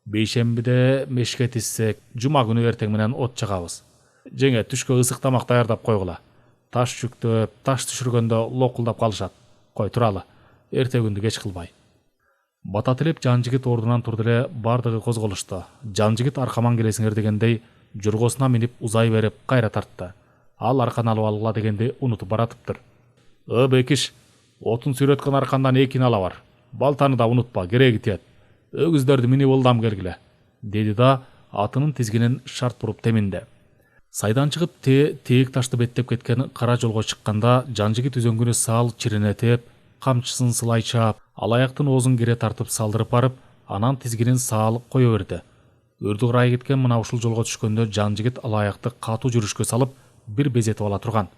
Бейшембиде мешке тизсек, жума күнү эртең менен от чагабыз. Жеңе түшкө ысык тамак даярдап койгула. Таш жүктөп, таш түшүргөндө локулдап калышат. Кой туралы, эрте күндү кеч кылбай." Бата тилеп жан жигит ордунан турду эле, бардыгы козголушту. Жан жигит аркаман келесиңер дегендей жоргосуна минип узай берип кайра тартты. Ал аркан алып алгыла дегенди унутуп баратыптыр. Бекиш, отун сүйрөткөн аркандан экини ала бар. Балтаны да унутпа, кереги тиет. Өгүздөрдү минип ылдам келгиле", деди да атынын тизгинин шарт буруп теминди. Сайдан чыгып тээк ташты беттеп кеткен кара жолго чыкканда жан жигит үзөңгүнү саал чиренетип, камчысын сылай чаап, алаяктын оозун кере тартып салдырып барып, анан тизгинин саал кое берди. Өрдү кырай кеткен мына ушул жолго түшкөндө жан жигит алаякты катуу жүрүшкө салып, бир безетип ала турган.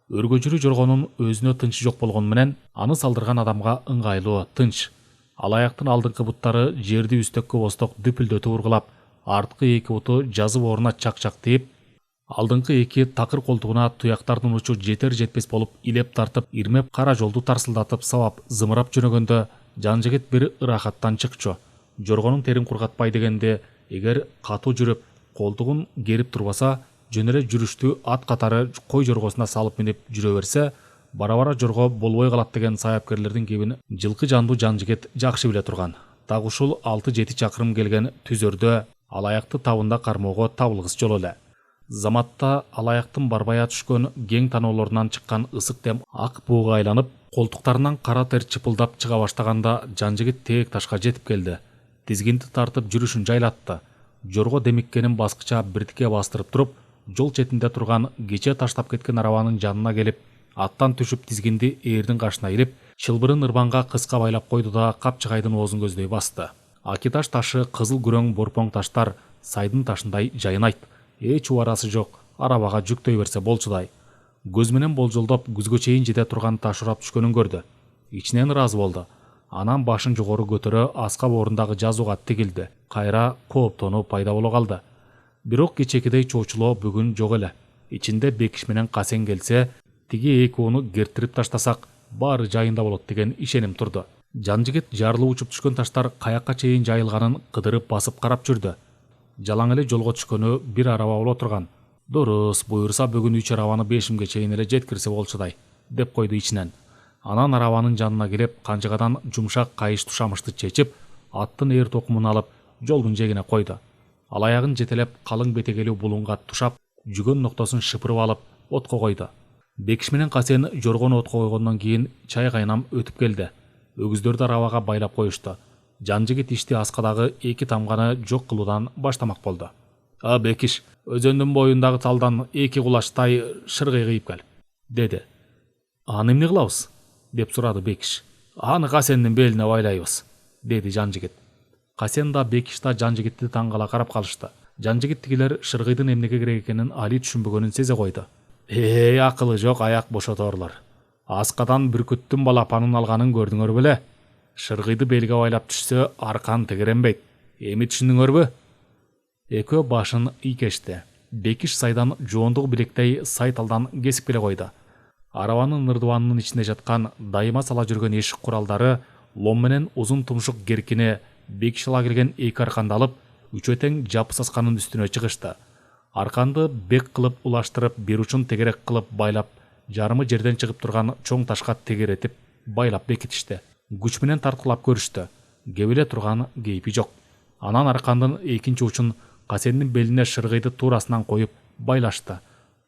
Өргөжүрү жоргонун өзүнө тынчы жок болгону менен аны салдырган адамга ыңгайлуу, тынч. Алаяктын алдыңкы буттары жерди үстөккө босток дүпүлдөтүп ургулап, арткы эки буту жазы орунна чак-чак тийип, алдыңкы эки такыр колтугуна туяктардын учу жетер жетпес болуп илеп тартып, ирмеп кара жолду тарсылдатып сабап зымырап жөнөгөндө жан жигит бир ырахаттан чыкчу. Жоргонун терин кургатпай дегенде, эгер катуу жүрүп, колтугун керип турбаса, жөн эле жүрүштү ат катары кой жоргосуна салып минип жүрө берсе, бара-бара жорго болбой калат деген саяпкерлердин кебин жылкы жандуу жан жигит жакшы биле турган. Так ушул 6-7 чакырым келген түзөрдө алаякты табында кармоого табылгыс жол эле. Заматта алаяктын барбая түшкөн кең таноолорунан чыккан ысык дем ак бууга айланып, колтуктарынан кара тер чыпылдап чыга баштаганда жан жигит тээк ташка жетип келди. Тизгинди тартып жүрүшүн жайлатты. Жорго демиккенин баскыча биртике бастырып туруп, жол четинде турган кече таштап кеткен арабанын жанына келип, аттан түшүп тизгинди ээрдин кашына илип, чылбырын ырбанга кыска байлап койду да капчыгайдын оозун көздөй басты. Акиташ ташы кызыл күрөң борпоң таштар сайдын ташындай жайынайт. Эч убарасы жок, арабага жүктөй берсе болчудай. Көз менен болжолдоп күзгө чейин жете турган таш урап түшкөнүн көрдү. Ичинен ыраазы болду. Анан башын жогору көтөрө аска боорундагы жазууга тигилди. Кайра кооптонуу пайда боло калды. Бирок кечекидей чоочулоо бүгүн жок эле. Ичинде Бекиш менен Касен келсе, тиги экөөнү кертирип таштасак, баары жайында болот деген ишеним турду. Жан жигит жарылып учуп түшкөн таштар каякка чейин жайылганын кыдырып басып карап жүрдү. Жалаң эле жолго түшкөнү бир араба боло турган. Дурус, буюрса бүгүн 3 арабаны 5имге чейин эле жеткирсе болчудай, деп койду ичинен. Анан арабанын жанына келип, канжыгадан жумшак кайыш тушамышты чечип, аттын ээр токумун алып, жолдун жегине койду. Алаягын жетелеп, калың бетегелүү булунга тушап, жүгөн ноктосун шыпырып алып, отко койду. Бекиш менен Касен жоргону отко койгондон кийин чай кайнам өтүп келди. Өгүздөрдү арабага байлап коюшту. Жанжигит ишти аскадагы 2 тамганы жок кылуудан баштамак болду. Бекиш, өзөндүн боюндагы талдан 2 кулачтай шыргый кыйып кел, деди. Аны эмне кылабыз? Деп сурады Бекиш. Аны Касендин белине байлайбыз, деди Жанжигит. Касен да Бекиш да Жанжигитти таң кала карап калышты. Жанжигиттигилер шыргыйдын эмнеге керек экенин али түшүнбөгөнүн сезе койду. Акылы жок аяк бошоторлор. Аскадан бүркүттүн балапанын алганын көрдүңөр беле? Шыргыйды белге байлап түшсө аркан тегеренбейт. Эми түшүндүңөрбү? Экөө башын ийкешти. Бекиш сайдан жоондугу билектей сайталдан кесип келе койду. Арабанын нырдыбанынын ичинде жаткан дайыма сала жүргөн эшик куралдары лом менен узун тумшук геркине Бекиш ала келген 2 арканды алып, үчөө тең жапысасканын үстүнө чыгышты. Арканды бек кылып улаштырып, бир учун тегерек кылып байлап, жарымы жерден чыгып турган чоң ташка тегеретип байлап бекитишти. Күч менен тарткылап көрүштү. Кебеле турган кейпи жок. Анан аркандын экинчи учун Касендин белине шыргыйды туурасынан коюп байлашты.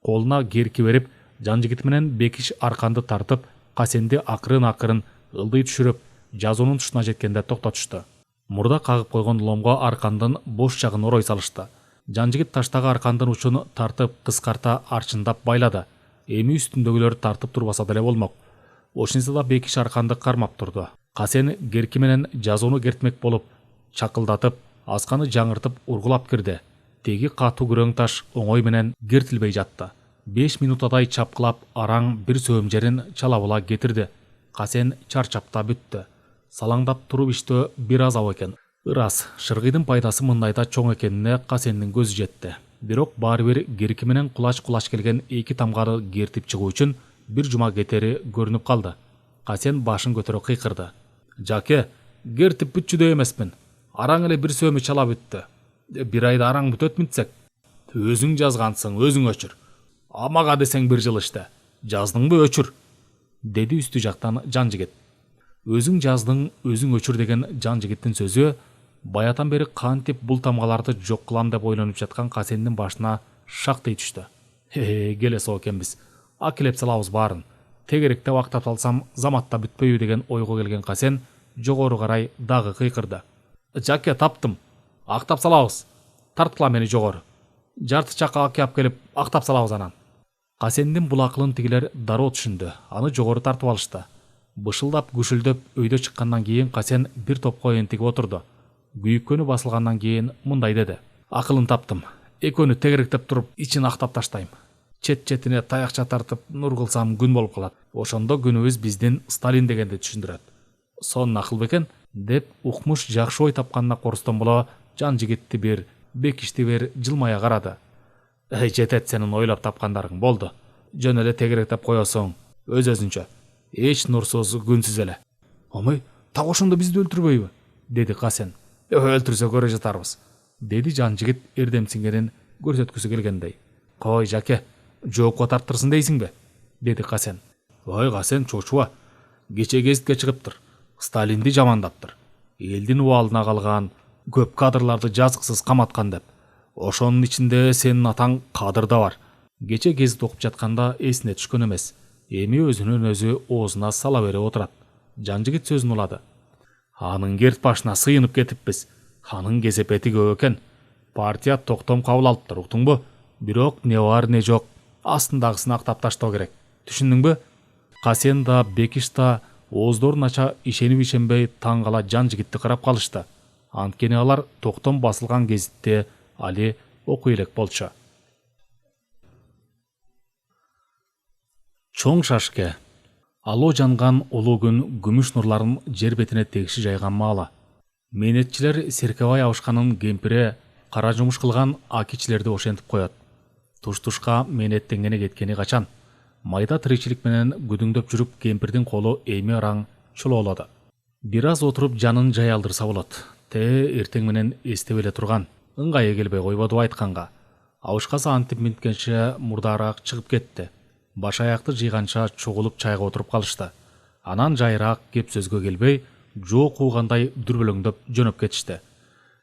Колуна герки берип, Жанжигит менен Бекиш арканды тартып, Касенди акырын-акырын ылдый түшүрүп, жазуунун тушуна жеткенде токтотушту. Мурда кагып койгон ломго аркандын бош жагын орой салышты. Жанжигит таштагы аркандын учун тартып, кыскарта арчындап байлады. Эми үстүндөгүлөр тартып турбаса деле болмок. Ошентсе да Бекиш арканды кармап турду. Касен герки менен жазууну кертмек болуп, чакылдатып, асканы жаңыртып ургулап кирди. Теги катуу күрөң таш оңой менен кертилбей жатты. 5 минутадай чапкылап, араң бир сөөм жерин чалабыла кетирди. Касен чарчап да бүттү. Салаңдап туруп иштөө бир аз ап экен. Ырас, шыргыйдын пайдасы мындайда чоң экенине Касендин көзү жетти. Бирок баары бир герки менен кулач келген 2 тамганы кертип чыгуу үчүн бир жума кетери көрүнүп калды. Касен башын көтөрүп кыйкырды. Жаке, кертип бүтчү деп эмесмин. Араң эле бир сөөмү чала бүттү. Бир айда араң бүтөт мынтсек. Өзүң жазгансың, өзүң өчүр. Амага десең бир жыл иште. Жаздыңбы өчүр, деди үстү жактан Жанжигит. Өзүң жаздың, өзүң өчүр деген Жанжигиттин сөзү баятан бери кантип бул тамгаларды жок кылам деп ойлонуп жаткан Касендин башына шактый түштү. Келе соо экенбиз. Акилеп салабыз баарын. Тегеректеп актап алсам заматта бүтпөйбү деген ойго келген Касен жогору карай дагы кыйкырды. Жаке, таптым. Актап салабыз. Тарткыла мени жогору. Жарты чакка акып келип актап салабыз анан. Касендин бул акылын тигилер дароо түшүндү. Аны жогору тартып алышты. Бышылдап, гүшүлдөп өйдө чыккандан кийин Касен бир топко энтигип отурду. Күйүккөнү басылгандан кийин мындай деди. Акылын таптым. Экөөнү тегеректеп туруп, ичин актап таштайм. Чет-четине таякча тартып нур кылсам күн болуп калат. Ошондо күнүбүз биздин Сталин дегенди түшүндүрөт. Сонун акыл бекен, деп укмуш жакшы ой тапканына корустон боло Жанжигитти бир, Бекишти бир жылмая карады. Жетет сенин ойлоп тапкандарың, болду. Жөн эле тегеректеп коесуң, өз-өзүнчө. Эч нурсуз, күнсүз эле. Омой, так ошондо бизди өлтүрбөйбү? Деди Касен. Өлтүрсө көрө жатарбыз, деди Жанжигит эрдемсингенин көрсөткүсү келгендей. Кой, жаке, жоокко тарттырсын дейсиңби? Деди Касен. Ой, Касен, чочуба. Кече гезитке чыгыптыр. Сталинди жамандаптыр. Элдин убалына калган, көп кадрларды жазыксыз каматкан деп. Ошонун ичинде сенин атаң кадыр да бар. Кече гезит окуп жатканда эсине түшкөн эмес. Эми өзүнүн өзү оозуна сала берип отурат. Жанжигит сөзүн улады. Анын керт башына сыйынып кетиппиз. Анын кезепети көп экен. Партия токтом кабыл алыптыр, уктуңбу? Бирок не бар не жок, астындагысын актап таштоо керек. Түшүндүңбү? Касен да, Бекиш да ооздорун ача ишенип-ишенбей таң кала Жанжигитти карап калышты. Анткени алар токтом басылган гезитти али окуй элек болчу. Чоң шашке. Алоо жанган улуу күн күмүш нурларын жер бетине тегиши жайган маала. Мээнетчилер Серкебай абышканын кемпири кара жумуш кылган акичилерди ошентип коет. Туш-тушка мээнеттенгени кеткени качан? Майда тиричилик менен күдүңдөп жүрүп кемпирдин колу эми араң чолоолоду. Бир аз отуруп жанын жай алдырса болот. Эртең менен эстеп эле турган. Ыңгайы келбей койбоду айтканга. Абышкасы антип минткенче мурдаараак чыгып кетти. Баш аякты жыйганча чогулуп чайга отуруп калышты. Анан жайыраак кеп сөзгө келбей, жоо куугандай дүрбөлөңдөп жөнөп кетишти.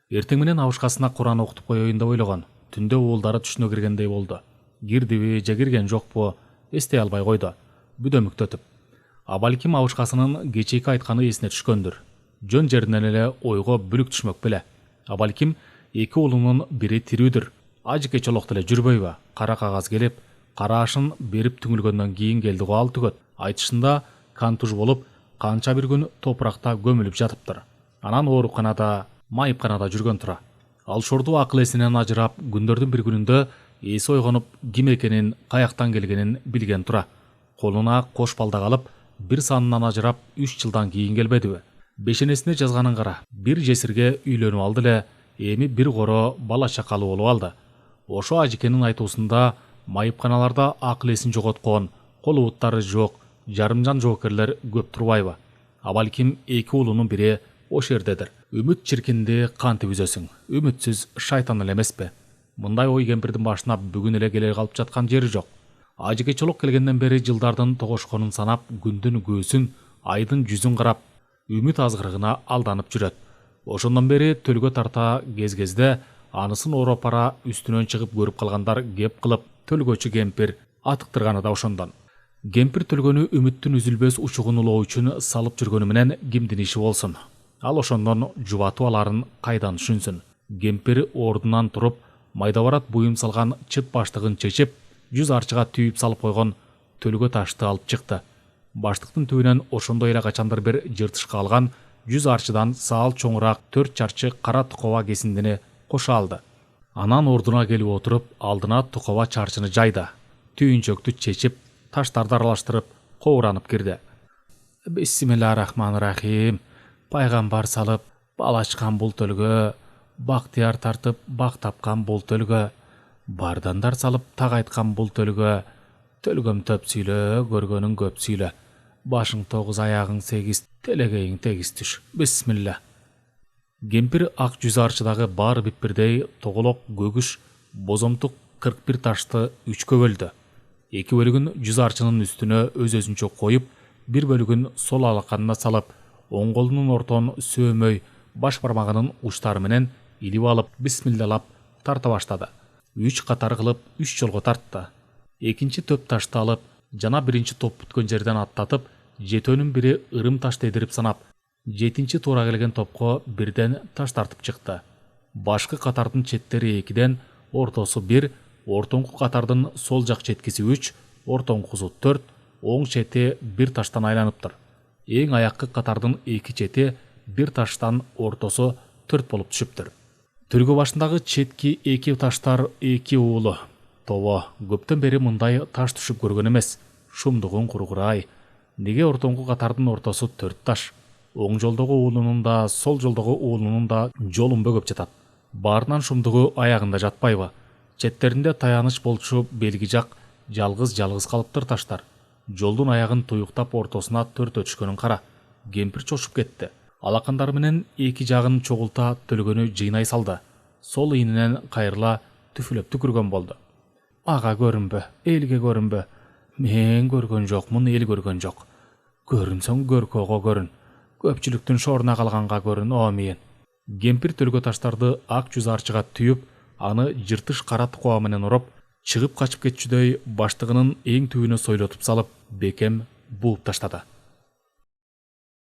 Эртең менен абышкасына Куран окутуп коеюн деп ойлогон. Түндө уулдары түшүнө киргендей болду. Кирдиби же кирген жокпу? эстей албай койду, бүдөмүктөтүп. Абалким абышкасынын кечээки айтканы эсине түшкөндүр. Жөн жеринен эле ойго бүлүк түшмөк беле. Абалким эки уулунун бири тирүүдүр. Ажыке чолок деле жүрбөйбү? Кара кагаз келип, кара ашын берип түңүлгөндөн кийин келди го ал түгөт. Айтышында кантуж болуп, канча бир күн топуракта көмүлүп жатыптыр. Анан ооруканада, майыпканада жүргөн тура. Ал шорду акыл эсинен ажырап, күндөрдүн бир күнүндө эси ойгонуп, ким экенин, каяктан келгенин билген тура. Колуна кош балдаг алып, бир санынан ажырап 3 жылдан кийин келбедиби? Бешенесине жазганын кара. Бир жесирге үйлөнүп алды эле, эми бир коро бала чакалуу болуп алды. Ошо ажекенин айтуусунда майыпканаларда акыл эсин жоготкон, кол буттары жок, жарымжан жоокерлер көп турбайбы? Абалким эки уулунун бири ошо жердедир. Үмүт чиркинди кантип үзөсүң? Үмүтсүз шайтан эле эмеспи? Мындай ой кемпирдин башына бүгүн эле келе калып жаткан жери жок. Ажыке чолок келгенден бери жылдардын тогошконун санап, күндүн көзүн, айдын жүзүн карап, үмүт азгырыгына алданып жүрөт. Ошондон бери төлгө тарта кез-кезде анысын ороп ара үстүнөн чыгып көрүп калгандар кеп кылып, төлгөчү кемпир атыктырганы да ошондон. Кемпир төлгөнү үмүттүн үзүлбөс учугун улоо үчүн салып жүргөнү менен кимдин иши болсун? Ал ошондон жубатып аларын кайдан түшүнсүн? Кемпир ордунан туруп, майда барат буюм салган чыт баштыгын чечип, 100 арчыга түйүп салып койгон төлгө ташты алып чыкты. Баштыктын түбүнөн ошондой эле качандыр бир жыртышка алган 100 арчыдан саал чоңураак 4 чарчы кара тукова кесиндини кошо алды. Анан ордуна келип отуруп, алдына тукова чарчыны жайды. Түйүнчөктү чечип, таштарды аралаштырып, кооранып кирди. Бисмиллахиррахманиррахим. Пайгамбар салып, бал ачкан бул төлгө, бактыяр тартып, бак тапкан бул төлгө, бардандар салып, так айткан бул төлгө, төлгөм төп сүйлө, көргөнүң көп сүйлө, башың 9, аягың 8, телегейиң тегиз түш. Бисмилла. Кемпир ак 100 арчыдагы баары бипбирдей тоголок, көгүш, бозомтук 41 ташты 3кө бөлдү. Эки бөлүгүн 100 арчынын үстүнө өз-өзүнчө коюп, бир бөлүгүн сол алаканына салып, оң колунун ортон сөөмөй, баш бармагынын учтары менен илип алып, бисмиллалап тарта баштады. 3 катар кылып 3 жолго тартты. Экинчи төп ташты алып, жана биринчи топ бүткөн жерден аттатып, жетөөнүн бири ырым таш дедирип санап, 7-чи туура келген топко бирден таш тартып чыкты. Башкы катардын четтери 2ден, ортосу 1, ортоңку катардын сол жак четкиси 3, ортоңкусу 4, оң чети 1 таштан айланыптыр. Эң аяккы катардын 2 чети 1 таштан, ортосу 4 болуп түшүптүр. Төлгө башындагы четки 2 таштар 2 уулу. Тобо, көптөн бери мындай таш түшүп көргөн эмес. Шумдугун кургурай. Неге ортоңку катардын ортосу 4 таш? Оң жолдогу уулунун да, сол жолдогу уулунун да жолун бөгөп жатат. Баарынан шумдугу аягында жатпайбы? Четтеринде таяныч болчу белги жак жалгыз калыптыр таштар. Жолдун аягын туюктап ортосуна 4 өтүшкөнүн кара. Кемпир чочуп кетти. Алакандары менен эки жагын чогулта төлгөнү жыйнай салды. Сол ийининен кайрыла түфүлөп түкүргөн болду. Ага көрүнбө, элге көрүнбө. Мен көргөн жокмун, эл көргөн жок. Көрүнсөң көркөгө көрүн. Көпчүлүктүн шоруна калганга көрүн, омейин. Кемпир төлгө таштарды ак 100 арчыга түйүп, аны жыртыш кара тукова менен уруп, чыгып качып кетчүдөй баштыгынын эң түбүнө сойлотуп салып, бекем бууп таштады.